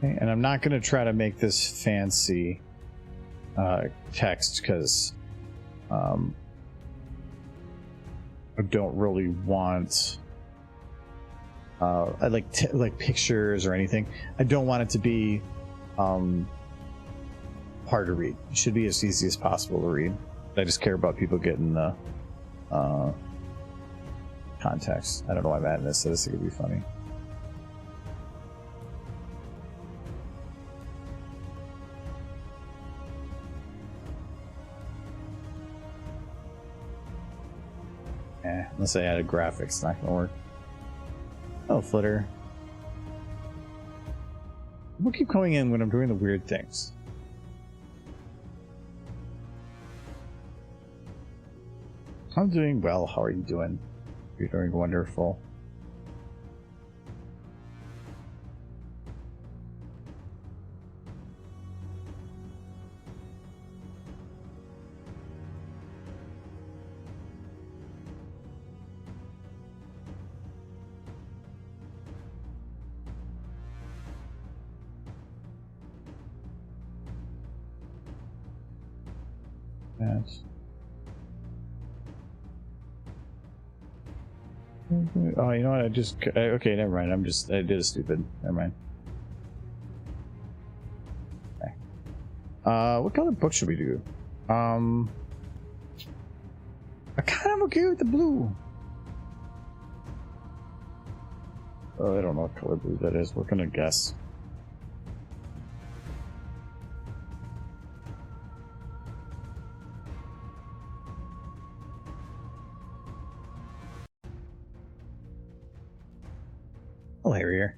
Okay, and I'm not gonna try to make this fancy text because I don't really want I like pictures or anything. I don't want it to be hard to read. It should be as easy as possible to read. I just care about people getting the context. I don't know why I'm adding this, so this could be funny. Unless I added graphics, it's not gonna work. Oh, flitter. We'll keep going in when I'm doing the weird things. I'm doing well. How are you doing? You're doing wonderful. Oh, you know what? Okay, never mind. I did a stupid. Never mind. Okay. What color book should we do? I'm kind of okay with the blue. Oh, I don't know what color blue that is. We're gonna guess. Oh, here.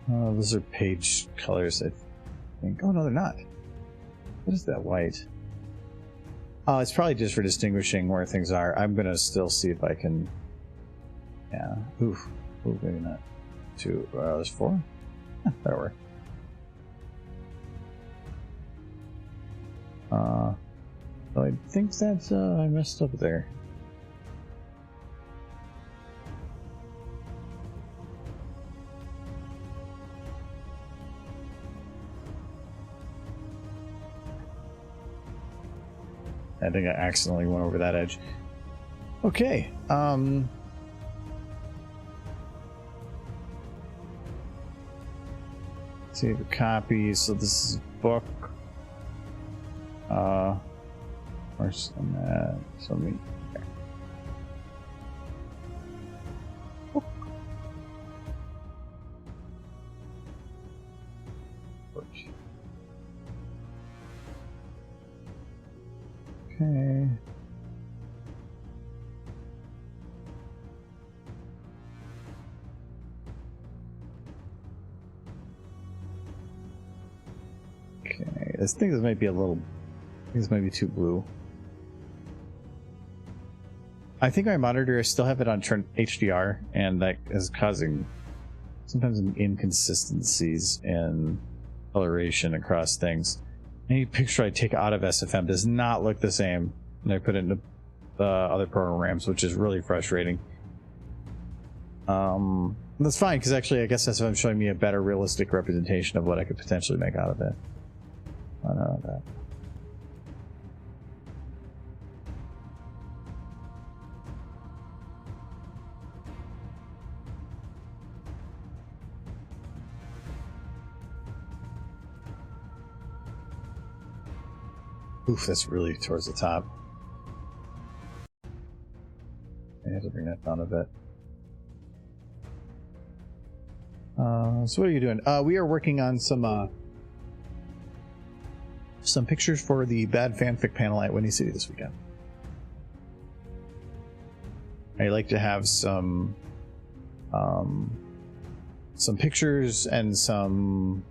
Oh, those are page colors, I think. Oh, no, they're not. What is that white? Oh, it's probably just for distinguishing where things are. I'm gonna still see if I can Yeah. Oof. Ooh, maybe not. 2. There's 4. That'll work. So I think that's I messed up there. I think I accidentally went over that edge. Okay. Save a copy. So this is book. Where's that? So me. Okay. Book. Okay. Okay. This thing might be a little. This might be too blue. I think my monitor, I still have it on HDR, and that is causing sometimes inconsistencies in coloration across things. Any picture I take out of SFM does not look the same when I put it into other programs, which is really frustrating. That's fine, because actually I guess SFM is showing me a better realistic representation of what I could potentially make out of it. I don't know that. Oof, that's really towards the top. I have to bring that down a bit. So what are you doing? We are working on some pictures for the Bad Fanfic panel at Windy City this weekend. I like to have some pictures and some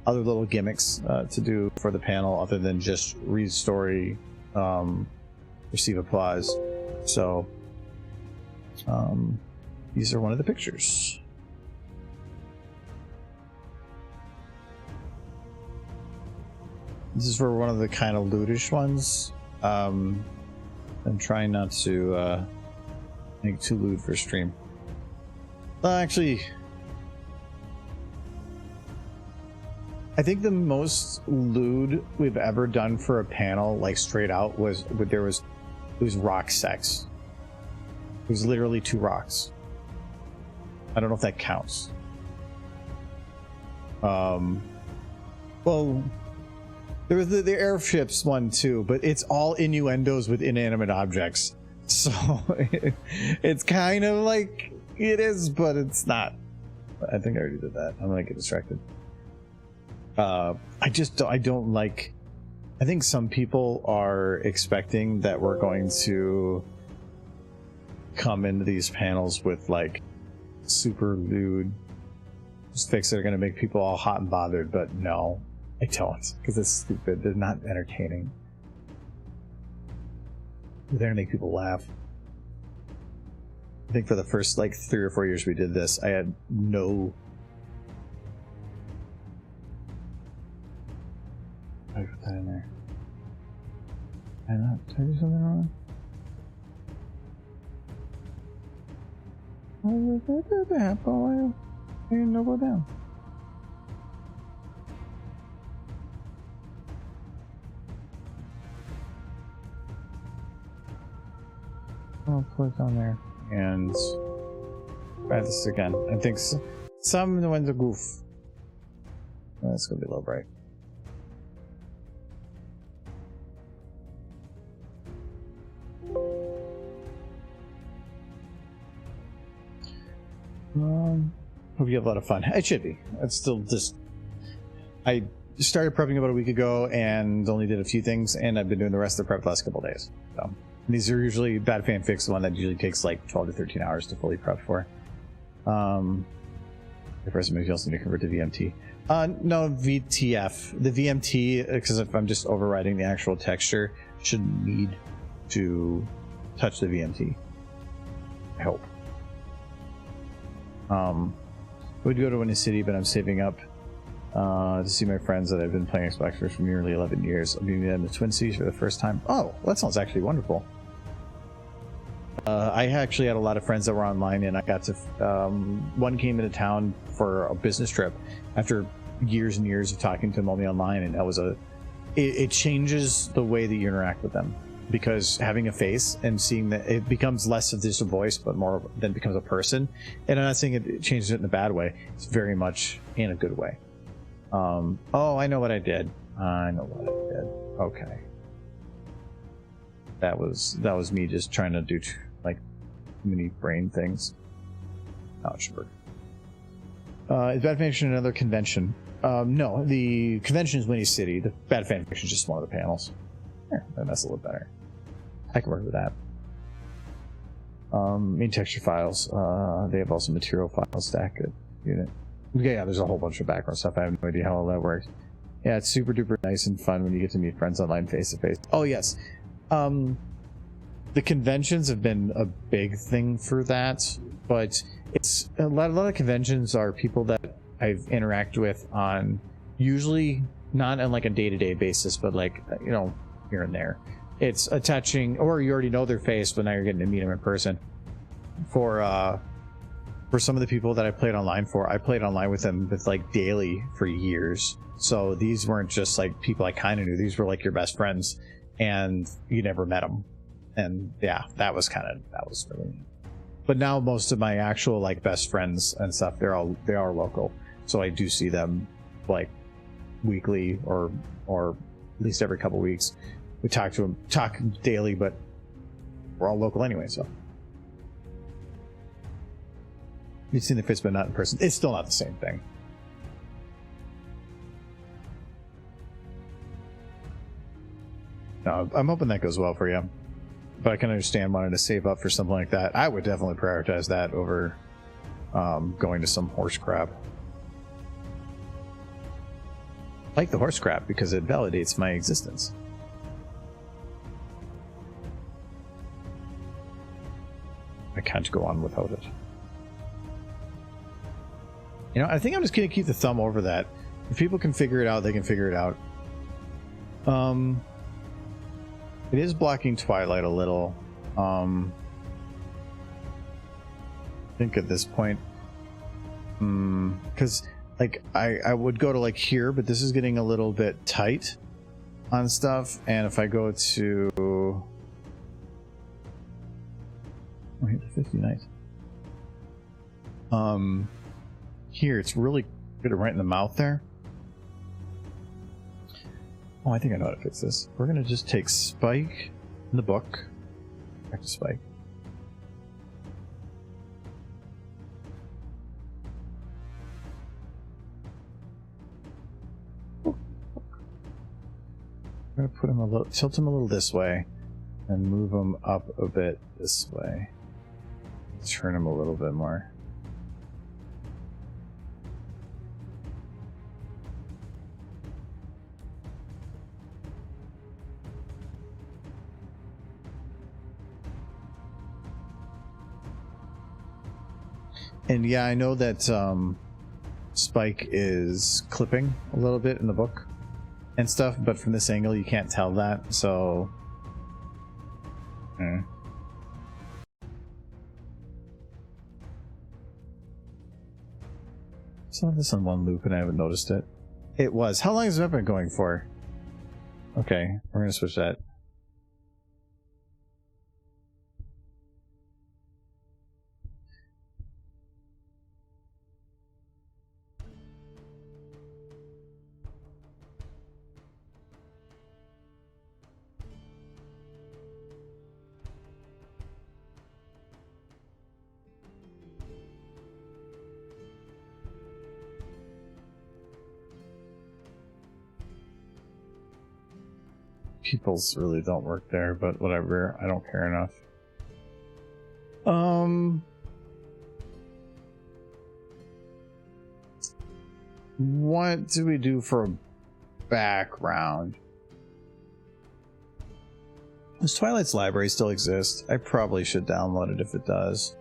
other little gimmicks to do for the panel other than just read story, receive applause. So these are one of the pictures. This is for one of the kind of lewdish ones. I'm trying not to make too lewd for stream. Actually, I think the most lewd we've ever done for a panel, like straight out, was it was rock sex. It was literally 2 rocks. I don't know if that counts. Well, there was the airships one too, but it's all innuendos with inanimate objects. So it's kind of like it is, but it's not. I think I already did that. I'm gonna get distracted. I don't like. I think some people are expecting that we're going to come into these panels with like super lewd fics that are going to make people all hot and bothered, but no, I don't, because it's stupid. They're not entertaining. They're there to make people laugh. I think for the first like 3 or 4 years we did this, I had no. I put that in there. Did I do something wrong? What did that happen? I didn't know go down. I'll put it on there and try this again. I think some of the ones are goof. That's gonna be a little bright. Hope you have a lot of fun. It should be. It's still just. I started prepping about a week ago and only did a few things, and I've been doing the rest of the prep the last couple of days. So these are usually Bad Fanfics, the one that usually takes like 12 to 13 hours to fully prep for. If there's somebody else need to convert to VMT. No, VTF. The VMT, because if I'm just overriding the actual texture, shouldn't need to touch the VMT. I hope. Would go to any city, but I'm saving up to see my friends that I've been playing Xbox for nearly 11 years. I'll be meeting them in the Twin Cities for the first time. Oh, that sounds actually wonderful. I actually had a lot of friends that were online, and I got to one came into town for a business trip after years and years of talking to them only online, and that was it changes the way that you interact with them, because having a face and seeing that it becomes less of just a voice but more then becomes a person. And I'm not saying it changes it in a bad way, it's very much in a good way. Oh, I know what I did. Okay, that was me just trying to do like mini brain things. Oh, sure. Is Bad Fanfiction another convention? No, the convention is Winnie City. The Bad Fanfiction is just one of the panels. That's a little better. I can work with that. Main texture files. They have also material files stack at unit. Yeah, there's a whole bunch of background stuff. I have no idea how all that works. Yeah, it's super duper nice and fun when you get to meet friends online face to face. Oh yes. The conventions have been a big thing for that, but it's a lot of conventions are people that I've interacted with on, usually not on like a day-to-day basis, but like, you know, here and there. It's attaching, or you already know their face, but now you're getting to meet them in person. For some of the people that I played online for, I played online with them with like daily for years. So these weren't just like people I kind of knew. These were like your best friends, and you never met them. And yeah, that was really neat. But now most of my actual like best friends and stuff, they are local. So I do see them like weekly or at least every couple weeks. We talk daily, but we're all local anyway, so. You've seen the face, but not in person. It's still not the same thing. No, I'm hoping that goes well for you. But I can understand wanting to save up for something like that. I would definitely prioritize that over going to some horse crap. I like the horse crap because it validates my existence. I can't go on without it. You know, I think I'm just going to keep the thumb over that. If people can figure it out, they can figure it out. It is blocking Twilight a little. I think at this point, because like I would go to like here, but this is getting a little bit tight on stuff. And if I go to, oh, hit the 50, nice. Here it's really good right in the mouth there. Oh, I think I know how to fix this. We're gonna just take Spike in the book. Back to Spike. I'm gonna put him a little, tilt him a little this way, and move him up a bit this way. Turn him a little bit more. And yeah, I know that Spike is clipping a little bit in the book and stuff, but from this angle you can't tell that, so... Saw this on one loop and I haven't noticed it. It was. How long has that been going for? Okay, we're gonna switch that. Peoples really don't work there, but whatever. I don't care enough. What do we do for a background? Does Twilight's library still exist? I probably should download it if it does.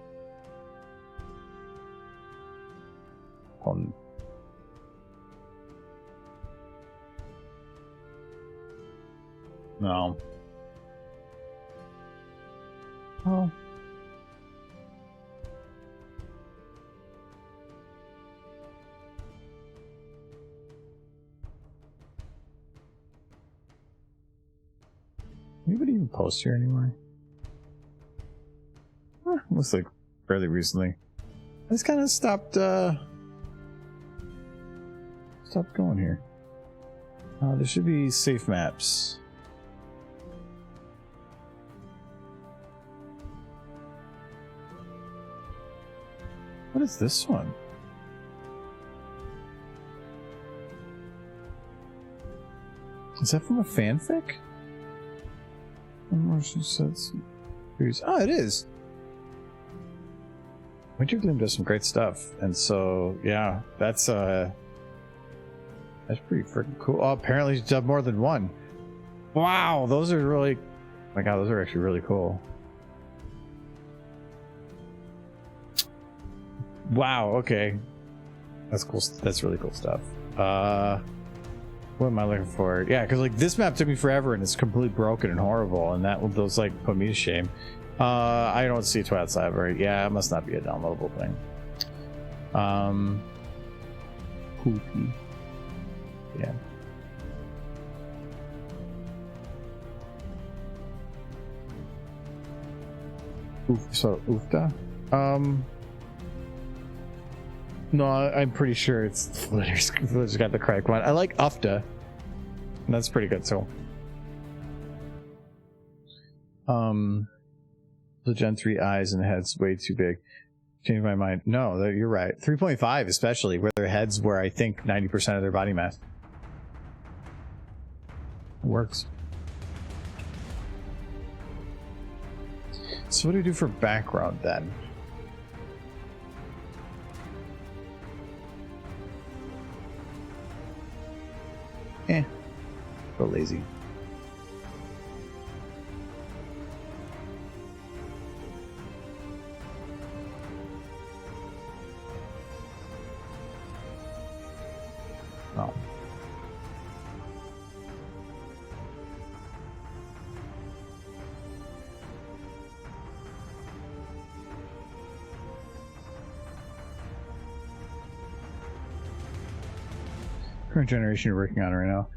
Oh. Anybody even post here anymore? Looks like fairly recently. I just kind of stopped going here. There should be safe maps. What is this one? Is that from a fanfic? Oh, it is. Winter Gloom does some great stuff, and so yeah, that's pretty freaking cool. Oh, apparently he's done more than one. Wow, those are really, oh my god, those are actually really cool. Wow, okay, that's cool. That's really cool stuff. What am I looking for? Yeah, because like this map took me forever and it's completely broken and horrible, and those like put me to shame. I don't see Twilight Cyber. Yeah, it must not be a downloadable thing. Poopy. Yeah. So Oofta? No, I'm pretty sure it's Flitter's got the correct one. I like Ufta. That's pretty good, so. The Gen 3 eyes and heads way too big. Changed my mind. No, you're right. 3.5 especially, where their heads were, I think, 90% of their body mass. It works. So what do we do for background then? Go lazy. Oh. Current generation you're working on right now.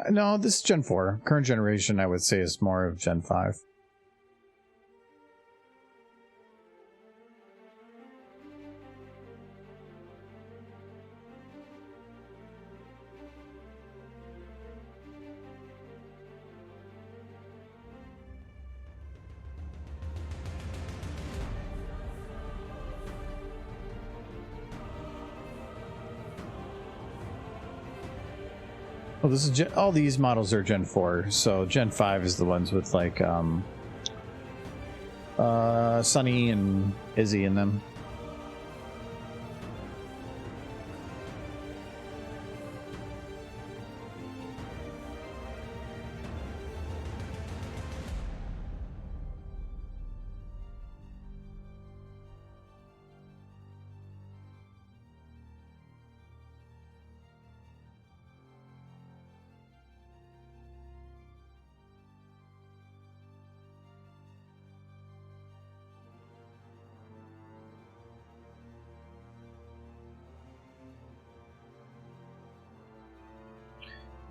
No, this is Gen 4. Current generation, I would say, is more of Gen 5. Well, this is all these models are Gen 4, so Gen 5 is the ones with like Sunny and Izzy in them.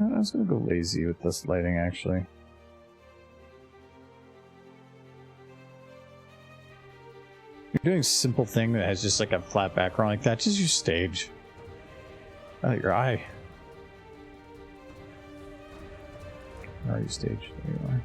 I was gonna go lazy with this lighting, actually. You're doing a simple thing that has just like a flat background like that. Just use stage. Oh, your eye. Where are you, stage? There you are.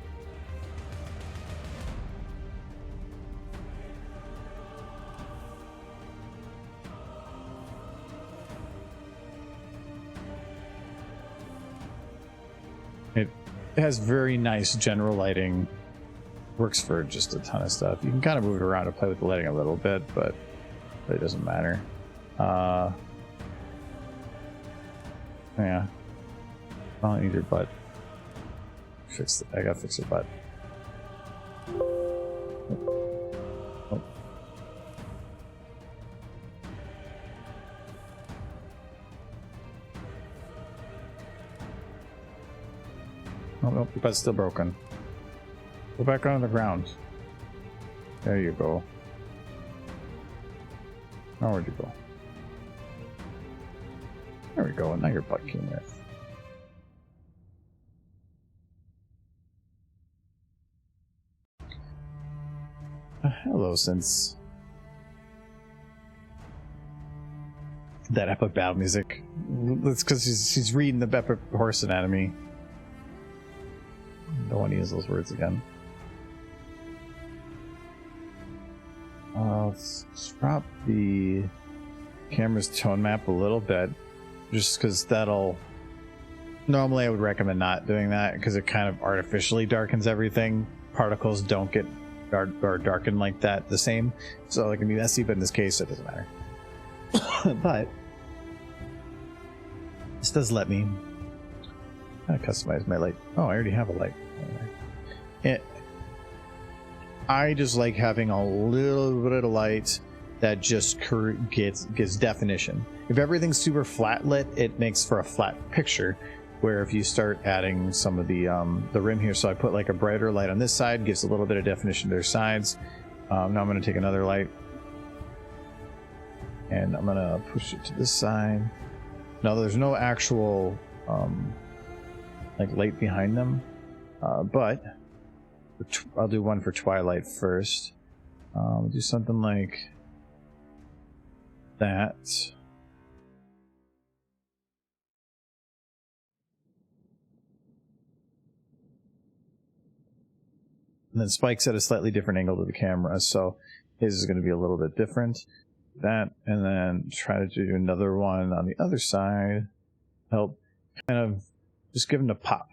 It has very nice general lighting. Works for just a ton of stuff. You can kind of move it around and play with the lighting a little bit, but it doesn't matter. Yeah. I don't need your butt. I gotta fix your butt. Oh. Oh, no, your butt's still broken. Go back onto the ground. There you go. Now where'd you go? There we go. Now your butt came there. Hello, since that epic battle music. That's because she's reading the epic horse anatomy. Don't want to use those words again. Let's drop the camera's tone map a little bit, just because that'll... Normally I would recommend not doing that, because it kind of artificially darkens everything. Particles don't get darkened like that the same, so it can be messy, but in this case it doesn't matter. But this does let me customize my light. Oh, I already have a light. I just like having a little bit of light that just gives definition. If everything's super flat lit, it makes for a flat picture. Where if you start adding some of the rim here, so I put like a brighter light on this side, gives a little bit of definition to their sides. Now I'm going to take another light, and I'm going to push it to this side. Now there's no actual like light behind them, but I'll do one for Twilight first. We'll do something like that. And then Spike's at a slightly different angle to the camera, so his is going to be a little bit different. That, and then try to do another one on the other side. Help kind of just give him a pop.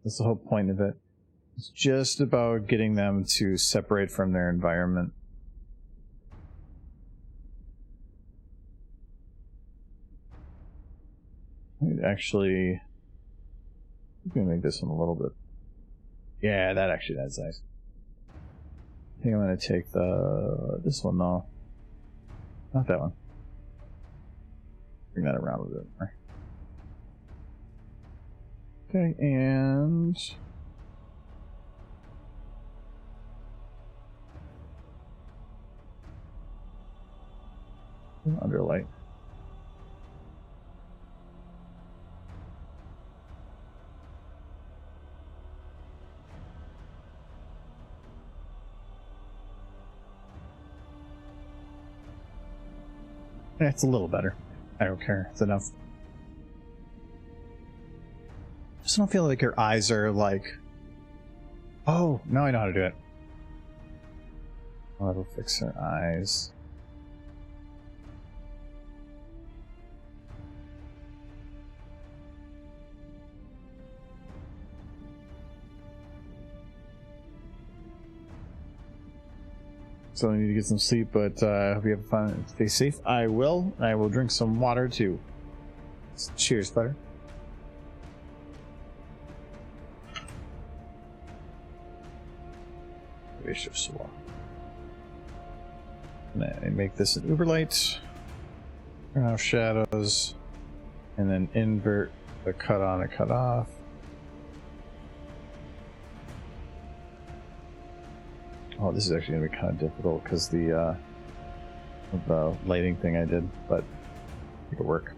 That's the whole point of it. It's just about getting them to separate from their environment. Actually, I'm gonna make this one a little bit. Yeah, that's nice. I think I'm gonna take this one though. Not that one. Bring that around a bit more. Okay, and underlight. It's a little better. I don't care. It's enough. Just don't feel like your eyes are like... Oh, now I know how to do it. Oh, that'll fix her eyes. So I need to get some sleep, but I hope you have fun. Stay safe. I will. I will drink some water too. Cheers, butter. And make this an uber light. Turn off shadows, and then invert the cut on and cut off. Oh, this is actually going to be kind of difficult because the lighting thing I did, but it'll work.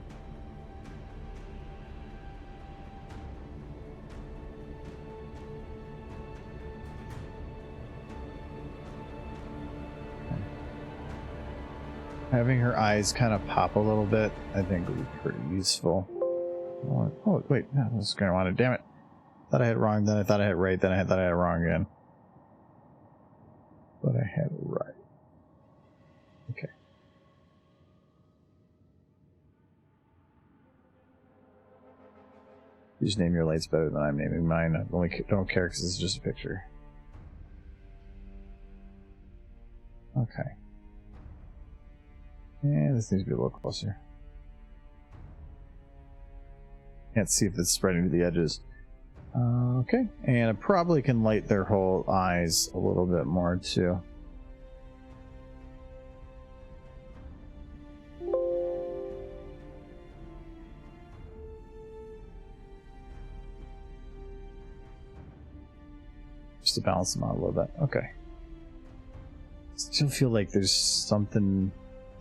Having her eyes kind of pop a little bit, I think would be pretty useful. Oh, wait, no, I was going to want it. Damn it. Thought I had it wrong, then I thought I had it right, then I thought I had it wrong again. But I had it right. Okay. You just name your lights better than I'm naming mine. I don't care because it's just a picture. Okay. Yeah, this needs to be a little closer. Can't see if it's spreading to the edges. Okay, and I probably can light their whole eyes a little bit more too. to balance them out a little bit. Okay. Still feel like there's something.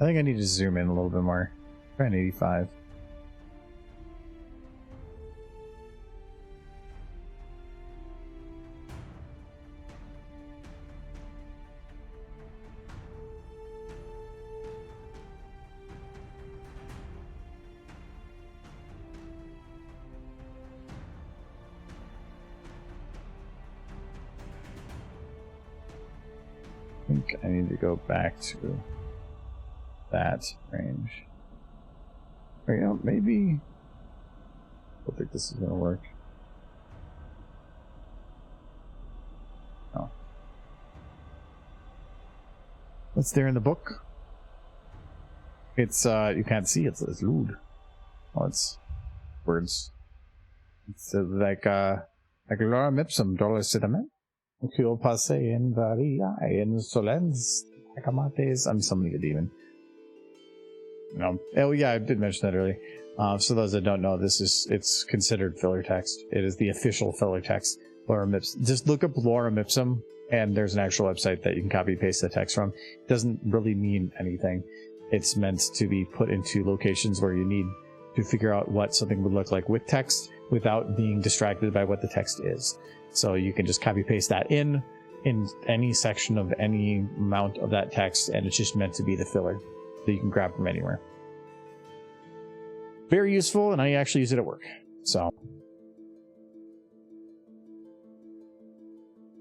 I think I need to zoom in a little bit more. Try an 85. I think I need to go back to that range. Or, you know, maybe. I don't think this is going to work. No. What's there in the book? It's, you can't see, it's lewd. Oh, it's words. It's like Laura Mipsum, dollar cinnamon. Oculo passe in varia insolens acamates. I'm summoning a demon. No. Oh yeah, I did mention that earlier. So those that don't know, it's considered filler text. It is the official filler text. Laura Mipsum. Just look up Laura Mipsum, and there's an actual website that you can copy paste the text from. It doesn't really mean anything. It's meant to be put into locations where you need to figure out what something would look like with text without being distracted by what the text is. So you can just copy paste that in any section of any amount of that text, and it's just meant to be the filler that you can grab from anywhere. Very useful, and I actually use it at work. So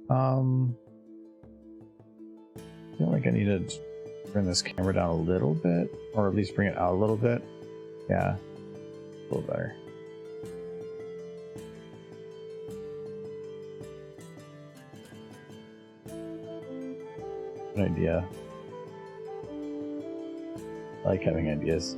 I feel like I need to bring this camera down a little bit, or at least bring it out a little bit. Yeah, a little better. Good idea. I like having ideas.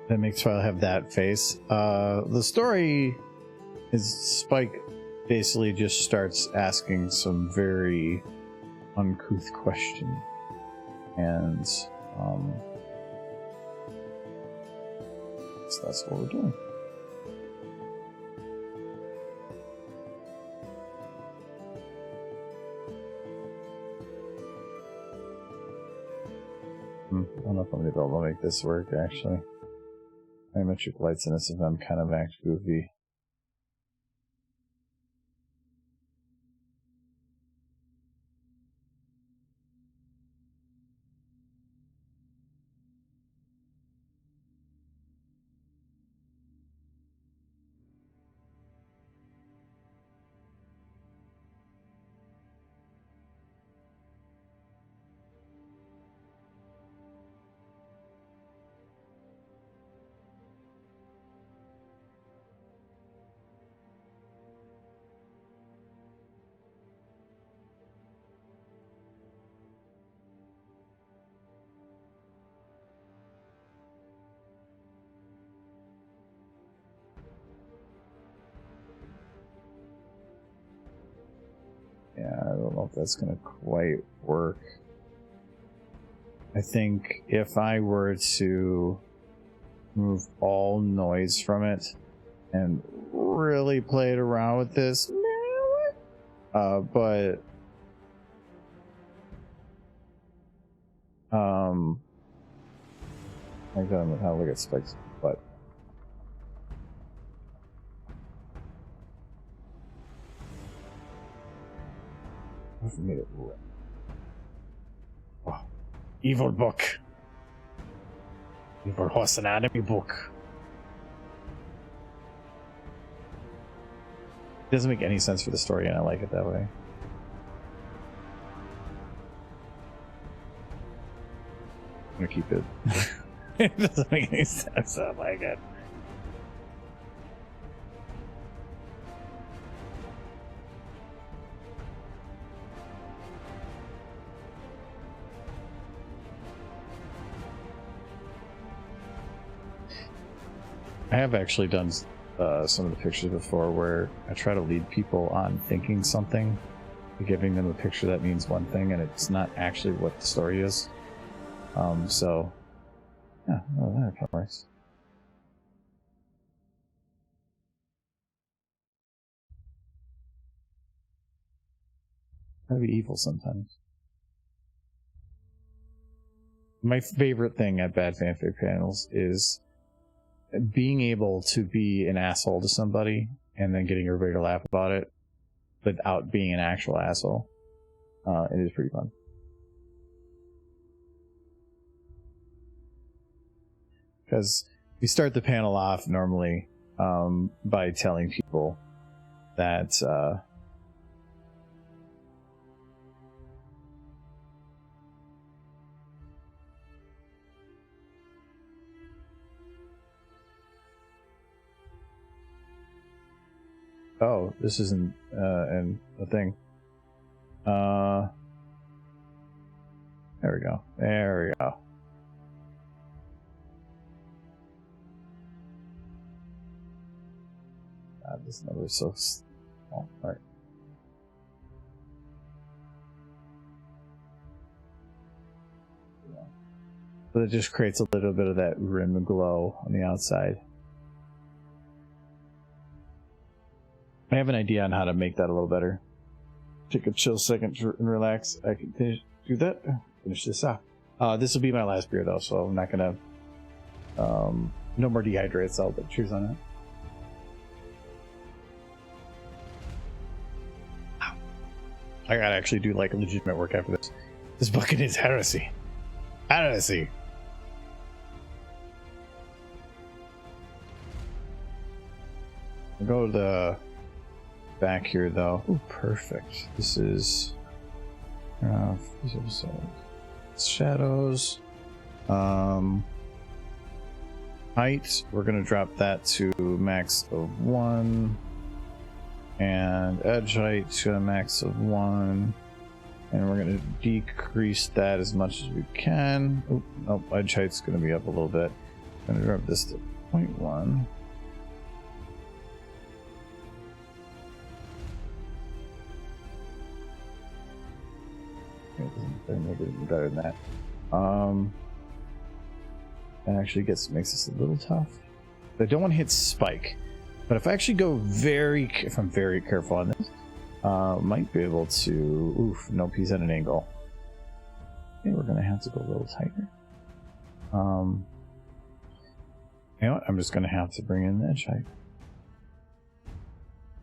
That makes I'll have that face. The story is Spike basically just starts asking some very uncouth questions, and so that's what we're doing. I don't know if I'm gonna be able to make this work actually. Parametric lights in this event kind of act goofy. Yeah, I don't know if that's gonna quite work. I think if I were to remove all noise from it and really play it around with this, but I gotta how to look at Spike's butt. I've made it red. Oh, evil book. Evil horse anatomy book. It doesn't make any sense for the story, and I like it that way. I'm gonna keep it It doesn't make any sense. Oh my god. I have actually done some of the pictures before where I try to lead people on thinking something, giving them a picture that means one thing and it's not actually what the story is. So yeah, well, that kind of works. Gotta be evil sometimes. My favorite thing at bad fanfic panels is being able to be an asshole to somebody and then getting everybody to laugh about it without being an actual asshole. It is pretty fun. Because we start the panel off normally by telling people that oh, this isn't a thing. There we go. There we go. God, this number is so small. All right. But it just creates a little bit of that rim glow on the outside. I have an idea on how to make that a little better. Take a chill second and relax. I can do that. Finish this off. This will be my last beer though, so I'm not gonna. No more dehydrated salt, but cheers on it. I gotta actually do like legitimate work after this. This bucket is heresy. Heresy. I'll go to the back here though. Oh, perfect. This is shadows. Height, we're gonna drop that to max of 1. And edge height to a max of 1. And we're gonna decrease that as much as we can. Oh, nope, edge height's gonna be up a little bit. I'm gonna drop this to 0.1. It make it better than that. That actually makes this a little tough. I don't want to hit spike, but if I actually go if I'm very careful on this, might be able to. Oof, nope, he's at an angle. Okay, we're gonna have to go a little tighter. You know what? I'm just gonna have to bring in the edge height.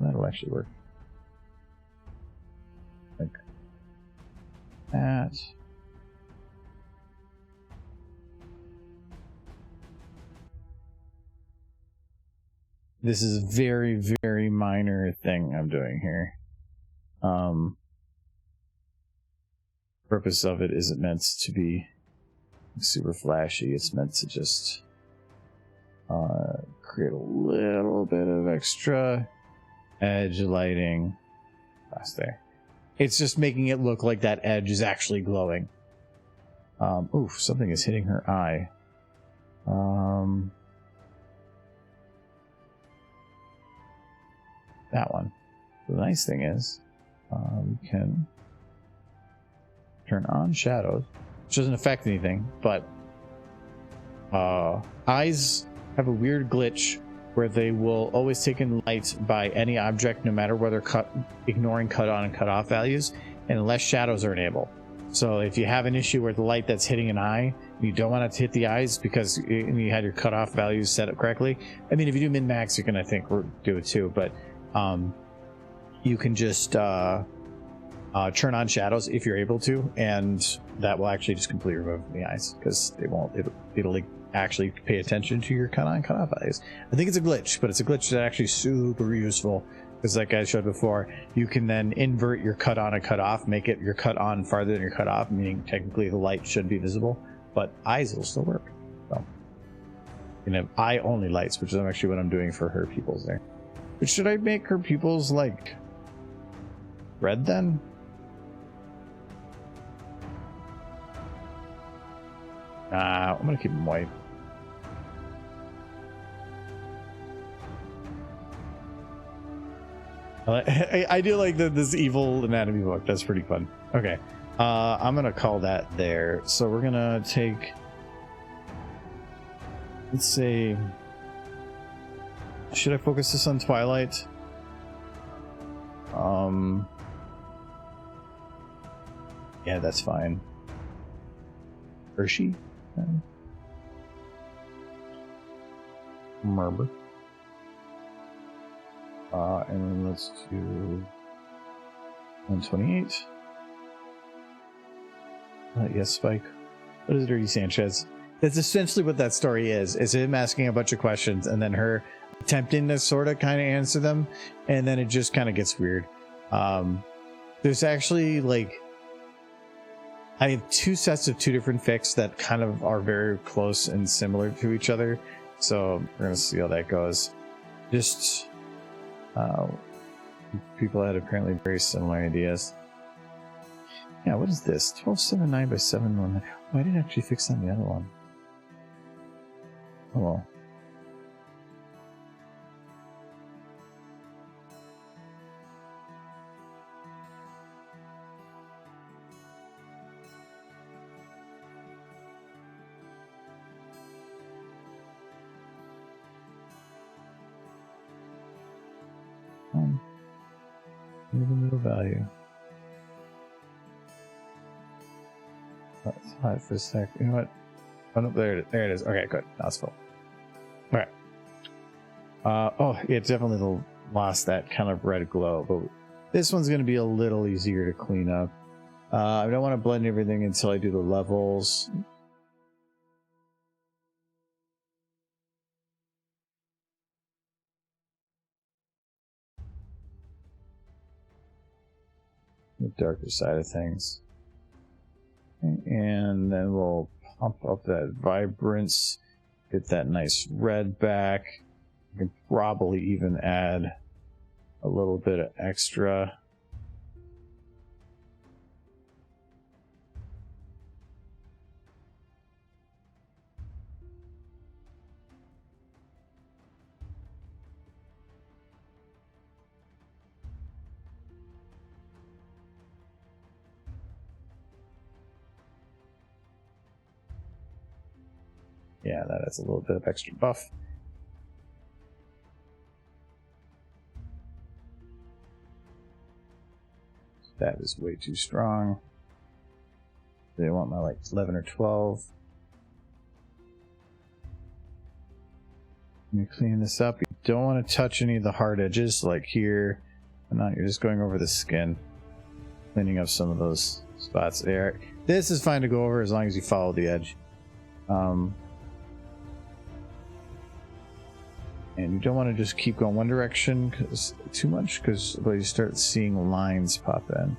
That'll actually work. Like that. This is a very, very minor thing I'm doing here. Purpose of it isn't meant to be super flashy. It's meant to just create a little bit of extra edge lighting. That's there. It's just making it look like that edge is actually glowing. Oof, something is hitting her eye. That one. The nice thing is, we can turn on shadows, which doesn't affect anything, but eyes have a weird glitch where they will always take in light by any object, no matter whether ignoring cut on and cut off values, unless shadows are enabled. So if you have an issue where the light that's hitting an eye, you don't want it to hit the eyes because you had your cutoff values set up correctly. I mean, if you do min max, you can, I think, do it too, but you can just turn on shadows if you're able to, and that will actually just completely remove the eyes because it'll like actually pay attention to your cut on cut off values. I think it's a glitch, but it's a glitch that's actually super useful because, like I showed before, you can then invert your cut on and cut off, make it your cut on farther than your cut off, meaning technically the light should be visible, but eyes will still work. So can have eye only lights, which is actually what I'm doing for her pupils there. But should I make her pupils like red then? I'm gonna keep them white. I do like this evil anatomy book. That's pretty fun. Okay, I'm gonna call that there. So we're gonna take, let's say, should I focus this on Twilight? Yeah, that's fine. Hershey? Remember. And then let's do 128. Yes, Spike. What is Dirty Sanchez? That's essentially what that story is him asking a bunch of questions and then her attempting to sort of kind of answer them, and then it just kind of gets weird. There's actually like, I have two sets of two different fics that kind of are very close and similar to each other, so we're gonna see how that goes. Just people had apparently very similar ideas. Yeah, what is this? 1279 by 719. Oh, I didn't actually fix on the other one. Oh well. The middle value. Let's hide for a sec. You know what? Oh no, there it is. Okay, good. Now it's full. Alright. Oh, it definitely lost that kind of red glow, but this one's going to be a little easier to clean up. I don't want to blend everything until I do the levels. The darker side of things. And then we'll pump up that vibrance, get that nice red back. We can probably even add a little bit of extra. Yeah, that adds a little bit of extra buff. That is way too strong. They want my like 11 or 12. Let me clean this up. You don't want to touch any of the hard edges, like here. And not, you're just going over the skin, cleaning up some of those spots there. This is fine to go over as long as you follow the edge. And you don't want to just keep going one direction too much, because you start seeing lines pop in.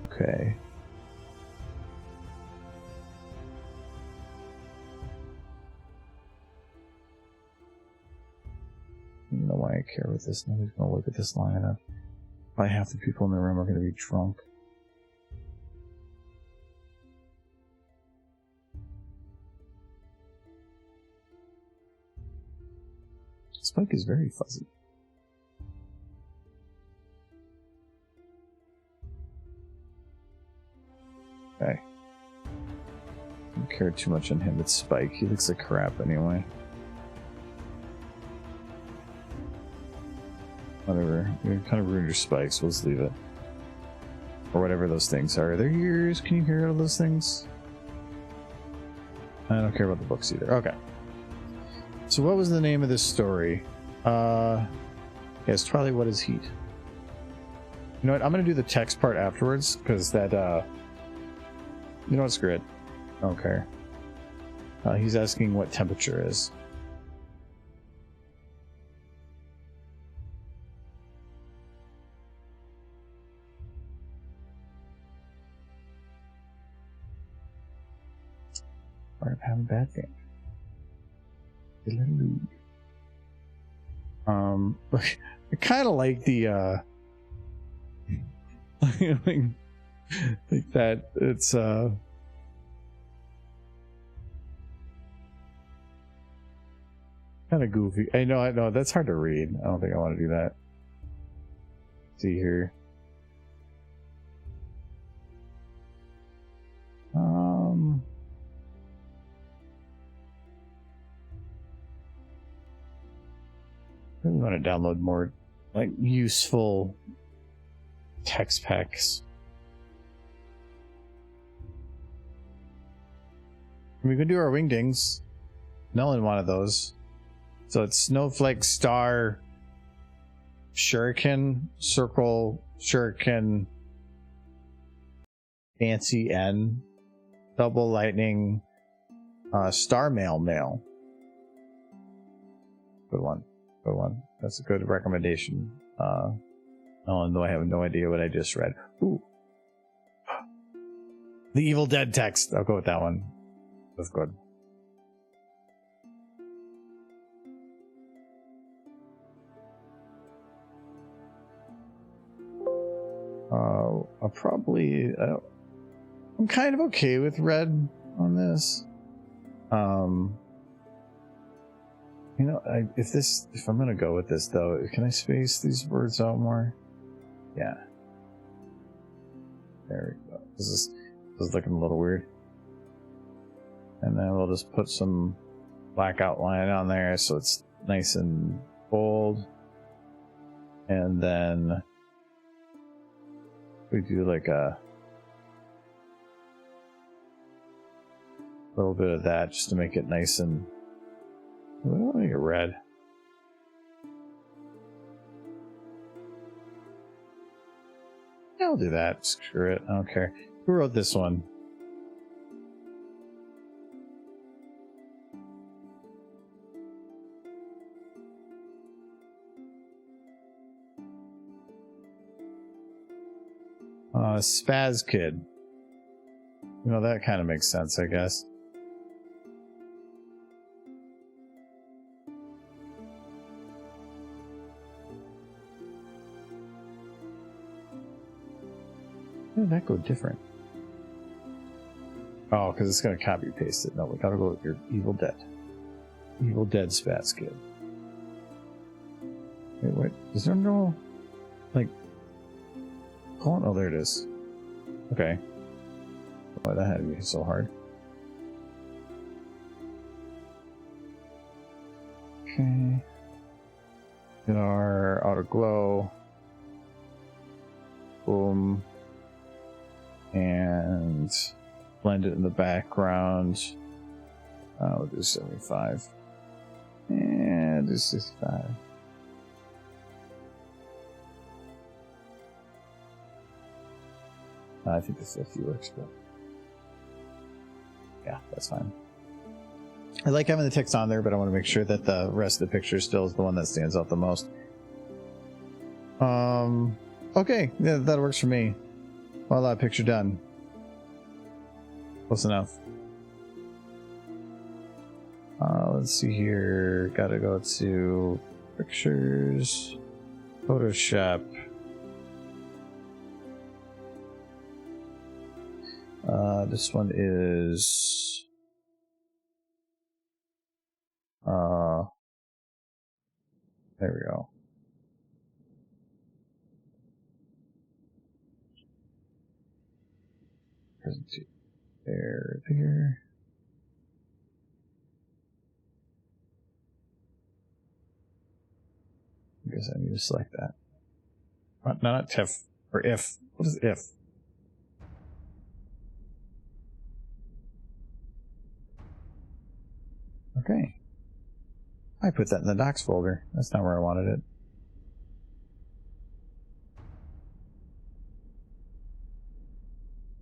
Okay. I don't know why I care with this. Nobody's going to look at this long enough. Probably half the people in the room are going to be drunk. Spike is very fuzzy. Okay. Don't care too much on him with Spike. He looks like crap anyway. Whatever. You kind of ruined your spikes. We'll just leave it. Or whatever those things are. Are there ears? Can you hear all those things? I don't care about the books either. Okay. So what was the name of this story? Yes, Twilight, What is Heat? You know what? I'm going to do the text part afterwards, because that, you know what? Screw it. I don't care. He's asking what temperature is. part of having bad things. I kind of like the like that. It's kind of goofy. I know that's hard to read. I don't think I want to do that. Let's see here. I really want to download more like useful text packs. We could do our wingdings. Nellen wanted those. So it's snowflake, star, shuriken, circle, shuriken, fancy N, double lightning, star mail. Good one. Good one. That's a good recommendation. Though I have no idea what I just read. Ooh. The Evil Dead text. I'll go with that one. That's good. I'll probably... I'm kind of okay with red on this. You know, if I'm gonna go with this though, can I space these words out more? Yeah. There we go. This is looking a little weird. And then we'll just put some black outline on there so it's nice and bold. And then we do like a little bit of that just to make it nice and... I don't want to make it red. Yeah, I'll do that. Screw it. I don't care. Who wrote this one? Spaz Kid. You know, that kind of makes sense, I guess. How did that go different? Oh, because it's going to copy paste it. No, we gotta go with your Evil Dead. Evil Dead Spaz Kid. Wait, what? Is there no... like... Oh, there it is. Okay. Why that had to be so hard. Okay. Get our outer glow. Boom. And blend it in the background. We'll do 75. And do 65. I think the 50 works, but yeah, that's fine. I like having the text on there, but I want to make sure that the rest of the picture still is the one that stands out the most. Okay, yeah, that works for me. Voila, picture done. Close enough. Let's see here. Gotta go to pictures, Photoshop. This one is there we go. There. I guess I need to select that. Not TIFF, or if. What is if? Okay. I put that in the docs folder. That's not where I wanted it.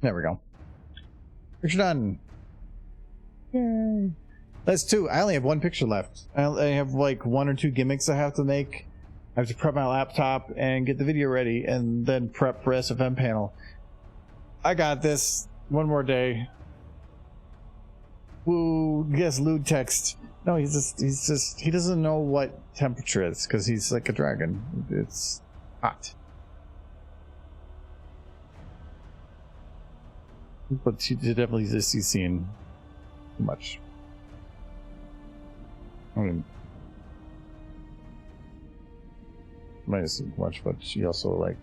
There we go. Picture done. Yay. That's two. I only have one picture left. I have like 1 or 2 gimmicks I have to make. I have to prep my laptop and get the video ready and then prep for SFM panel. I got this. One more day. Woo, yes, lewd text. No, he doesn't know what temperature is because he's like a dragon. It's hot. But she definitely just he's seen too much. I mean, might have seen too much, but she also like.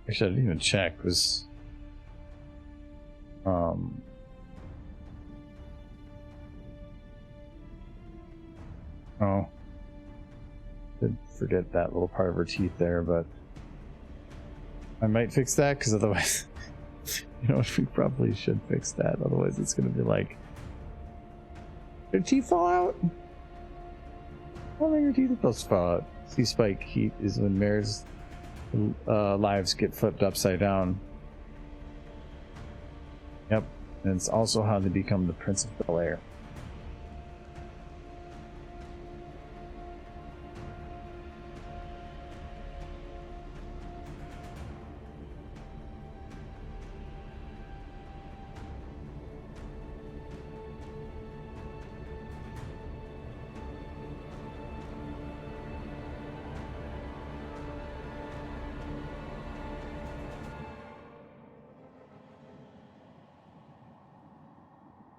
Actually, I didn't even check. Was oh, did forget that little part of her teeth there, but I might fix that because otherwise, you know, we probably should fix that. Otherwise, it's gonna be like, did teeth fall out? I don't think your teeth are supposed to fall out. Sea spike heat is when mares' lives get flipped upside down. Yep, and it's also how they become the Prince of Bel-Air.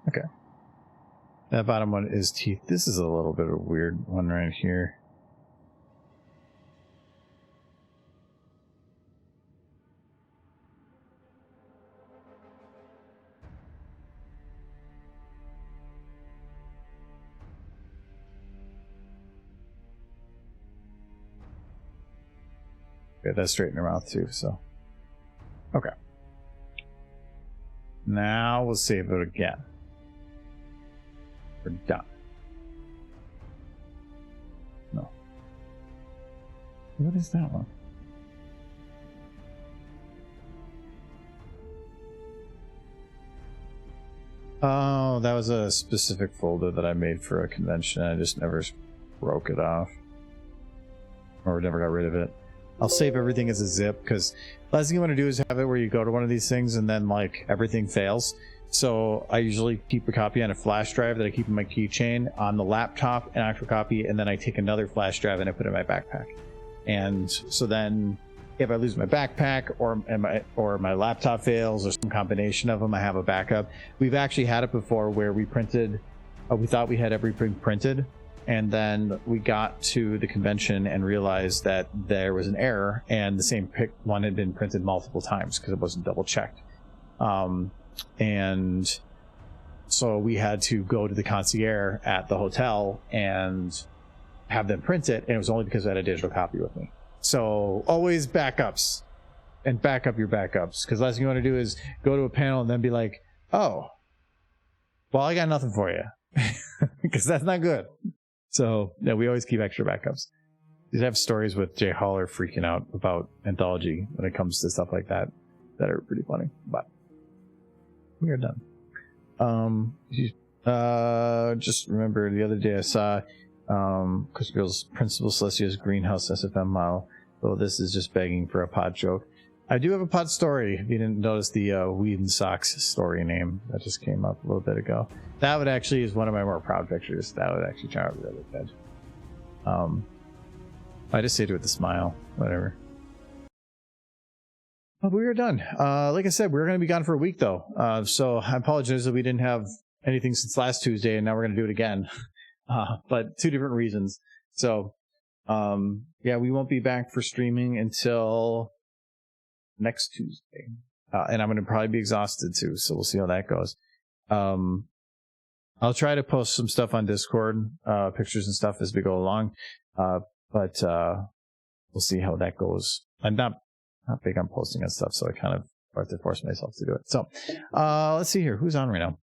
Okay. That bottom one is teeth. This is a little bit of a weird one right here. Okay, that's straight in her mouth too, so. Okay. Now we'll save it again. We're done. No. What is that one? Oh, that was a specific folder that I made for a convention. I just never broke it off. Or never got rid of it. I'll save everything as a zip, because last thing you want to do is have it where you go to one of these things and then like everything fails. So I usually keep a copy on a flash drive that I keep in my keychain, on the laptop, an actual copy, and then I take another flash drive and I put it in my backpack. And so then if I lose my backpack or my laptop fails or some combination of them, I have a backup. We've actually had it before where we printed, we thought we had everything printed, and then we got to the convention and realized that there was an error and the same one had been printed multiple times because it wasn't double checked. And so we had to go to the concierge at the hotel and have them print it, and it was only because I had a digital copy with me. So always backups, and back up your backups, because last thing you want to do is go to a panel and then be like, oh, well, I got nothing for you, because that's not good. So yeah, we always keep extra backups. These have stories with Jay Haller freaking out about anthology when it comes to stuff like that are pretty funny, but we are done. Just remember the other day I saw Chris Girl's Principal Celestia's Greenhouse SFM model. So this is just begging for a pod joke. I do have a pod story. If you didn't notice the Weed and Socks story name that just came up a little bit ago. That would actually is one of my more proud pictures. That would actually turn out really good. I just say it with a smile. Whatever. But we are done. Like I said, we're going to be gone for a week though. So I apologize that we didn't have anything since last Tuesday, and now we're going to do it again. But two different reasons. So, yeah, we won't be back for streaming until next Tuesday. And I'm going to probably be exhausted too, so we'll see how that goes. I'll try to post some stuff on Discord, pictures and stuff as we go along. But we'll see how that goes. I'm not big on posting and stuff, so I kind of have to force myself to do it. So, let's see here. Who's on right now?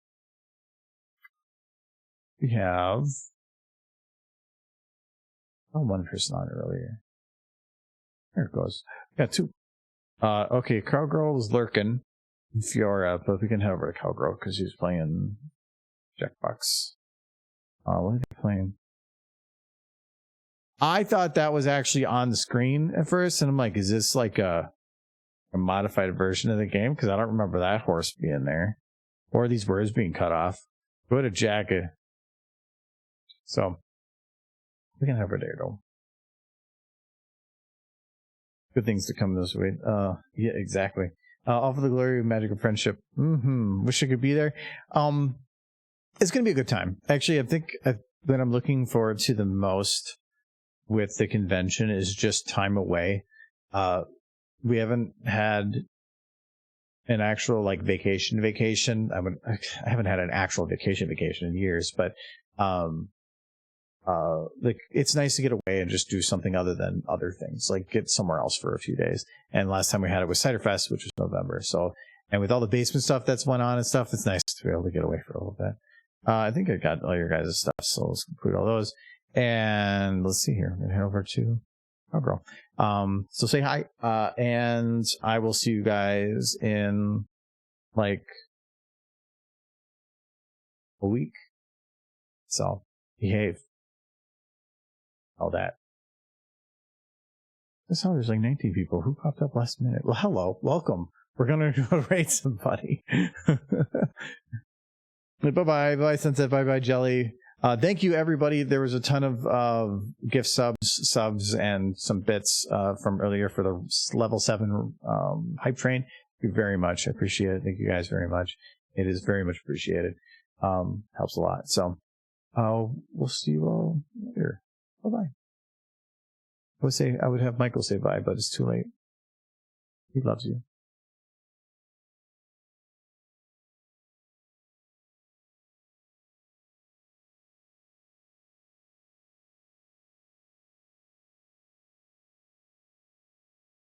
We have one person on earlier. There it goes. We got two. Okay, Cowgirl was lurking. Fiora, but we can head over to Cowgirl because she's playing Jackbox. What are they playing? I thought that was actually on the screen at first, and I'm like, is this like a modified version of the game? Because I don't remember that horse being there. Or these words being cut off. What a jacket. So, we can have her there, though. Good things to come this way. Yeah, exactly. All for the glory of magical friendship. Wish I could be there. It's going to be a good time. Actually, I think that I'm looking forward to the most with the convention is just time away. We haven't had an actual like vacation. I haven't had an actual vacation in years, but like it's nice to get away and just do something other than other things, like get somewhere else for a few days. And last time we had it was Ciderfest, which was November. So, and with all the basement stuff that's went on and stuff, it's nice to be able to get away for a little bit. I think I got all your guys' stuff, so let's include all those. And let's see here. I'm gonna head over to girl. So say hi, and I will see you guys in like a week. So behave. All that. I saw there's like 19 people who popped up last minute. Well, hello, welcome. We're gonna go raid somebody. Bye, Sunset. Bye, Jelly. Thank you, everybody. There was a ton of gift subs, and some bits from earlier for the level 7 hype train. Thank you very much. I appreciate it. Thank you guys very much. It is very much appreciated. Helps a lot. So we'll see you all later. Bye. I would have Michael say bye, but it's too late. He loves you.